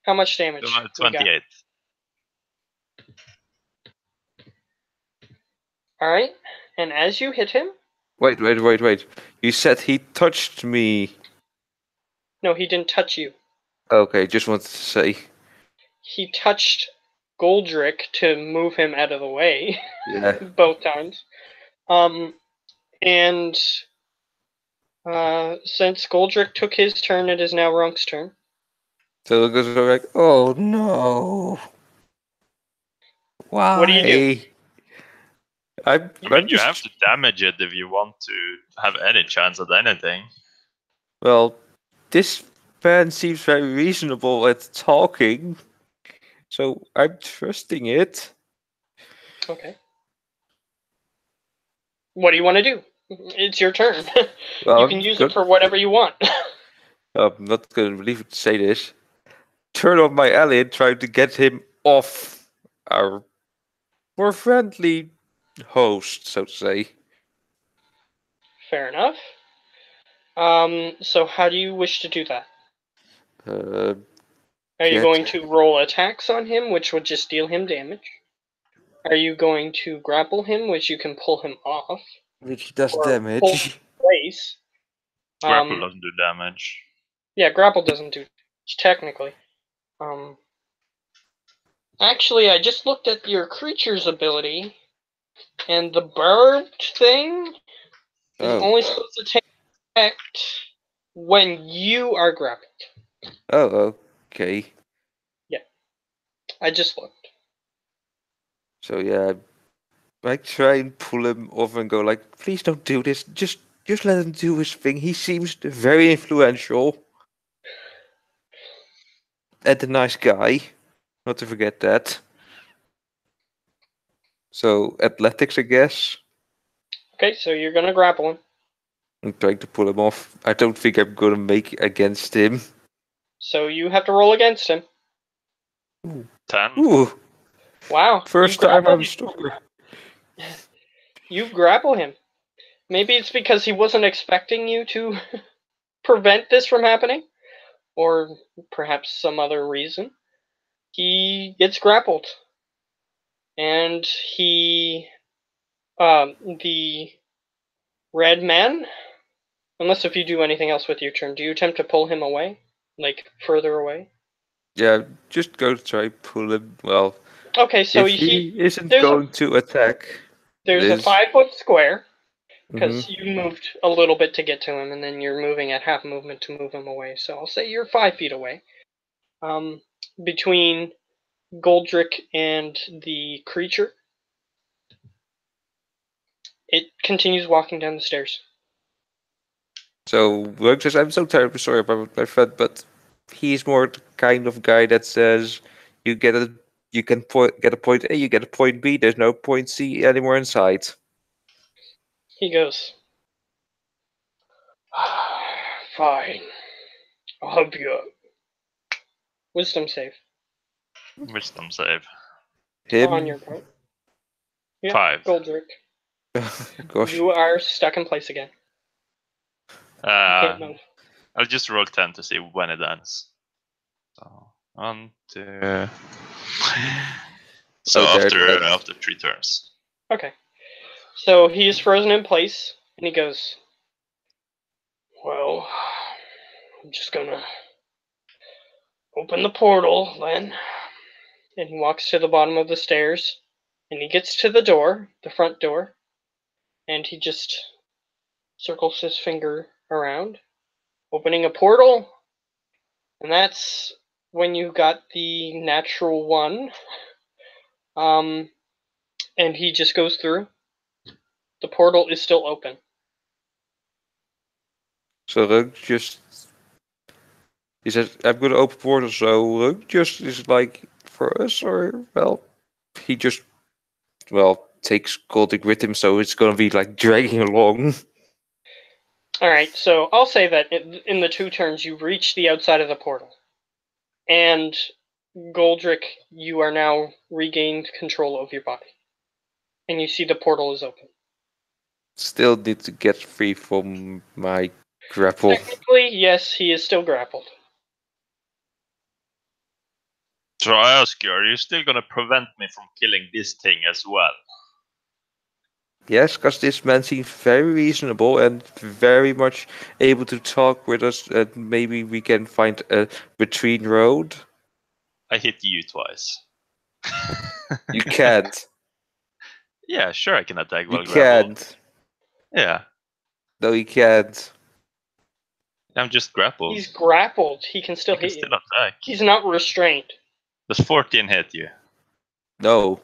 how much damage? we got? 28. All right. And as you hit him, Wait. You said he touched me. no, he didn't touch you. Okay, just wanted to say. He touched Goldrick to move him out of the way Yeah. both times. And since Goldrick took his turn, it is now Runk's turn. So it goes like, oh no. Why? What do you do? I'm You just have to damage it if you want to have any chance at anything. well. This man seems very reasonable at talking, so I'm trusting it. Okay. What do you want to do? It's your turn. Well, You can use it for whatever you want. I'm not gonna believe it to say this. Turn on my alien, trying to get him off our more friendly host, so to say. Fair enough. So how do you wish to do that? Uh, Are you Get- going to roll attacks on him, which would just deal him damage? Are you going to grapple him, which you can pull him off? which does Or damage. place? Grapple doesn't do damage. Yeah, grapple doesn't do damage, technically. Actually, I just looked at your creature's ability, and the barbed thing is only supposed to take effect when you are grappled. Oh, okay. I just looked. So yeah, I try and pull him off and go like, please don't do this. Just let him do his thing. He seems very influential and a nice guy. Not to forget that. So athletics, I guess. Okay, so you're gonna grapple him. I'm trying to pull him off. I don't think I'm gonna make against him. So you have to roll against him. 10. Ooh, Wow. first time I'm stronger. You grapple him. Maybe it's because he wasn't expecting you to prevent this from happening, or perhaps some other reason. He gets grappled, and the red man, unless if you do anything else with your turn, do you attempt to pull him away, like further away? Yeah, just go try pull him. Well, Okay, so if he isn't there's going to attack, there's a is. 5-foot square, because Mhm. you moved a little bit to get to him, and then you're moving at half movement to move him away. So I'll say you're 5 feet away. Between Goldrick and the creature, it continues walking down the stairs. So Rogue says, "I'm so terribly sorry about my friend, but he's more the kind of guy that says you get a you can get a point A, you get a point B. There's no point C anymore inside." He goes, fine, I'll help you out. Wisdom save. Wisdom save. Him. On your part. Yeah, 5. Goldrick. Gosh. You are stuck in place again. You can't move. I'll just roll 10 to see when it ends. So, 1, 2. So Oh, there it is. after 3 turns. Okay. So he is frozen in place, and he goes, well, I'm just gonna open the portal then. And he walks to the bottom of the stairs, and he gets to the door, the front door, and he just circles his finger around, opening a portal, and that's when you got the natural one. And he just goes through. The portal is still open. So Rogue just he says, "I'm gonna open portal." So Rogue just is like for us, or well, he just takes Goldrick with him, so it's gonna be like dragging along. Alright, so I'll say that in the 2 turns you reach the outside of the portal. And Goldrick, you are now regained control of your body. And you see the portal is open. Still need to get free from my grapple. Technically, yes, he is still grappled. So I ask you, are you still gonna prevent me from killing this thing as well? Yes, because this man seems very reasonable and very much able to talk with us, and maybe we can find a between road. I hit you twice. You can't. Yeah, sure, I can attack You while grappled. can't. Yeah, No, you can't. I'm just grappled. He's grappled. He can still I can hit you. still attack. He's not restrained. Does 14 hit you? No.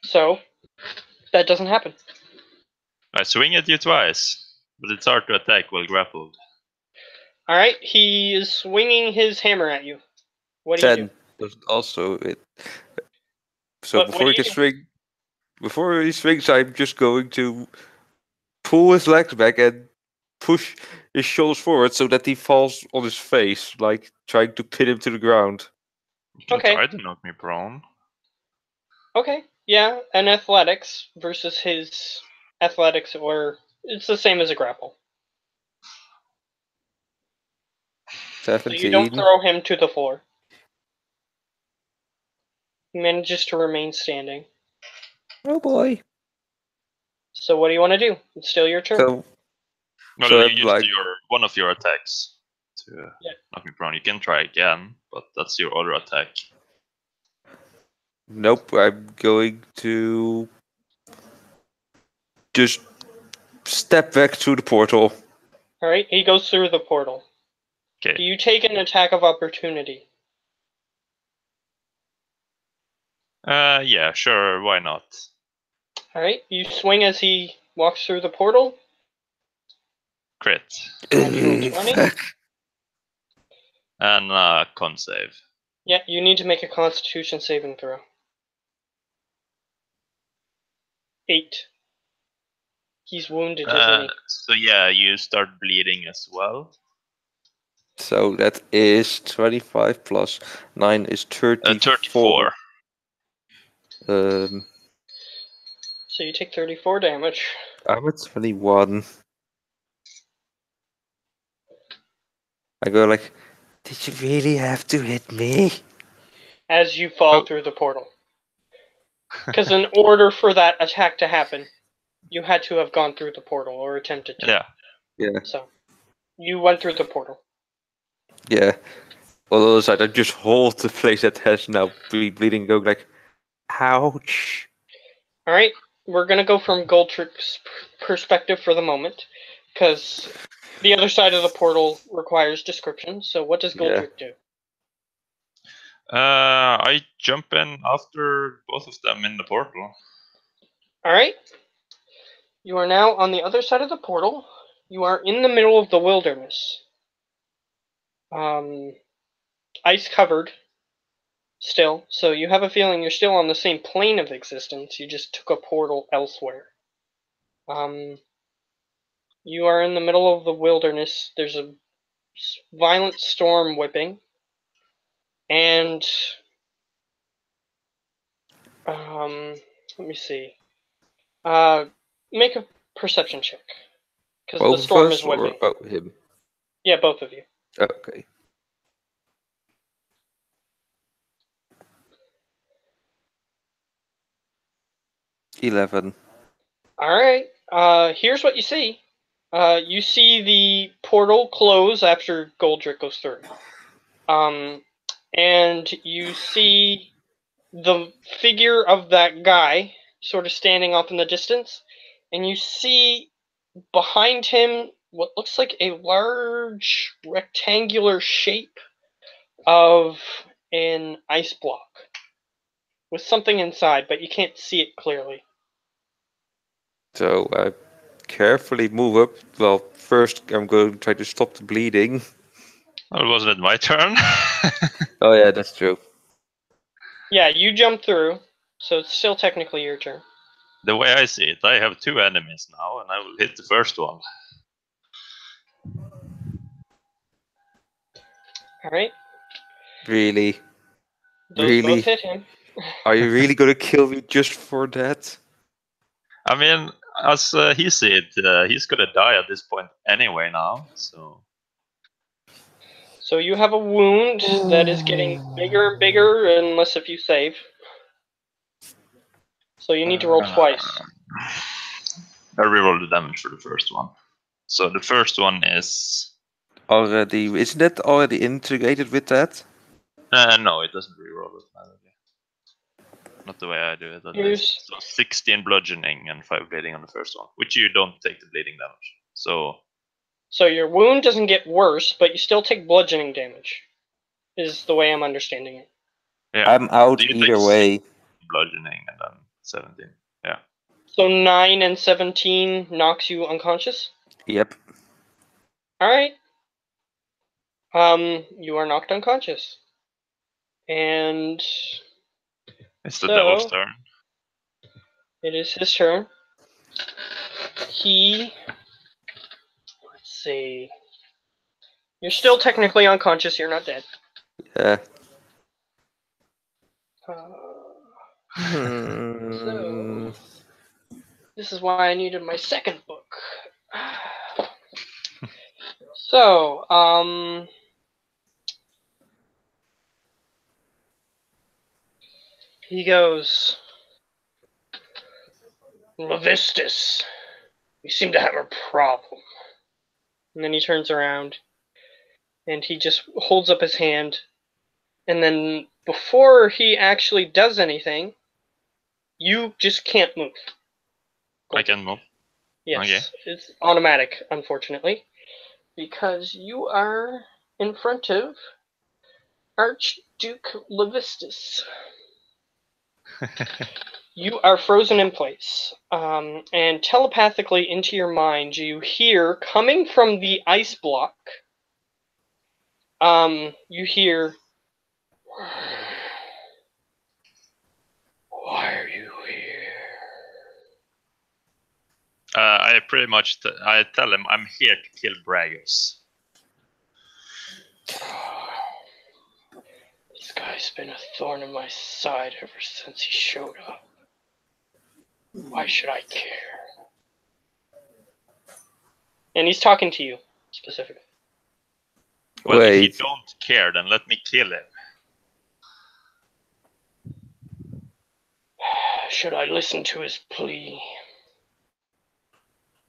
So, that doesn't happen. I swing at you twice, but it's hard to attack while grappled. Alright, he is swinging his hammer at you. What do you 10 do? does also it. So What before do he can you do? swing, before he swings, I'm just going to pull his legs back and push his shoulders forward so that he falls on his face, like trying to pin him to the ground. You can Okay. try to knock me prone. Okay, yeah, an athletics versus his athletics, or it's the same as a grapple. So you don't 17. throw him to the floor. He manages to remain standing. Oh boy. So what do you want to do? It's still your turn. So, Well, so you I'm used like, one of your attacks to Yeah. knock me prone. You can try again, but that's your other attack. nope, I'm going to just step back through the portal. Alright, he goes through the portal. Do Okay. you take an attack of opportunity? Yeah, sure, why not? Alright, you swing as he walks through the portal. Crit. Natural 20. And con save. Yeah, you need to make a constitution saving throw. 8. He's wounded, isn't he? So yeah, you start bleeding as well. So that is 25 plus 9 is 34. 34. So you take 34 damage. I'm at 21. I go like, did you really have to hit me? As you fall Oh. through the portal. Because in order for that attack to happen, you had to have gone through the portal or attempted to. Yeah. Yeah. So, you went through the portal. Yeah. On the other side, I just hold the place that has now been bleeding and go like, ouch. Alright, we're gonna go from Goldrick's perspective for the moment, because the other side of the portal requires description, so what does Goldrick do? I jump in after both of them in the portal. Alright, you are now on the other side of the portal. You are in the middle of the wilderness. Ice covered still, so you have a feeling you're still on the same plane of existence, you just took a portal elsewhere. You are in the middle of the wilderness, there's a violent storm whipping, and let me see. Make a perception check, because the Both of storm us is or whipping. him? Yeah, both of you. Okay. $11. Alright, here's what you see. You see the portal close after Goldrick goes through. And you see the figure of that guy sort of standing off in the distance, and you see behind him what looks like a large rectangular shape of an ice block with something inside, but you can't see it clearly. So I carefully move up. Well, first I'm going to try to stop the bleeding. Well, wasn't it my turn? Oh yeah, that's true. Yeah, you jump through, so it's still technically your turn. The way I see it, I have 2 enemies now, and I will hit the first one. Alright, Really? those Really? both hit him. Are you really gonna kill me just for that? I mean, as he said, he's gonna die at this point anyway now, so... So you have a wound that is getting bigger and bigger unless if you save. So you need to roll twice. I reroll the damage for the first one. So the first one is... Already, isn't that already integrated with that? no, it doesn't reroll it. Not the way I do it, at least. So 16 bludgeoning and 5 bleeding on the first one, which you don't take the bleeding damage. So your wound doesn't get worse, but you still take bludgeoning damage, is the way I'm understanding it. yeah, I'm out you either take way. bludgeoning and then 17. Yeah. So 9 and 17 knocks you unconscious? Yep. Alright. You are knocked unconscious. And It's the devil's turn. it is his turn. Let's see. You're still technically unconscious, you're not dead. Yeah. So, this is why I needed my second book. So, he goes, Levistus, we seem to have a problem. And then he turns around, and he just holds up his hand, and then before he actually does anything, you just can't move. I can move. Yes, Okay. it's automatic, unfortunately, because you are in front of Archduke Levistus. You are frozen in place, and telepathically into your mind, you hear, coming from the ice block, you hear, why are you here? I pretty much I tell him I'm here to kill Braggers. This guy's been a thorn in my side ever since he showed up. Why should I care? And he's talking to you, specifically. Well, if you Wait. don't care, then let me kill him. Should I listen to his plea?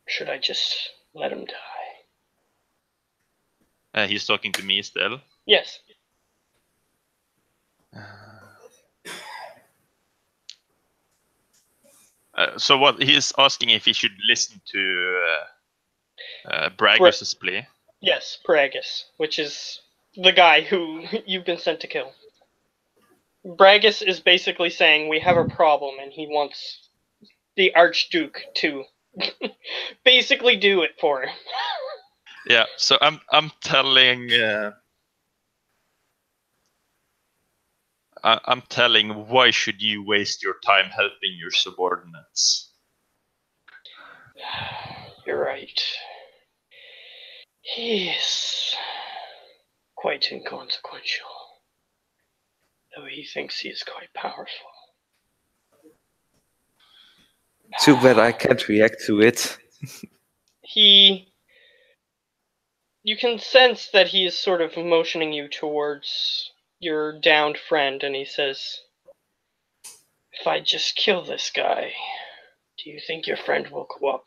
Should I just let him die? He's talking to me still. Yes. So what he's asking if he should listen to Braggers' plea. Yes, Bragus, which is the guy who you've been sent to kill. Bragus is basically saying we have a problem, and he wants the Archduke to basically do it for him. Yeah, so I'm telling I'm telling, why should you waste your time helping your subordinates? You're right. He is quite inconsequential, though he thinks he is quite powerful. Too bad I can't react to it. You can sense that he is sort of motioning you towards your downed friend, and he says, if I just kill this guy, do you think your friend will cooperate?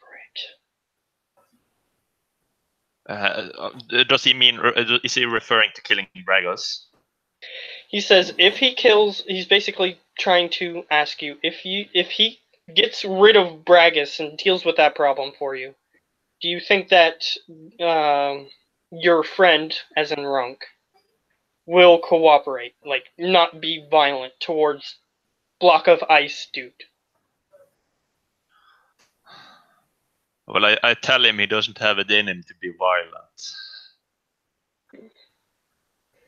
Does he mean? Is he referring to killing Braggos? He says if he kills, he's basically trying to ask you if he gets rid of Bragus and deals with that problem for you. Do you think that your friend, as in Runk, will cooperate, like not be violent towards block of ice dude? Well, I tell him he doesn't have it in him to be violent,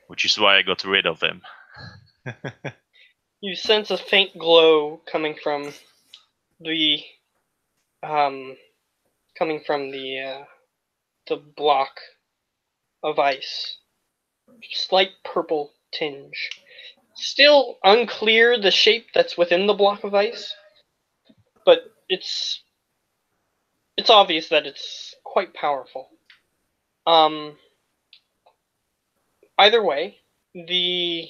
which is why I got rid of him. You sense a faint glow coming from the the block of ice. Slight purple tinge. Still unclear the shape that's within the block of ice, but it's obvious that it's quite powerful. Either way, the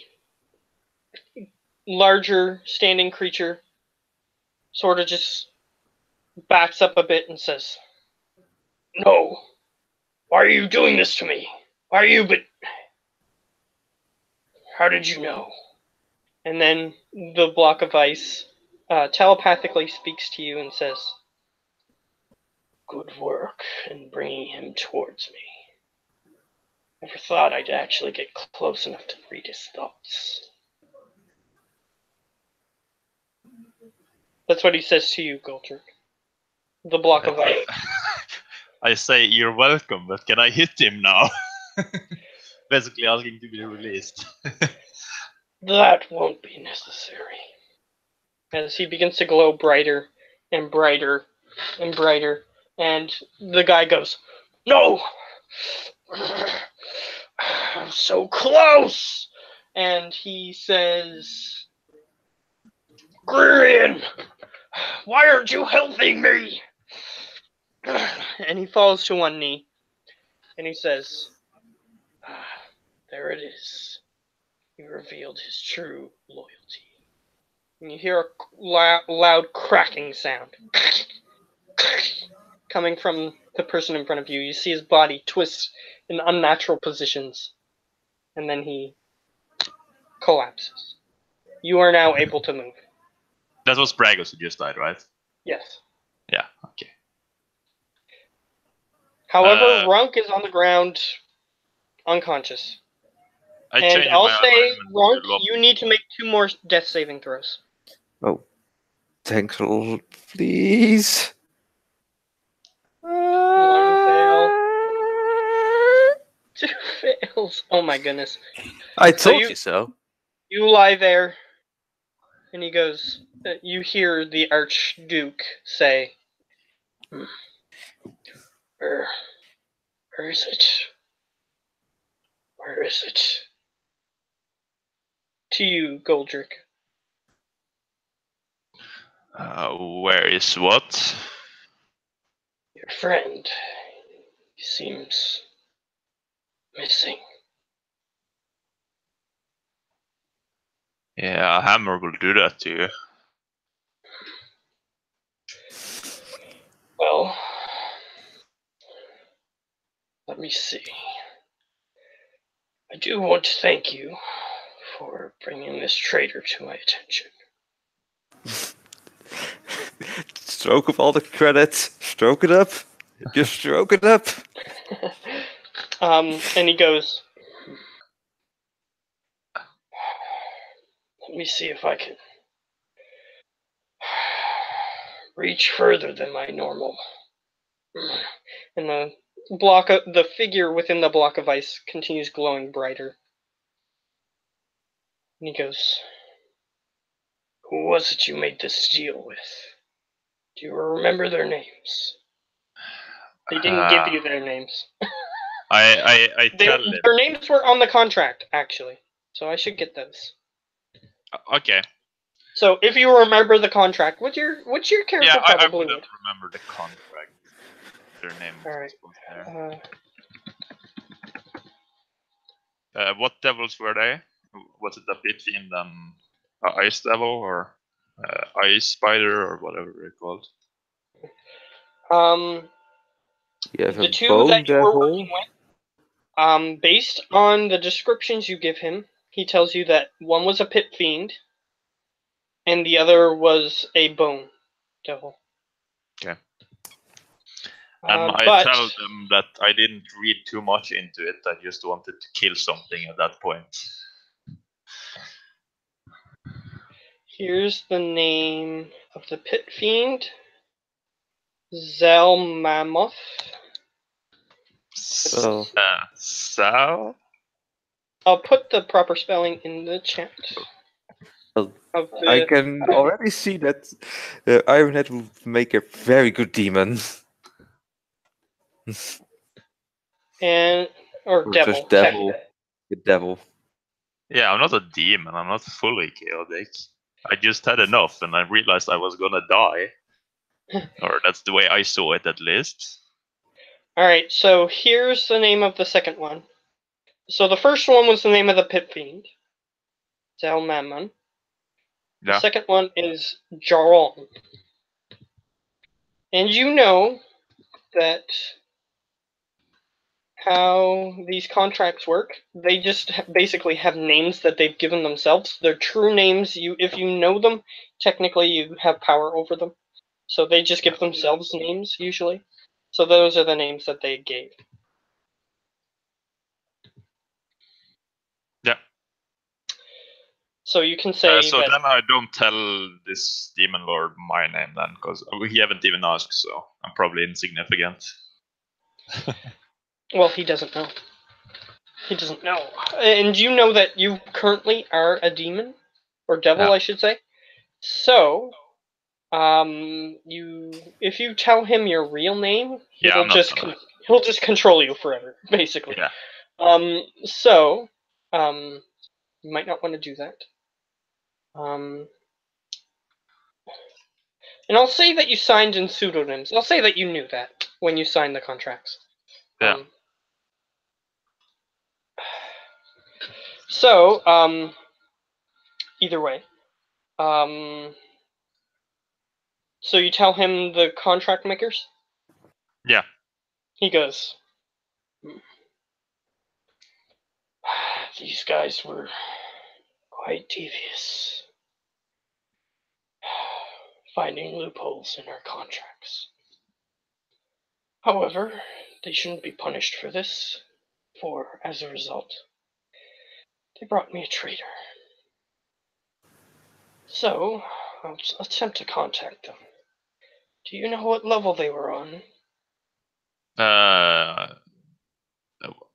larger standing creature sort of just backs up a bit and says, "No, why are you doing this to me? Why are you, but how did you know?" And then the block of ice telepathically speaks to you and says, "Good work in bringing him towards me. Never thought I'd actually get close enough to read his thoughts." That's what he says to you, Goldrick. The block of ice. I say, "You're welcome, but can I hit him now?" Basically asking to be released. That won't be necessary. As he begins to glow brighter and brighter and brighter, and the guy goes, "No! I'm so close!" And he says, "Grian, why aren't you helping me?" And he falls to one knee, and he says, "There it is. He revealed his true loyalty." And you hear a loud cracking sound coming from the person in front of you. You see his body twist in unnatural positions, and then he collapses. You are now able to move. That was Bragos who just died, right? Yes. Yeah, okay. However, Runk is on the ground, unconscious. And I'll say, Runk, you need to make 2 more death saving throws. Oh, thanks, please. 1 fail. 2 fails. Oh my goodness. I told you so. You lie there, and he goes, you hear the Archduke say, Where is it? Where is it? To you, Goldrick. Where is what? Your friend. He seems missing. Yeah, a hammer will do that to you. Well, let me see. I do want to thank you for bringing this traitor to my attention. Stroke up all the credits. Stroke it up. Just stroke it up. And he goes, let me see if I can reach further than my normal. And the figure within the block of ice continues glowing brighter. And he goes, who was it you made this deal with? Do you remember their names? They didn't give you their names. I tell it. Their names were on the contract, actually. So I should get those. Okay. So if you remember the contract, which your character probably I wouldn't would. remember the contract. Their name was there. What devils were they? Was it a pit fiend and ice devil or ice spider or whatever they're called? The 2 that you were working with, based on the descriptions you give him, he tells you that one was a pit fiend, and the other was a bone devil. Okay. And I tell them that I didn't read too much into it. I just wanted to kill something at that point. Here's the name of the pit fiend. Zelmamoth. Sal? I'll put the proper spelling in the chat. of I the can already see that Ironhead will make a very good demon. or devil. Just devil. technically. The devil. Yeah, I'm not a demon. I'm not fully chaotic. I just had enough, and I realized I was gonna die. Or that's the way I saw it, at least. All right, so here's the name of the second one. So the first one was the name of the pit fiend, Zelmammon. The Yeah. second one is Jaron. And you know that how these contracts work. They just basically have names that they've given themselves. They're true names. If you know them, technically you have power over them. So they just give themselves names usually. So those are the names that they gave. Yeah. So you can say So that. then I don't tell this demon lord my name then, because he haven't even asked, so I'm probably insignificant. Well, he doesn't know. He doesn't know. And you know that you currently are a demon, or devil, Yeah. I should say. So, if you tell him your real name, Yeah, he'll I'm not gonna. he'll just control you forever, basically. Yeah. So, you might not want to do that. And I'll say that you signed in pseudonyms. I'll say that you knew that when you signed the contracts. Yeah. So, either way, so you tell him the contract makers? Yeah. He goes, these guys were quite devious, finding loopholes in our contracts. However, they shouldn't be punished for this, for as a result, they brought me a traitor. So, I'll attempt to contact them. Do you know what level they were on?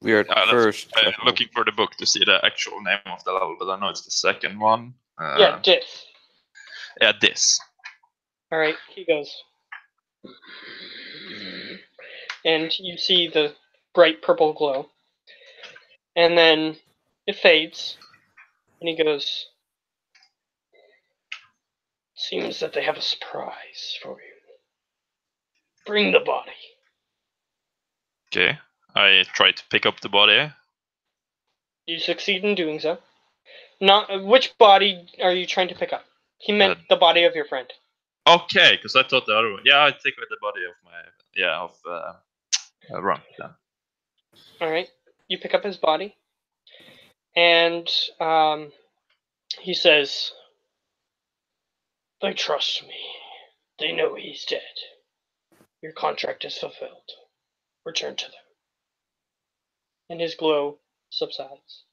We are first. Looking for the book to see the actual name of the level, but I know it's the second one. Yeah, Diff. Yeah, this. Alright, he goes. And you see the bright purple glow. And then it fades. And he goes, seems that they have a surprise for you. Bring the body. Okay. I try to pick up the body. You succeed in doing so. Not which body are you trying to pick up? He meant the body of your friend. Okay, because I thought the other one. Yeah, I take away the body of Ron then. All right, you pick up his body, and he says, "They trust me. They know he's dead. Your contract is fulfilled. Return to them." And his glow subsides.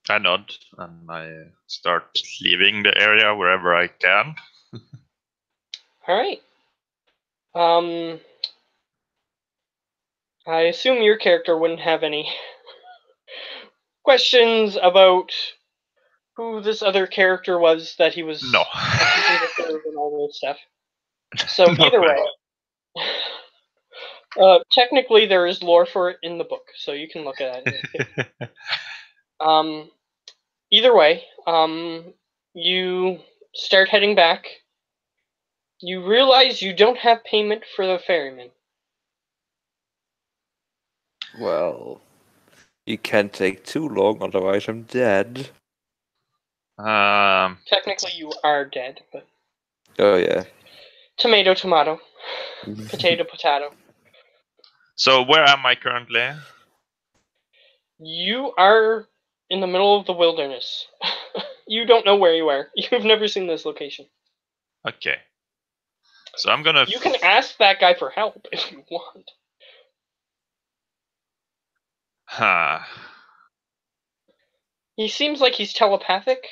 I nod and I start leaving the area wherever I can. All right. I assume your character wouldn't have any questions about who this other character was that he was No. and all those stuff. So No either way, technically there is lore for it in the book, so you can look at it. Either way, you start heading back. You realize you don't have payment for the ferryman. Well, it can't take too long, otherwise I'm dead. Technically, you are dead, but Oh yeah. tomato, tomato, potato, potato. So where am I currently? You are in the middle of the wilderness. You don't know where you are. You've never seen this location. Okay. So I'm gonna. You can ask that guy for help if you want. He seems like he's telepathic,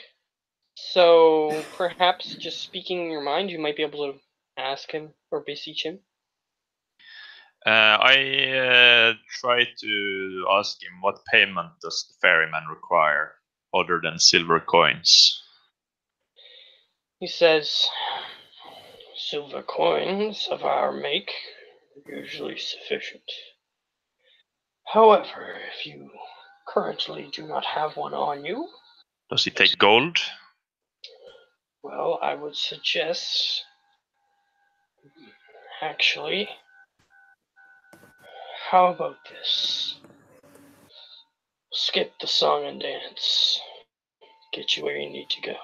so perhaps just speaking in your mind, you might be able to ask him or beseech him. I try to ask him what payment does the ferryman require other than silver coins. He says, silver coins of our make are usually sufficient. However, if you currently do not have one on you, Does he take gold? well, I would suggest, actually, how about this? Skip the song and dance. Get you where you need to go.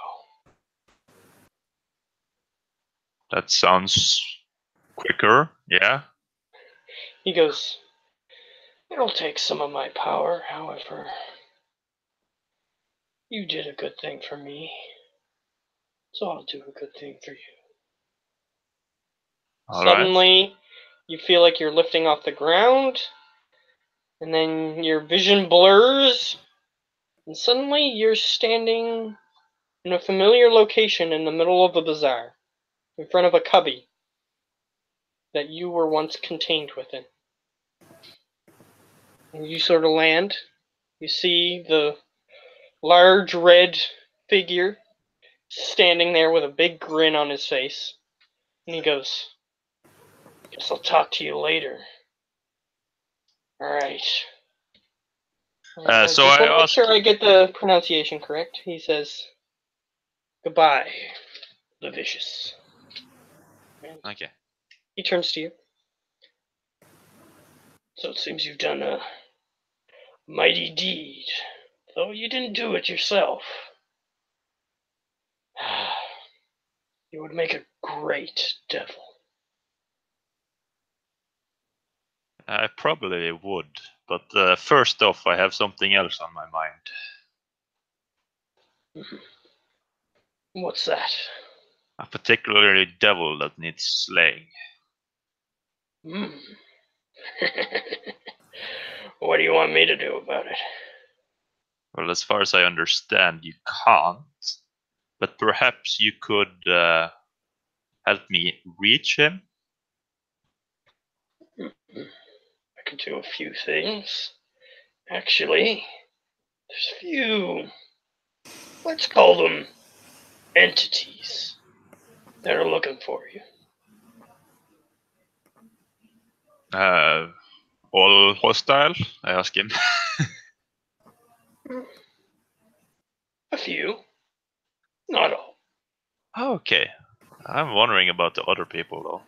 That sounds quicker, yeah. He goes, it'll take some of my power, however. You did a good thing for me, so I'll do a good thing for you. All right. Suddenly, you feel like you're lifting off the ground, and then your vision blurs, and suddenly you're standing in a familiar location in the middle of a bazaar, in front of a cubby that you were once contained within. And you sort of land. You see the large red figure standing there with a big grin on his face. And he goes, guess I'll talk to you later. Alright. So just I want to make ask. sure I get the pronunciation correct. He says, goodbye, Levicious. And Okay. he turns to you. So it seems you've done a mighty deed, though you didn't do it yourself. You would make a great devil. I probably would, but first off, I have something else on my mind. What's that? A particularly devil that needs slaying. Hmm. What do you want me to do about it? Well, as far as I understand, you can't. But perhaps you could help me reach him? I can do a few things. Actually, there's a few, let's call them entities that are looking for you. All hostile? I ask him. A few. Not all. Okay. I'm wondering about the other people,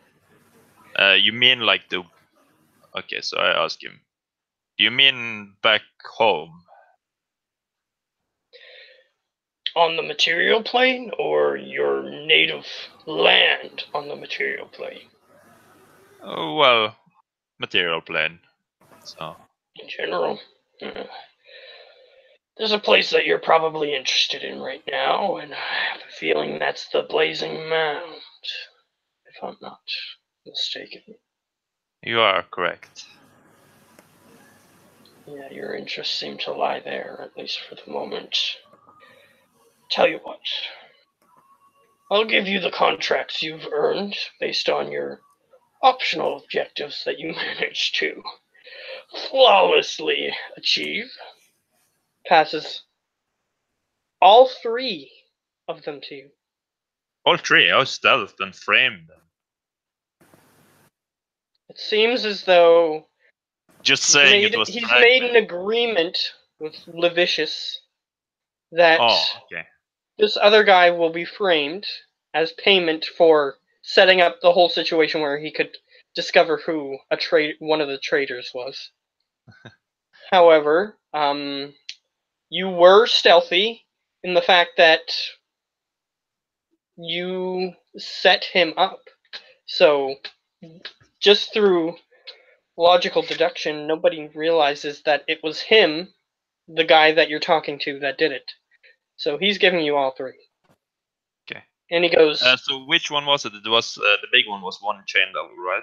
though. You mean like the... Okay, so I ask him. Do you mean back home? On the material plane, or your native land on the material plane? Oh, well, material plane. So... In general. There's a place that you're probably interested in right now, and I have a feeling that's the Blazing Mound, if I'm not mistaken. You are correct. Yeah, your interests seem to lie there, at least for the moment. Tell you what, I'll give you the contracts you've earned based on your optional objectives that you managed to flawlessly achieve. Passes all three of them to you. All three. I was stealthed and framed. It seems as though Just saying it was he's fragment. made an agreement with Levicious that Oh, okay. this other guy will be framed as payment for setting up the whole situation where he could discover who one of the traitors was. However, you were stealthy in the fact that you set him up. So, just through logical deduction, nobody realizes that it was him, the guy that you're talking to, that did it. So he's giving you all three. Okay. And he goes, So which one was it? It was the big one was one chain devil, right?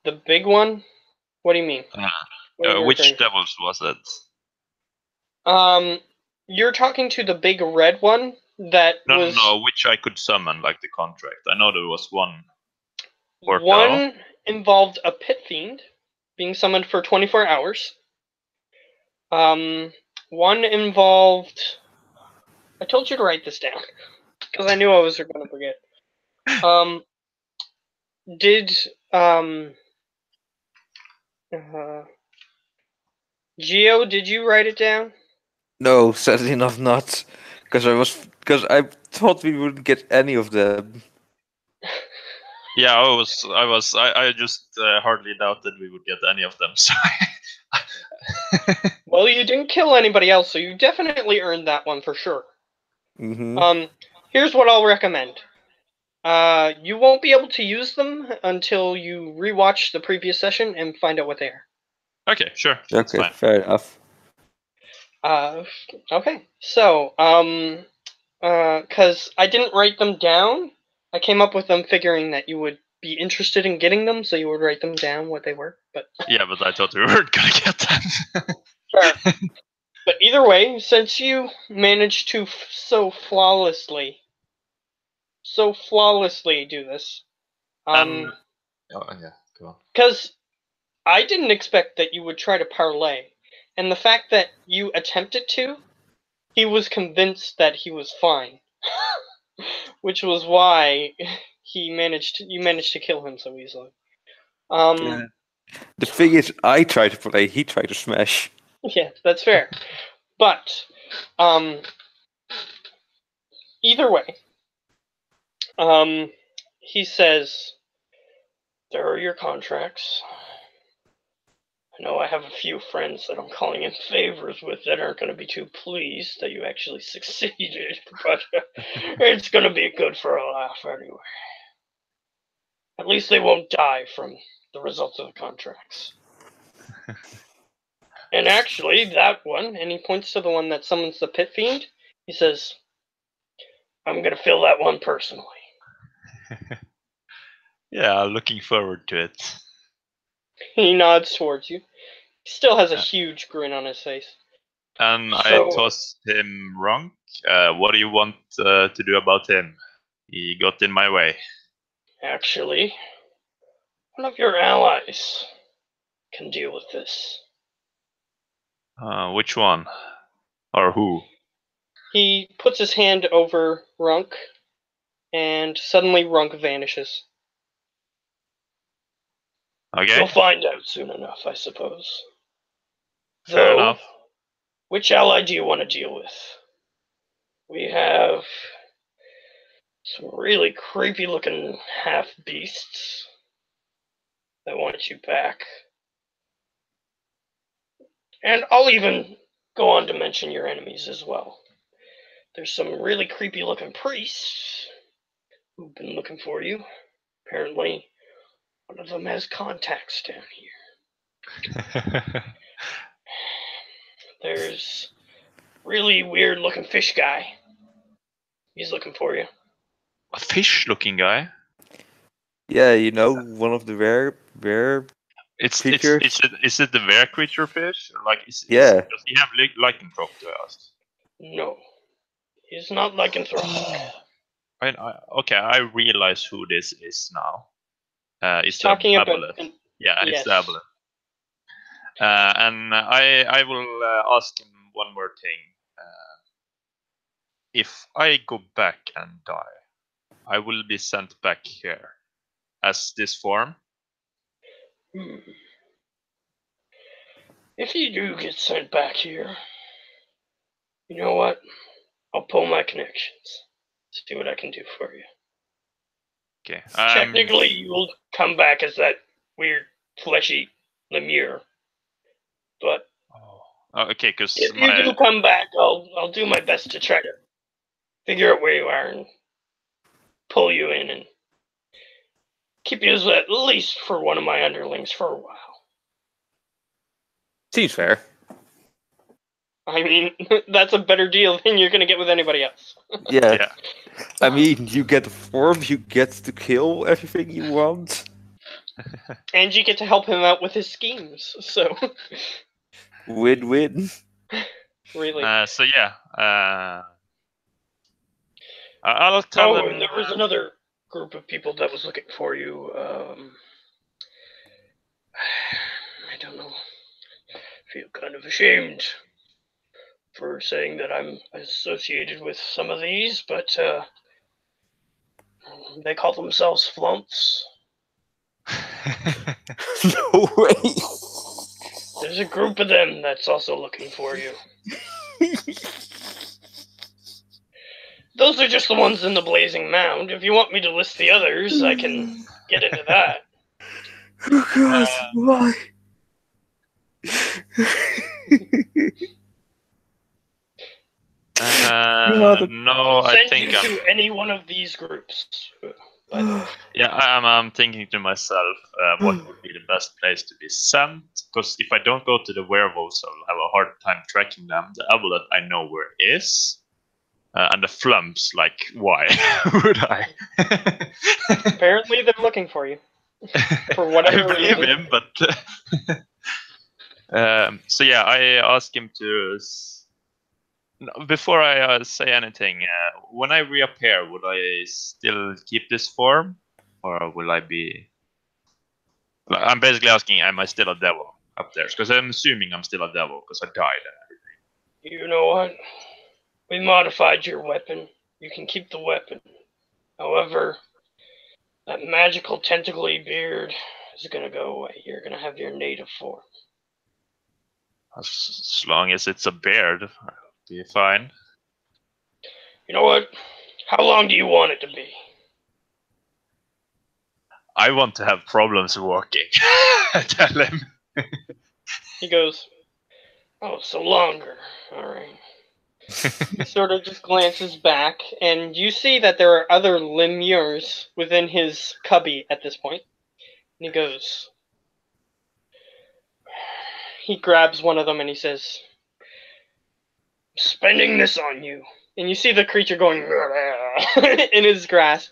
the big one? What do you mean? What are you Which referring to? devils was it? You're talking to the big red one that was... No, which I could summon, like the contract. I know there was one. One involved a pit fiend being summoned for 24 hours. One involved... I told you to write this down. because I knew I was going to forget. Did Geo? Did you write it down? No, sadly enough, not. Because I thought we wouldn't get any of them. Yeah, I just hardly doubted we would get any of them. So. Well, you didn't kill anybody else, so you definitely earned that one for sure. Mm-hmm. Here's what I'll recommend. You won't be able to use them until you rewatch the previous session and find out what they are. Okay, sure. That's Okay, fine. fair enough. Okay. So, because I didn't write them down, I came up with them figuring that you would be interested in getting them, so you would write them down what they were. But Yeah, but I thought we weren't gonna get them. sure. But either way, since you managed to so flawlessly do this, Oh yeah, go on. because I didn't expect that you would try to parlay, and the fact that you attempted to, he was convinced that he was fine, which was why you managed to kill him so easily. Yeah. The thing is, I tried to play, he tried to smash. Yeah, that's fair. But either way, he says, "There are your contracts. I know I have a few friends that I'm calling in favors with that aren't going to be too pleased that you actually succeeded, but it's going to be good for a laugh anyway. At least they won't die from the results of the contracts." And actually, that one, and he points to the one that summons the Pit Fiend, he says, "I'm going to fill that one personally." Yeah, looking forward to it. He nods towards you. He still has a huge grin on his face. And I So, tossed him wrong. What do you want to do about him? He got in my way. actually, one of your allies can deal with this. Which one? Or who? He puts his hand over Runk, and suddenly Runk vanishes. Okay. You'll find out soon enough, I suppose. Fair enough. Which ally do you want to deal with? We have some really creepy looking half beasts that want you back. And I'll even go on to mention your enemies as well. There's some really creepy looking priests who've been looking for you. Apparently, one of them has contacts down here. There's really weird looking fish guy. He's looking for you. A fish-looking guy. Yeah, you know, one of the rare It's creatures. is it the rare creature fish? Like does he have lycanthrope to us? No, he's not lycanthropic. Okay, I realize who this is now. It's Talking the about aboleth. Yeah, yes. it's the aboleth. And I will ask him one more thing. If I go back and die, I will be sent back here as this form. If you do get sent back here, you know what? I'll pull my connections. See what I can do for you. Okay. Technically, you'll come back as that weird, fleshy Lemure. But okay, because if you do come back, I'll do my best to try to figure out where you are and pull you in and keep you as at least for one of my underlings for a while. Seems fair. I mean, that's a better deal than you're going to get with anybody else. Yeah. I mean, you get the form, you get to kill everything you want. And you get to help him out with his schemes, so... Win-win. Really. So yeah. I'll tell him... and there was another group of people that was looking for you. I don't know. I feel kind of ashamed for saying that I'm associated with some of these, but They call themselves flumps. No way. There's a group of them that's also looking for you. Those are just the ones in the Blazing Mound. If you want me to list the others, I can get into that. Oh God, why? No, I Send think you I'm. to any one of these groups. By the way. Yeah, I'm thinking to myself, what would be the best place to be sent? Because if I don't go to the werewolves, I'll have a hard time tracking them. The amulet I know where is. And the flumps, like, why would I? Apparently, they're looking for you. For whatever I believe reason. him, but so yeah, I ask him to. Before I say anything, when I reappear, would I still keep this form, or will I be? I'm basically asking, am I still a devil up there? Because I'm assuming I'm still a devil because I died. You know what? We modified your weapon. You can keep the weapon. However, that magical tentacly beard is gonna go away. You're gonna have your native form. As long as it's a beard, I'll be fine. You know what? How long do you want it to be? I want to have problems walking. Tell him. He goes, oh, so longer. Alright. He sort of just glances back, and you see that there are other lemures within his cubby at this point. And he goes, he grabs one of them and he says, spending this on you. And you see the creature going in his grasp.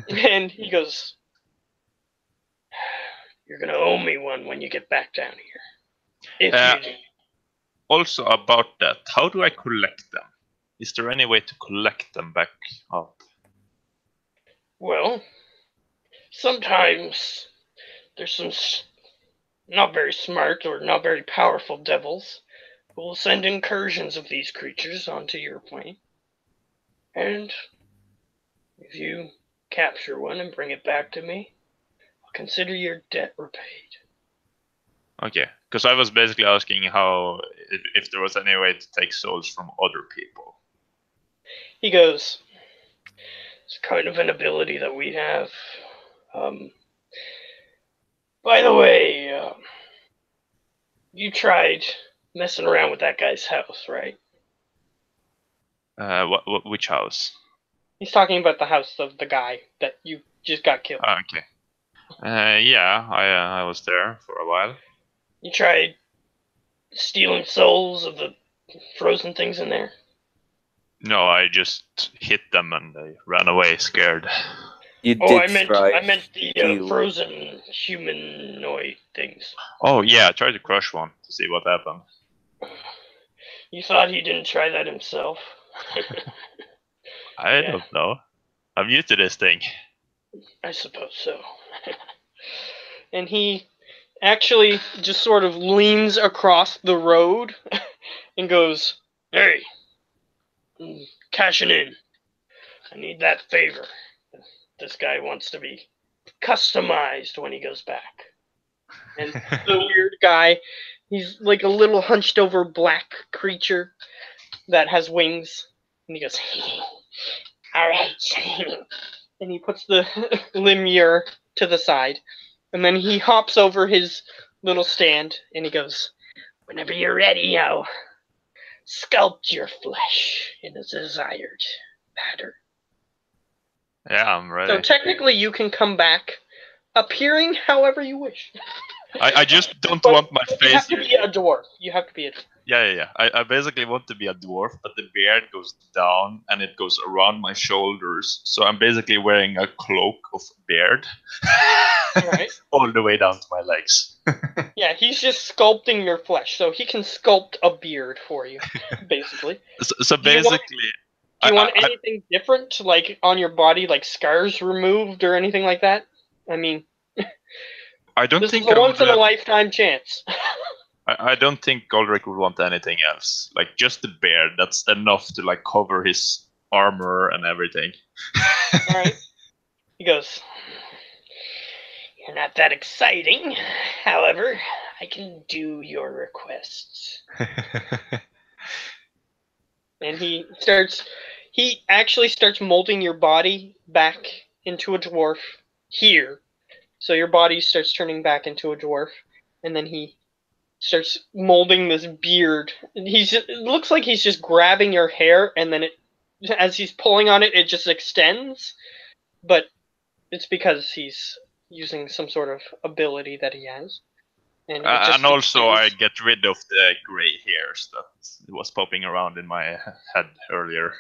And he goes, you're going to owe me one when you get back down here. If you do. Also about that, how do I collect them? Is there any way to collect them back up? Well, sometimes there's some not very smart or not very powerful devils who will send incursions of these creatures onto your plane. And if you capture one and bring it back to me, I'll consider your debt repaid. Okay, because I was basically asking how if there was any way to take souls from other people. He goes, it's kind of an ability that we have. By the way, you tried messing around with that guy's house, right? Which house? He's talking about the house of the guy that you just got killed. Okay. Yeah, I was there for a while. You tried stealing souls of the frozen things in there? No, I just hit them and they ran away scared. You Oh, did I meant try. the frozen humanoid things. Oh yeah, I tried to crush one to see what happened. You thought he didn't try that himself? I don't know. I'm used to this thing. I suppose so. And he actually just sort of leans across the road and goes, hey, I'm cashing in. I need that favor. This guy wants to be customized when he goes back. And the weird guy, he's like a little hunched over black creature that has wings. And he goes, alright. And he puts the lemure to the side. And then he hops over his little stand and he goes, whenever you're ready, I'll sculpt your flesh in a desired pattern. Yeah, I'm ready. So technically you can come back appearing however you wish. I just don't want my face. You have to be a dwarf. You have to be a dwarf. Yeah. I basically want to be a dwarf, but the beard goes down and it goes around my shoulders. So I'm basically wearing a cloak of beard. Right. All the way down to my legs. Yeah, he's just sculpting your flesh, so he can sculpt a beard for you, basically. So basically... Do you want anything different, like on your body, like scars removed or anything like that? I mean... I don't this think is a once-in-a-lifetime chance. I don't think Goldrick would want anything else. Like, just the beard, that's enough to, like, cover his armor and everything. Alright. He goes, "You're not that exciting. However, I can do your requests." And he actually starts molding your body back into a dwarf here. So your body starts turning back into a dwarf, and then he starts molding this beard. It looks like he's just grabbing your hair, and then as he's pulling on it, it just extends. But it's because he's using some sort of ability that he has. And it just and also, I extends. get rid of the gray hairs that was popping around in my head earlier.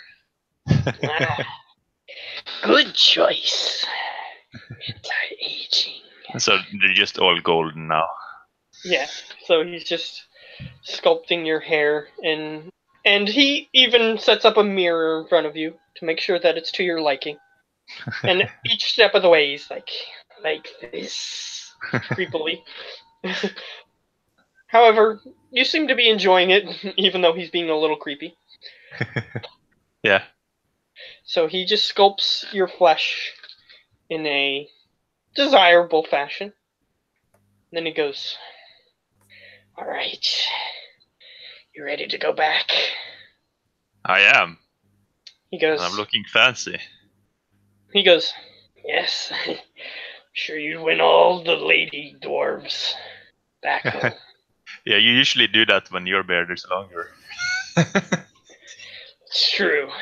Good choice. Anti-aging. So they're just all golden now. Yeah, so he's just sculpting your hair, and he even sets up a mirror in front of you to make sure that it's to your liking. And each step of the way, he's like this, creepily. However, you seem to be enjoying it, even though he's being a little creepy. Yeah. So he just sculpts your flesh in a desirable fashion. And then he goes, "All right, you ready to go back?" I am. He goes, I'm looking fancy. He goes, "Yes, I'm sure you'd win all the lady dwarves back home." Yeah, you usually do that when your beard is longer. It's true.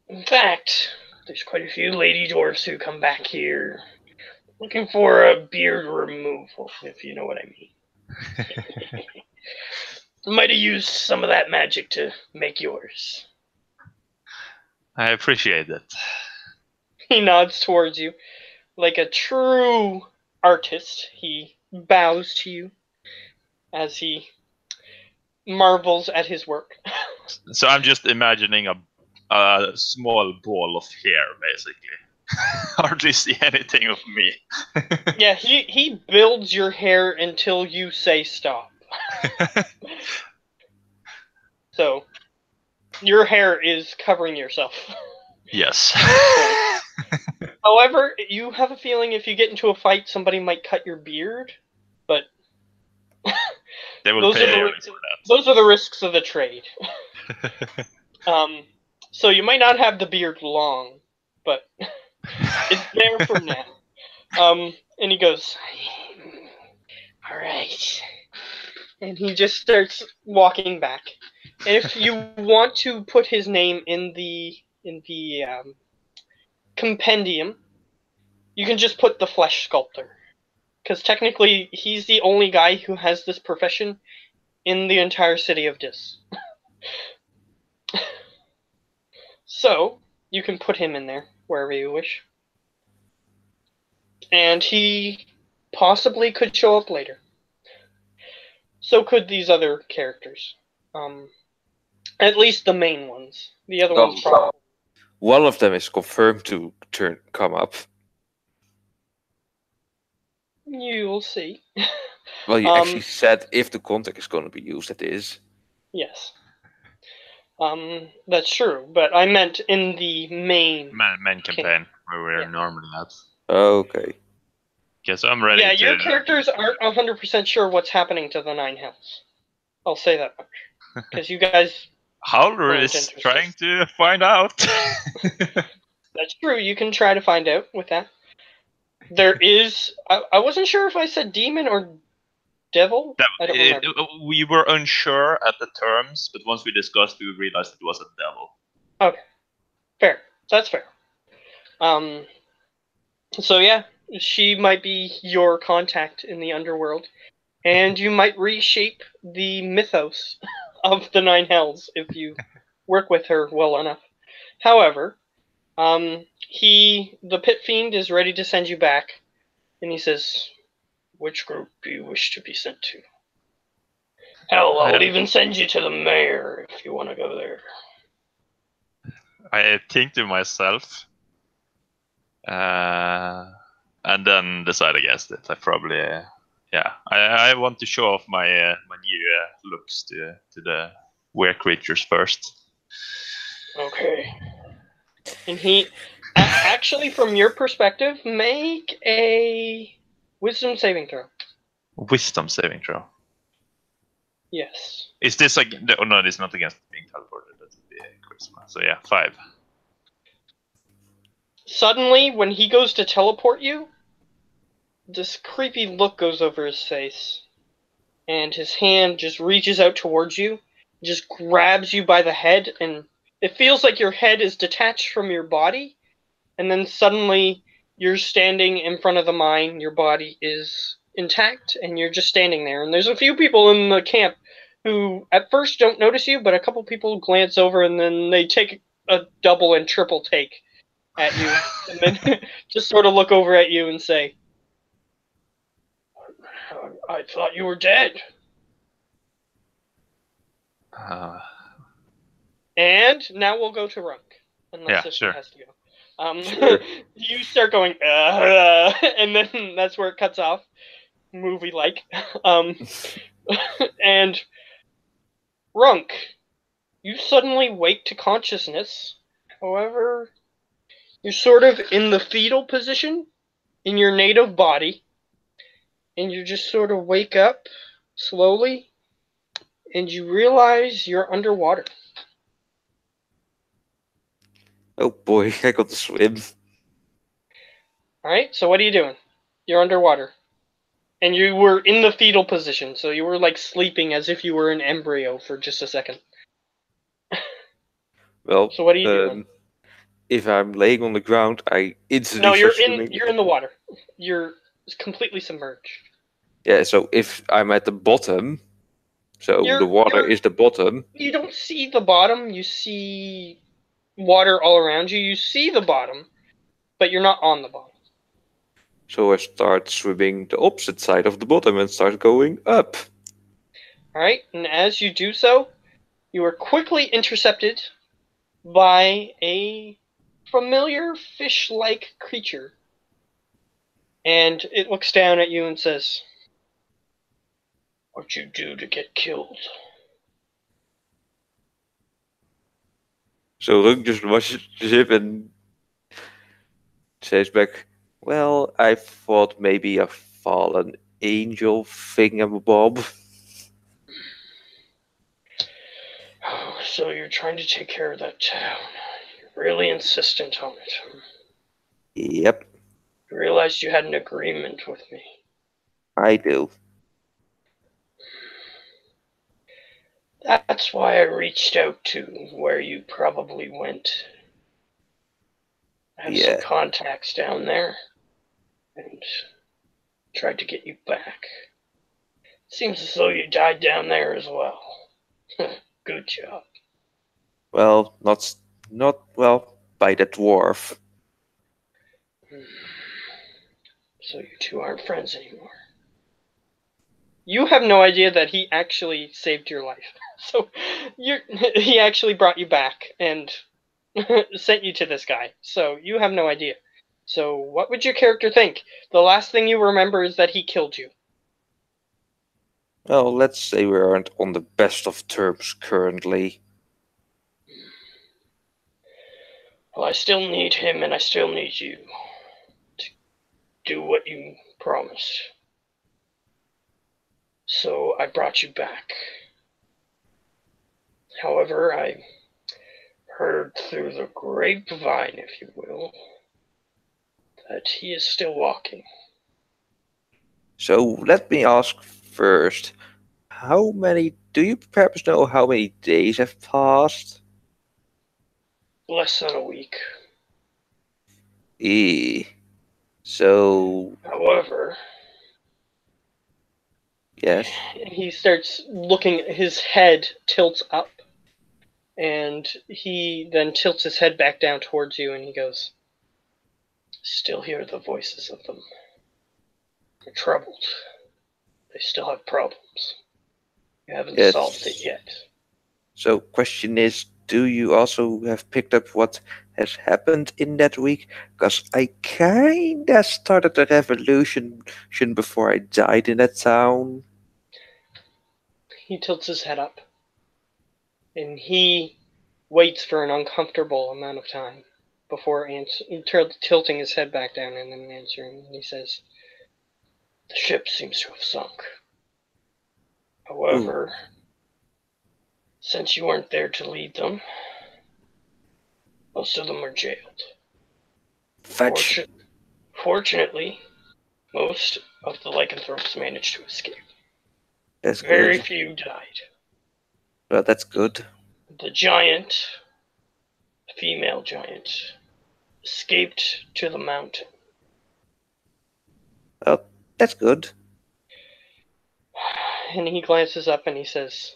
In fact, there's quite a few lady dwarves who come back here looking for a beard removal, if you know what I mean. Might have used some of that magic to make yours. I appreciate it. He nods towards you. Like a true artist, he bows to you as he marvels at his work. So I'm just imagining a small ball of hair, basically. Hardly see anything of me. Yeah, he builds your hair until you say stop. So, your hair is covering yourself. Yes. However, you have a feeling if you get into a fight, somebody might cut your beard, but They will those pay are the dearly for those are the risks of the trade. that. So you might not have the beard long, but it's there for now. And he goes, "All right," and he just starts walking back. And if you want to put his name in the compendium, you can just put the flesh sculptor, because technically he's the only guy who has this profession in the entire city of Dis. So you can put him in there wherever you wish, and he possibly could show up later. So could these other characters. At least the main ones. The other ones probably. One of them is confirmed to come up. You'll see. Well, you actually said if the contact is going to be used, it is. Yes. That's true, but I meant in the main campaign where we're normally at. Okay. Okay, so I'm ready. Yeah, your characters aren't 100% sure what's happening to the Nine Hells. I'll say that much, because you guys. Howler is trying to find out. That's true. You can try to find out with that. There is. I wasn't sure if I said demon or devil. I don't remember. We were unsure at the terms, but once we discussed, we realized it was a devil. Okay, fair. That's fair. So yeah, she might be your contact in the underworld, and you might reshape the mythos of the Nine Hells if you work with her well enough. However, the Pit Fiend is ready to send you back, and he says, "Which group do you wish to be sent to? Hell, I'll even send you to the mayor if you want to go there." I think to myself, and then decide against it. I probably, I want to show off my my new looks to the weird creatures first. Okay. And he Actually, from your perspective, make a wisdom saving throw. Wisdom saving throw. Yes. Is this like? Oh no, it's not against being teleported. That would be charisma. So yeah, 5. Suddenly, when he goes to teleport you, this creepy look goes over his face, and his hand just reaches out towards you, just grabs you by the head, and it feels like your head is detached from your body, and then suddenly you're standing in front of the mine, your body is intact, and you're just standing there. And there's a few people in the camp who at first don't notice you, but a couple people glance over and then they take a double and triple take at you, and then just sort of look over at you and say, I thought you were dead. And now we'll go to Runk, unless Sister sure. has to go. Sure. You start going, and then that's where it cuts off, movie-like. And Runk, you suddenly wake to consciousness. However, you're sort of in the fetal position in your native body, and you just sort of wake up slowly, and you realize you're underwater. Oh boy, I got to swim. Alright, so what are you doing? You're underwater. And you were in the fetal position, so you were like sleeping as if you were an embryo for just a second. Well, So what are you doing? if I'm laying on the ground, I instantly No, start swimming. you're in the water. You're completely submerged. Yeah, so if I'm at the bottom, so the water is the bottom. You don't see the bottom, you see water all around you. You see the bottom, but you're not on the bottom. So I start swimming the opposite side of the bottom and start going up. Alright, and as you do so, you are quickly intercepted by a familiar fish-like creature. And it looks down at you and says, "What'd you do to get killed?" So Runk just watches it and says back, well, I thought maybe a fallen angel thingamabob. Oh, so you're trying to take care of that town. You're really insistent on it. Yep, You realized you had an agreement with me. I do. That's why I reached out to where you probably went. I have some contacts down there and tried to get you back. Seems as though you died down there as well. Good job. Well, not well by the dwarf. So you two aren't friends anymore. You have no idea that he actually saved your life. So he actually brought you back and sent you to this guy. So you have no idea. So what would your character think? The last thing you remember is that he killed you. Well, let's say we aren't on the best of terms currently. Well, I still need him and I still need you to do what you promised. So I brought you back. However, I heard through the grapevine, if you will, that he is still walking. So let me ask first, do you perhaps know how many days have passed? Less than a week. So, However, yes. he starts looking, his head tilts up, and he then tilts his head back down towards you, and he goes, "Still hear the voices of them. They're troubled. They still have problems. You haven't solved it yet." So, question is, do you also have picked up what has happened in that week? Because I kinda started a revolution before I died in that town. He tilts his head up, and he waits for an uncomfortable amount of time before tilting his head back down and then answering. And he says, "The ship seems to have sunk. Ooh, However, since you weren't there to lead them, most of them were jailed. fetch. Fortunately, most of the lycanthropes managed to escape. That's Very good. few died. Well, that's good. The giant, female giant, escaped to the mountain. Well, that's good. And he glances up and he says,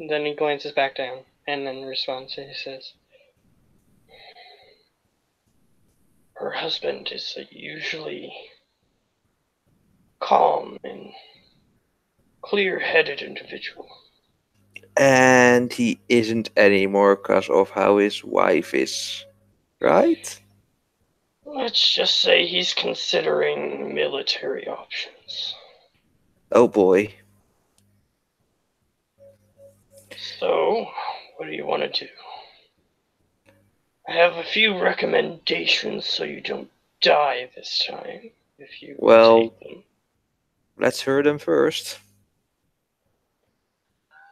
and then he glances back down and then responds and he says, her husband is a usually calm and clear-headed individual. And he isn't anymore because of how his wife is, right? Let's just say he's considering military options. Oh boy. So, what do you want to do? I have a few recommendations so you don't die this time, if you will Well, take them. let's hear them first.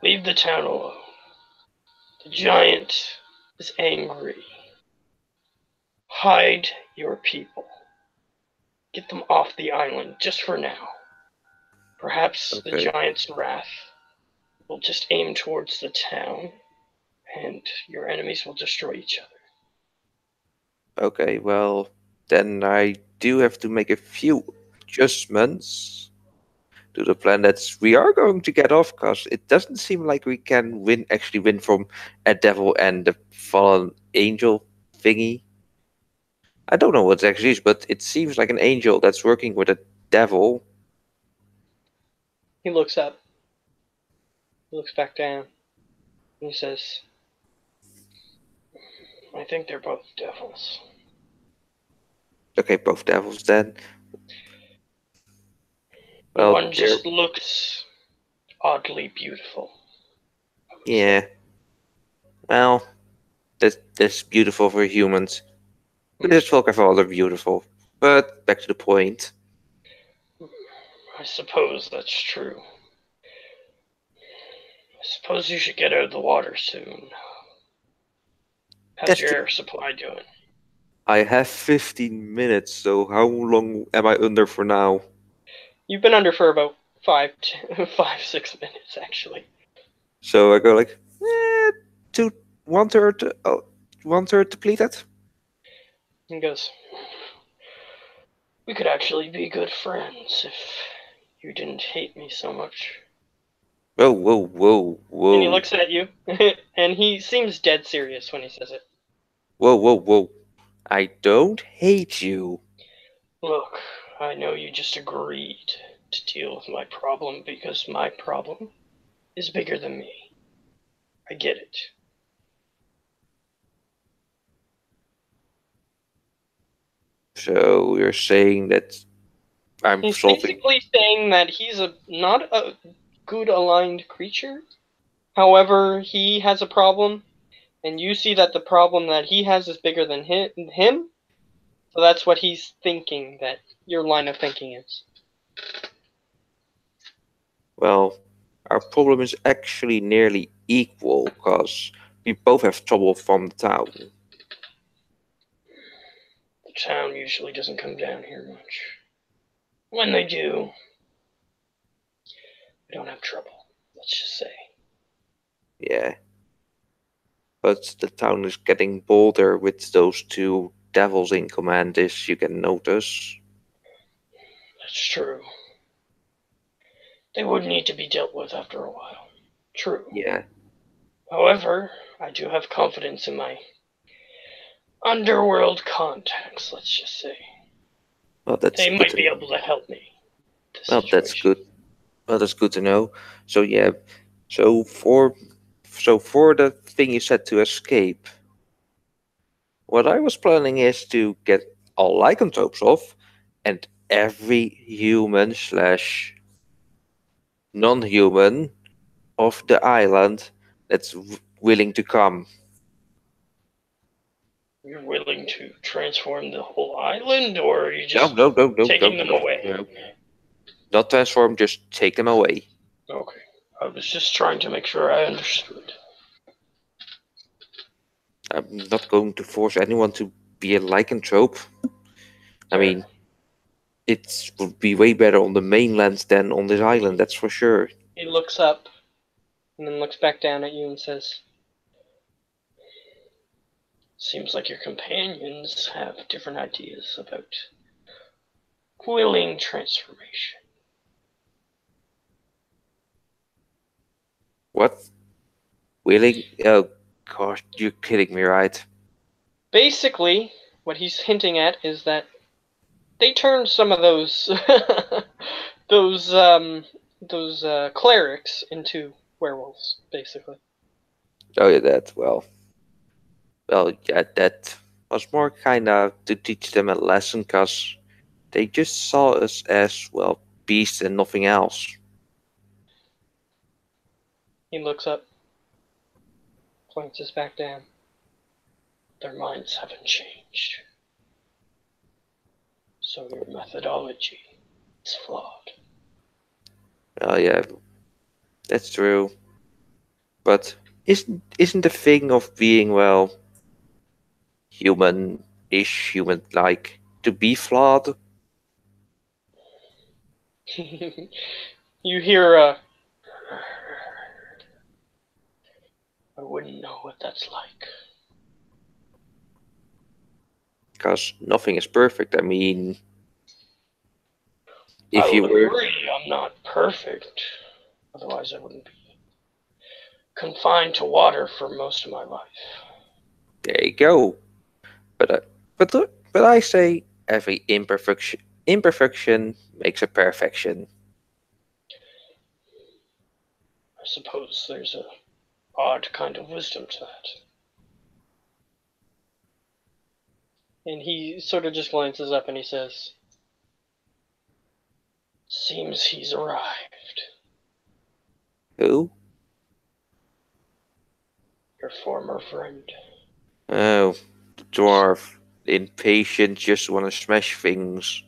Leave the town alone. The giant is angry. Hide your people. Get them off the island just for now. Perhaps the Okay. giant's wrath will just aim towards the town, and your enemies will destroy each other. Okay, well, then I do have to make a few adjustments to the plan that we are going to get off because it doesn't seem like we can actually win from a devil and the fallen angel thingy. I don't know what it actually is, but it seems like an angel that's working with a devil. He looks up, he looks back down, and he says, I think they're both devils. Okay, both devils then. Well, One just looks oddly beautiful. yeah. Well, that's beautiful for humans. This folk are all beautiful. But back to the point. I suppose that's true. I suppose you should get out of the water soon. How's That's your true. air supply doing? I have 15 minutes, so how long am I under for now? You've been under for about 6 minutes, actually. So I go like, to one third, one third depleted. He goes, we could actually be good friends if you didn't hate me so much. Whoa, whoa, whoa, And he whoa, looks at you, and he seems dead serious when he says it. whoa, whoa, whoa! I don't hate you. Look, I know you just agreed to deal with my problem because my problem is bigger than me. I get it. So you're saying that I'm He's solving? basically saying that he's not a good aligned creature. However, he has a problem, and you see that the problem that he has is bigger than him. So that's what he's thinking that your line of thinking is. Well, our problem is actually nearly equal because we both have trouble from the town. The town usually doesn't come down here much. When they do, we don't have trouble. Let's just say. Yeah, but the town is getting bolder with those two devils in command, as you can notice. That's true. They would need to be dealt with after a while. True. Yeah, However, I do have confidence in my underworld contacts, let's just say. well, that's They good might to be know. able to help me with the Well, that's situation. good. Well, that's good to know. So yeah, so for the thing you said to escape, what I was planning is to get all lycanthropes off, and every human slash non-human of the island that's willing to come. You're willing to transform the whole island, or are you just No, taking them away? No. Not transform, just take them away. Okay. I was just trying to make sure I understood. I'm not going to force anyone to be a lycanthrope. I mean, it would be way better on the mainland than on this island, that's for sure. He looks up and then looks back down at you and says, seems like your companions have different ideas about willing transformation. What? Willing? Oh, gosh, you're kidding me, right? Basically, what he's hinting at is that they turned some of those those clerics into werewolves, basically. Oh, yeah, yeah, that was more kind of to teach them a lesson, because they just saw us as, well, beasts and nothing else. He looks up, glances back down. Their minds haven't changed. So your methodology is flawed. Oh, yeah, that's true. But isn't the thing of being, well, human-ish, human-like, to be flawed? You hear I wouldn't know what that's like. Because nothing is perfect. I mean, if I you will were... agree I'm not perfect. Otherwise I wouldn't be confined to water for most of my life. There you go. But I say every imperfection makes a perfection. I suppose there's a odd kind of wisdom to that. And he sort of just glances up and he says, seems he's arrived. Who? Your former friend. Oh, the dwarf. Impatient, just want to smash things.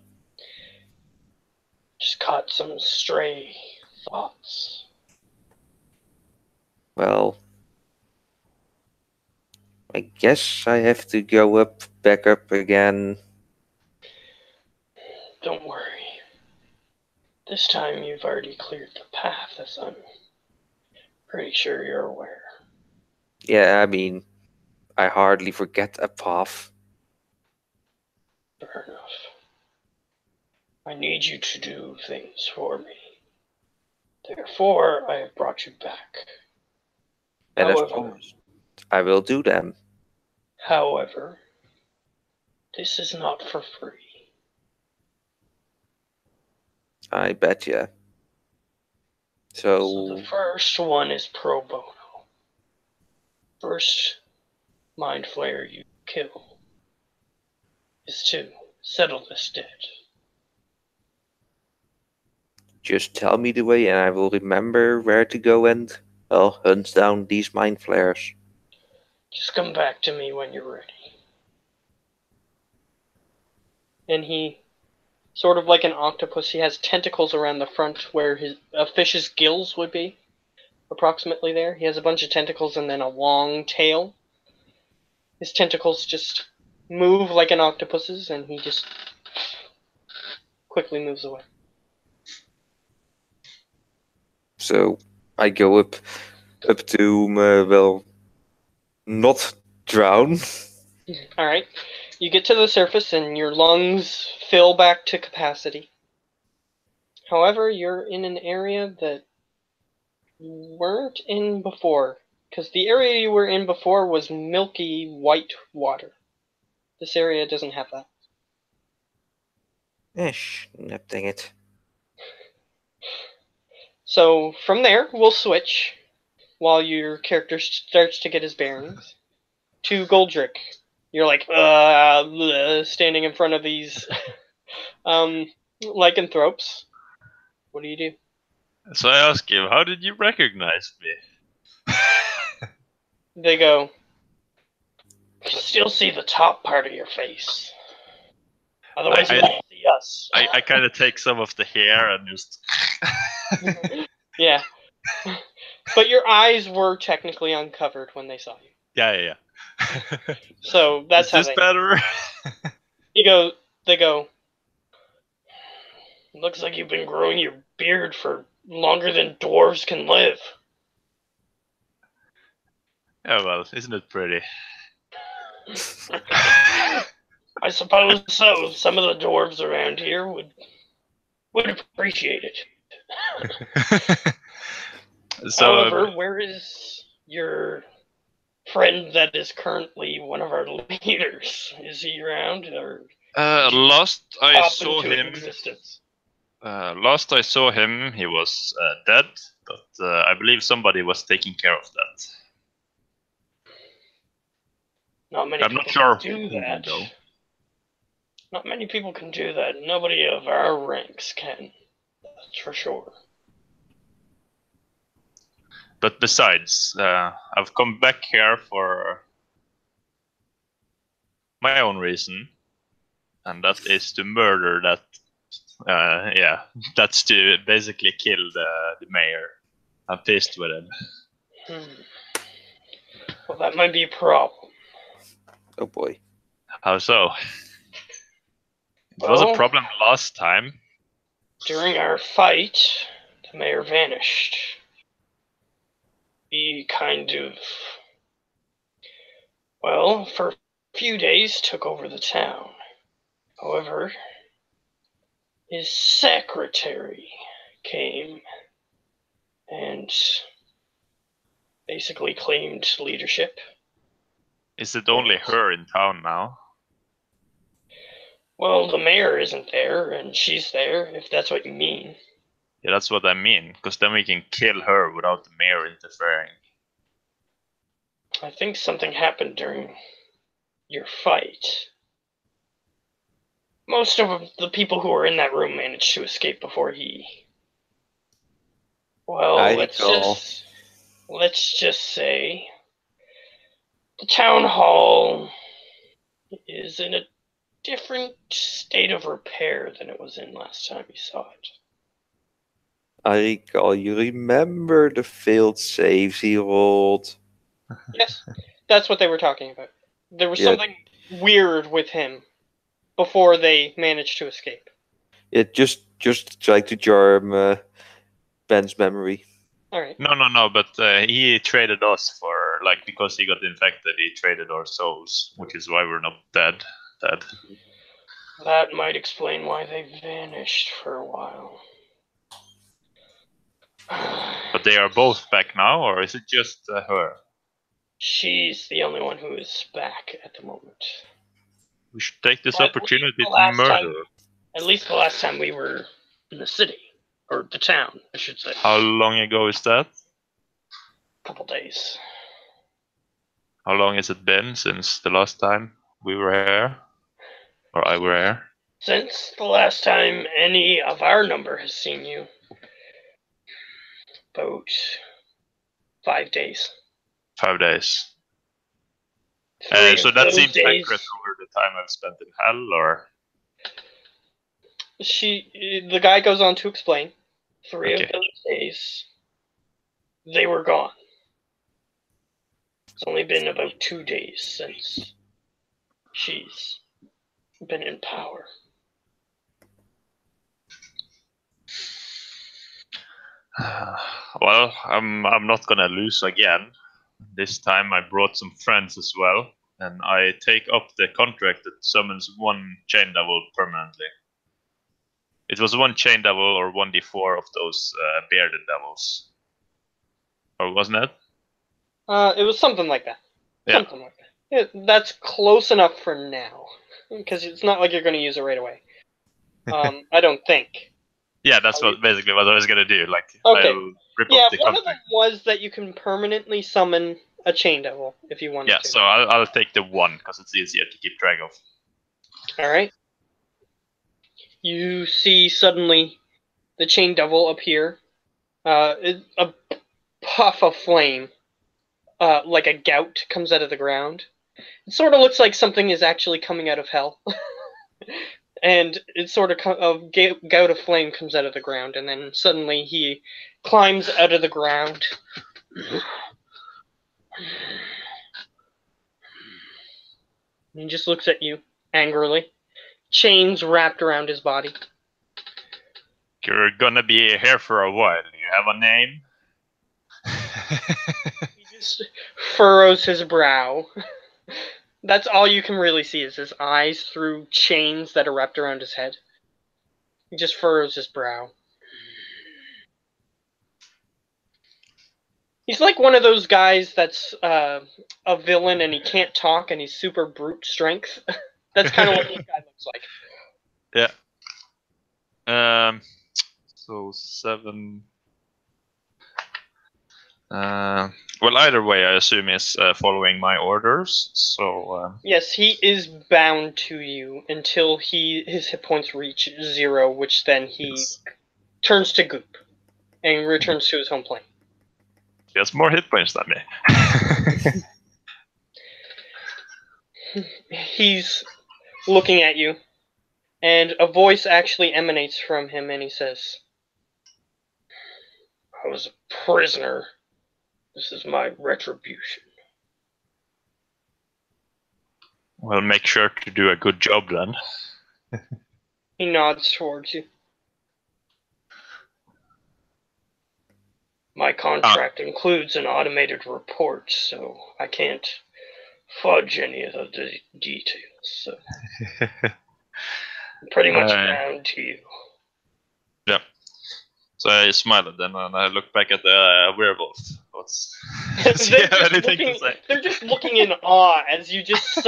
Just caught some stray thoughts. Well, I guess I have to go back up again. Don't worry. This time you've already cleared the path, as I'm pretty sure you're aware. Yeah, I mean, I hardly forget a path. Fair enough. I need you to do things for me. Therefore, I have brought you back. And as However, promised, I will do them. However, this is not for free. I bet ya. So the first one is pro bono. First mind flayer you kill is to settle this debt. just tell me the way and I will remember where to go and, well, hunt down these mind flares. Just come back to me when you're ready. And he, sort of like an octopus, he has tentacles around the front where a fish's gills would be, approximately there. He has a bunch of tentacles and then a long tail. His tentacles just move like an octopus's, and he just quickly moves away. So I go up to, well, not drown. Alright, you get to the surface and your lungs fill back to capacity. However, you're in an area that you weren't in before, because the area you were in before was milky white water. This area doesn't have that. Dang it. So from there, we'll switch, while your character starts to get his bearings, to Goldrick. You're like, standing in front of these lycanthropes. What do you do? So I ask him, how did you recognize me? They go, still see the top part of your face. Otherwise, you won't see us. I kind of take some of the hair and just. Yeah. But your eyes were technically uncovered when they saw you. Yeah. So that's Is how this better? they go, looks like you've been growing your beard for longer than dwarves can live. Oh well, isn't it pretty? I suppose so. Some of the dwarves around here would appreciate it. So, However, where is your friend that is currently one of our leaders? Is he around, or last I pop saw into him, existence? he was dead, but I believe somebody was taking care of that. Not many I'm people not sure can do who, that. though. Not many people can do that. Nobody of our ranks can. That's for sure. But besides, I've come back here for my own reason, and that is to murder that. That's to basically kill the mayor. I'm pissed with him. Well, that might be a problem. Oh boy. How so? It was a Well, problem last time. during our fight, the mayor vanished. He kind of, well, for a few days took over the town. However, his secretary came and basically claimed leadership. Is it only her in town now? Well, the mayor isn't there, and she's there, if that's what you mean. Yeah, that's what I mean, because then we can kill her without the mayor interfering. I think something happened during your fight. Most of the people who were in that room managed to escape before he... Well, let's just say the town hall is in a different state of repair than it was in last time you saw it. I recall you remember the failed saves he rolled. Yes, that's what they were talking about. There was Yeah. something weird with him before they managed to escape. It just tried to jar Ben's memory. All right. No, but he traded us for, like, because he got infected, he traded our souls, which is why we're not dead. That might explain why they vanished for a while. But they are both back now, or is it just her? She's the only one who is back at the moment. We should take this But opportunity the to last murder time- her. At least the last time we were in the city. Or the town, I should say. How long ago is that? A couple days. How long has it been since the last time we were here? Or I were here? Since the last time any of our number has seen you. About 5 days. 5 days. Three So of that those seems days, accurate over the time I've spent in hell, or? the guy goes on to explain. 3 of Okay. those days, they were gone. It's only been about 2 days since she's been in power. Well, I'm not gonna lose again. This time I brought some friends as well, and I take up the contract that summons one chain devil permanently. It was one chain devil or 1d4 of those bearded devils. Or wasn't it? It was something like that. Yeah. Something like that. That's close enough for now. Because it's not like you're going to use it right away. I don't think. Yeah, that's basically what I was gonna do. Like, Okay. I'll rip Yeah, up the one of them contract. was that you can permanently summon a chain devil if you wanted Yeah, to. so I'll take the one because it's easier to keep track of. Alright. You see suddenly the chain devil appear. A puff of flame, like a gout, comes out of the ground. It sort of looks like something is actually coming out of hell. And it sort of a gout of flame comes out of the ground, and then suddenly he climbs out of the ground. And he just looks at you angrily. Chains wrapped around his body. You're gonna be here for a while. Do you have a name? He just furrows his brow. That's all you can really see is his eyes through chains that are wrapped around his head. He just furrows his brow. He's like one of those guys that's a villain and he can't talk and he's super brute strength. That's kind of what this guy looks like. Yeah. So 7. Well, either way, I assume he's following my orders. So. Yes, he is bound to you until his hit points reach 0, which then he turns to goop and returns to his home plane. He has more hit points than me. He's looking at you, and a voice actually emanates from him, and he says, "I was a prisoner. This is my retribution." Well, make sure to do a good job then. He nods towards you. My contract includes an automated report, so I can't fudge any of the details. So I'm pretty much bound to you. Yeah. So I smile at them and I look back at the werewolf. Does he have anything to say? They're just looking in awe as you just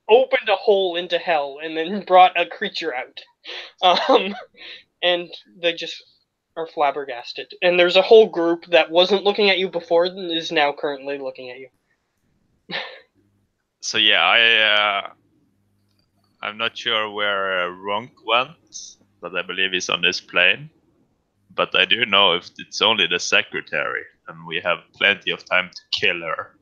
opened a hole into hell and then brought a creature out. And they just are flabbergasted. And there's a whole group that wasn't looking at you before and is now currently looking at you. So yeah, I'm not sure where Ronk went, but I believe he's on this plane. But I do know if it's only the secretary, and we have plenty of time to kill her.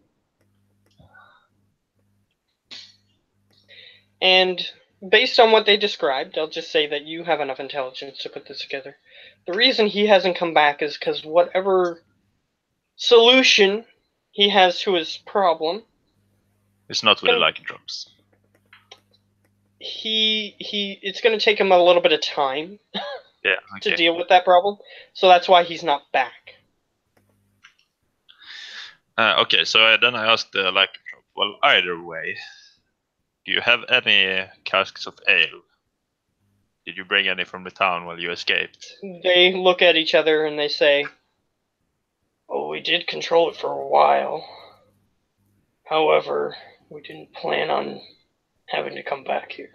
And based on what they described, I'll just say that you have enough intelligence to put this together. The reason he hasn't come back is because whatever solution he has to his problem, it's not with the lycanthropes. It's going to take him a little bit of time. Yeah, okay. To deal with that problem, so that's why he's not back. Okay, so then I asked the lycanthrope, well, either way, do you have any casks of ale? Did you bring any from the town while you escaped? They look at each other and they say, "Oh, we did control it for a while. However, we didn't plan on having to come back here."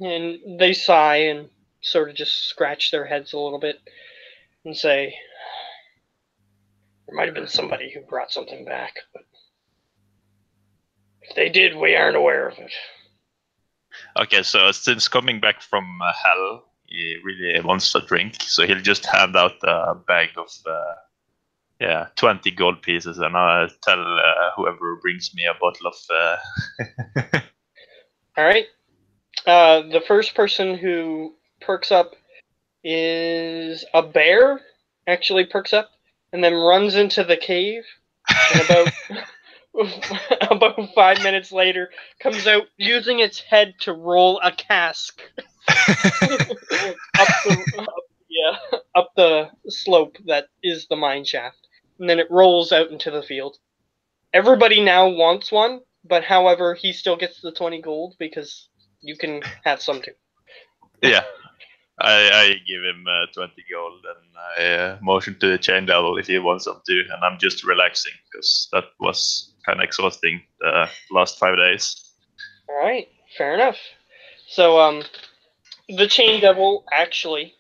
And they sigh and sort of just scratch their heads a little bit and say, "There might have been somebody who brought something back, but if they did, we aren't aware of it." Okay, so since coming back from hell, he really wants a drink, so he'll just hand out a bag of 20 gold pieces, and I'll tell whoever brings me a bottle of... All right. The first person who perks up is a bear, actually perks up, and then runs into the cave, and about 5 minutes later, comes out using its head to roll a cask up the slope that is the mine shaft, and then it rolls out into the field. Everybody now wants one, but however, he still gets the 20 gold because you can have some too. Yeah, I give him 20 gold and I motion to the chain devil if he wants some too, and I'm just relaxing because that was kind of exhausting the last 5 days. All right, fair enough. So the chain devil actually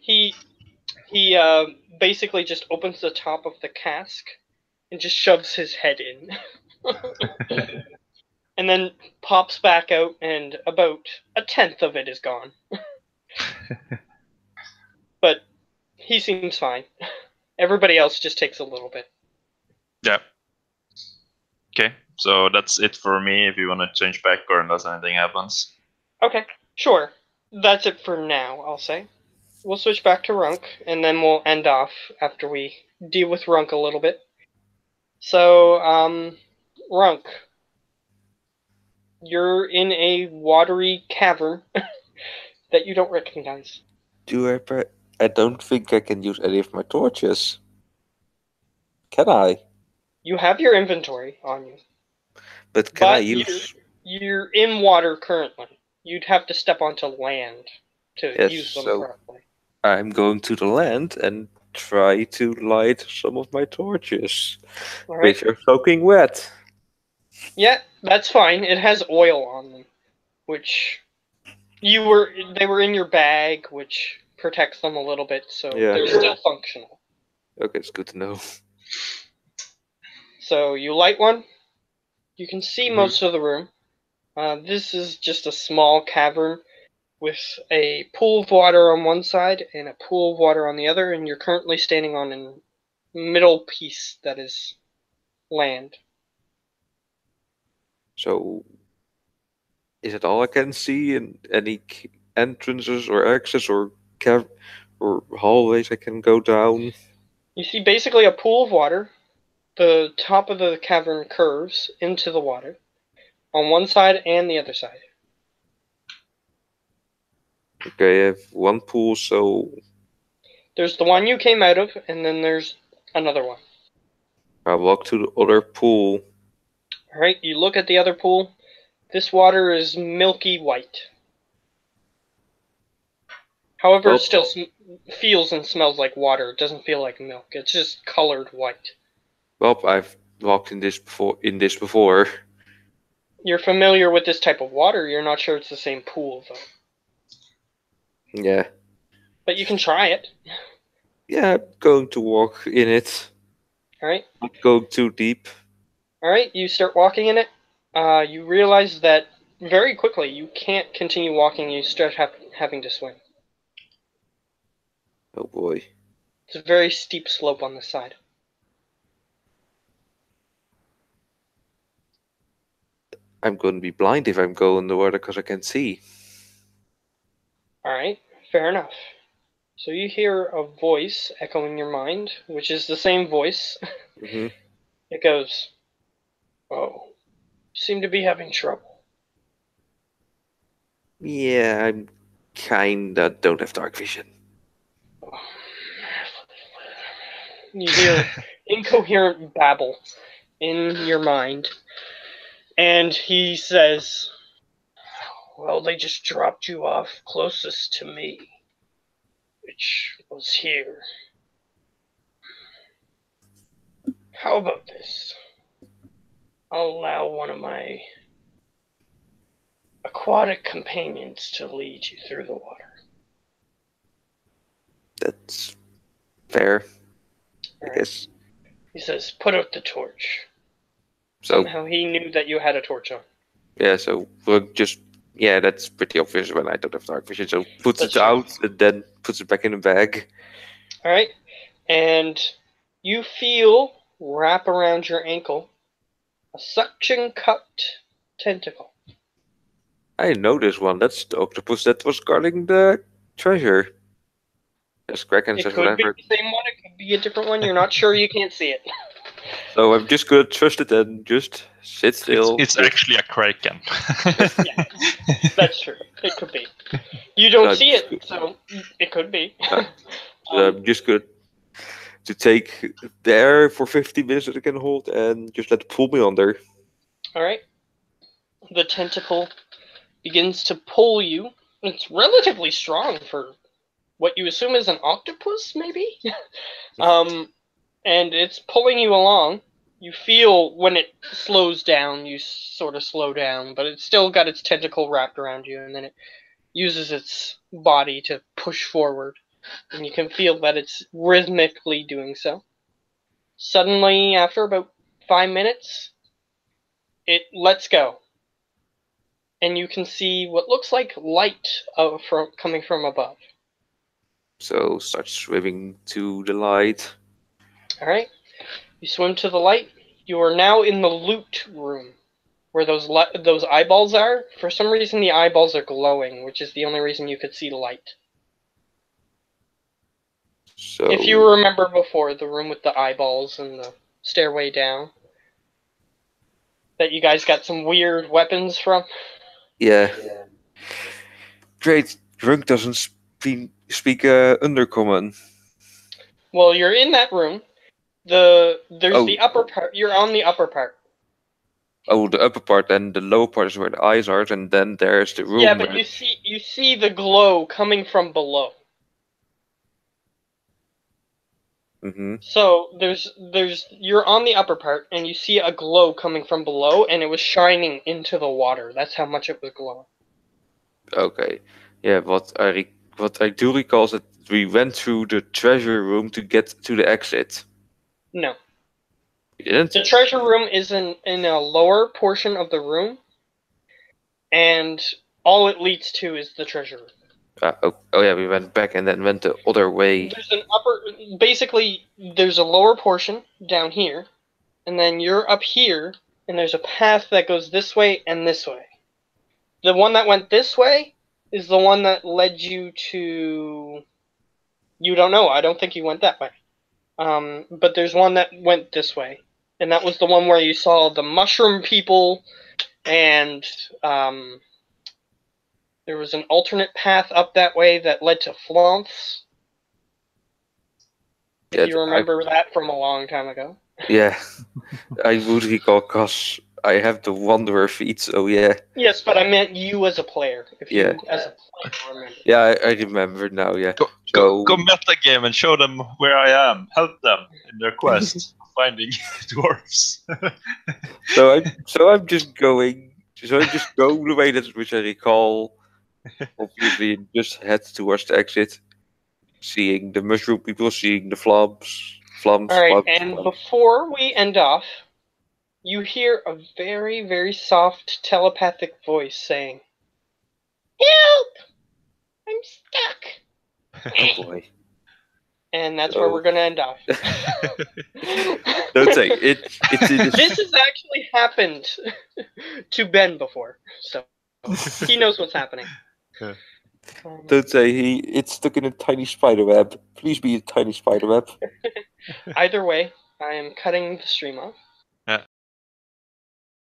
he basically just opens the top of the cask and just shoves his head in. And then pops back out, and about a tenth of it is gone. But he seems fine. Everybody else just takes a little bit. Yeah. Okay, so that's it for me. If you want to change back or unless anything happens. Okay, sure. That's it for now, I'll say. We'll switch back to Runk, and then we'll end off after we deal with Runk a little bit. So, Runk, you're in a watery cavern that you don't recognize. I don't think I can use any of my torches. Can I? You have your inventory on you, But can I but use? you're in water currently. You'd have to step onto land to Yes. use them So properly. I'm going to the land and try to light some of my torches, All right. which are soaking wet. Yeah, that's fine. It has oil on them, which they were in your bag, which protects them a little bit, so Yeah. they're still functional. Okay, it's good to know. So you light one. You can see Mhm. most of the room. This is just a small cavern with a pool of water on one side and a pool of water on the other, and you're currently standing on a middle piece that is land. So, is it all I can see? And any entrances or exits or or hallways I can go down? You see basically a pool of water. The top of the cavern curves into the water on one side and the other side. Okay, I have one pool, so There's the one you came out of, and then there's another one. I walk to the other pool. Alright, you look at the other pool. This water is milky white. However, Well, it still feels and smells like water. It doesn't feel like milk. It's just colored white. I've walked in this before. You're familiar with this type of water. You're not sure it's the same pool, though. Yeah, But you can try it. yeah. I'm going to walk in it. Alright? Not going too deep. Alright, you start walking in it. You realize that very quickly you can't continue walking. You start having to swim. Oh boy. It's a very steep slope on the side. I'm going to be blind if I'm going in the water because I can see. Alright, fair enough. So you hear a voice echoing your mind, which is the same voice. Hmm. It goes, "Oh, you seem to be having trouble." Yeah, I'm kinda don't have dark vision. You hear incoherent babble in your mind. And he says, "Well, they just dropped you off closest to me, which was here. How about this? I'll allow one of my aquatic companions to lead you through the water." That's fair, I Alright. guess. He says, "Put out the torch." So Somehow he knew that you had a torch on. yeah, so we'll just that's pretty obvious when I don't have dark vision. So puts That's it true. out and then puts it back in the bag. Alright? And you feel wrap around your ankle a suction cupped tentacle. I know this one. That's the octopus that was guarding the treasure. As Kraken It says, could be whatever. the same one, it could be a different one. You're not sure, you can't see it. So I'm just gonna trust it and just sit still. It's actually a kraken. Yeah, that's true. It could be. You don't I'm see just it, so it could be. so I'm just good to take the air for 15 minutes that I can hold and just let it pull me under. Alright. The tentacle begins to pull you. It's relatively strong for what you assume is an octopus, maybe? And it's pulling you along. You feel when it slows down, you sort of slow down, but it's still got its tentacle wrapped around you, and then it uses its body to push forward. And you can feel that it's rhythmically doing so. Suddenly, after about 5 minutes, it lets go. And you can see what looks like light coming from above. So start swimming to the light. Alright? You swim to the light. You are now in the loot room, where those eyeballs are. For some reason, the eyeballs are glowing, which is the only reason you could see the light. So If you remember before, the room with the eyeballs and the stairway down, that you guys got some weird weapons from. yeah. Great. Drunk doesn't speak Undercommon. Well, you're in that room. There's Oh. the upper part. You're on the upper part. Oh, the upper part and the lower part is where the eyes are, and then there's the room. Yeah, but you see the glow coming from below. Mm-hmm. So you're on the upper part, and you see a glow coming from below, and it was shining into the water. That's how much it was glowing. Okay. Yeah, what I do recall is that we went through the treasure room to get to the exit. No. We didn't? The treasure room is in a lower portion of the room, and all it leads to is the treasure room. Oh yeah, we went back and then went the other way. Basically, there's a lower portion down here, and then you're up here, and there's a path that goes this way and this way. The one that went this way is the one that led you to... You don't know. I don't think you went that way. But there's one that went this way, and that was the one where you saw the mushroom people, and there was an alternate path up that way that led to Flonths. If you remember that from a long time ago. Yeah, I would recall because I have the Wanderer feat, so yeah. Yes, but I meant you as a player. You as a player remember. Yeah, I remember now, yeah. Go meta game and show them where I am. Help them in their quest finding dwarves. So I'm just going the way that which I recall. Obviously, just head towards the exit, seeing the mushroom people, seeing the flumps. Alright, and before we end off, you hear a very, very soft telepathic voice saying, "Help! I'm stuck." Oh boy. And that's where we're gonna end off. Don't say it. This has actually happened to Ben before, so he knows what's happening. Don't say it's stuck in a tiny spider web. Please be a tiny spider web. Either way, I am cutting the stream off.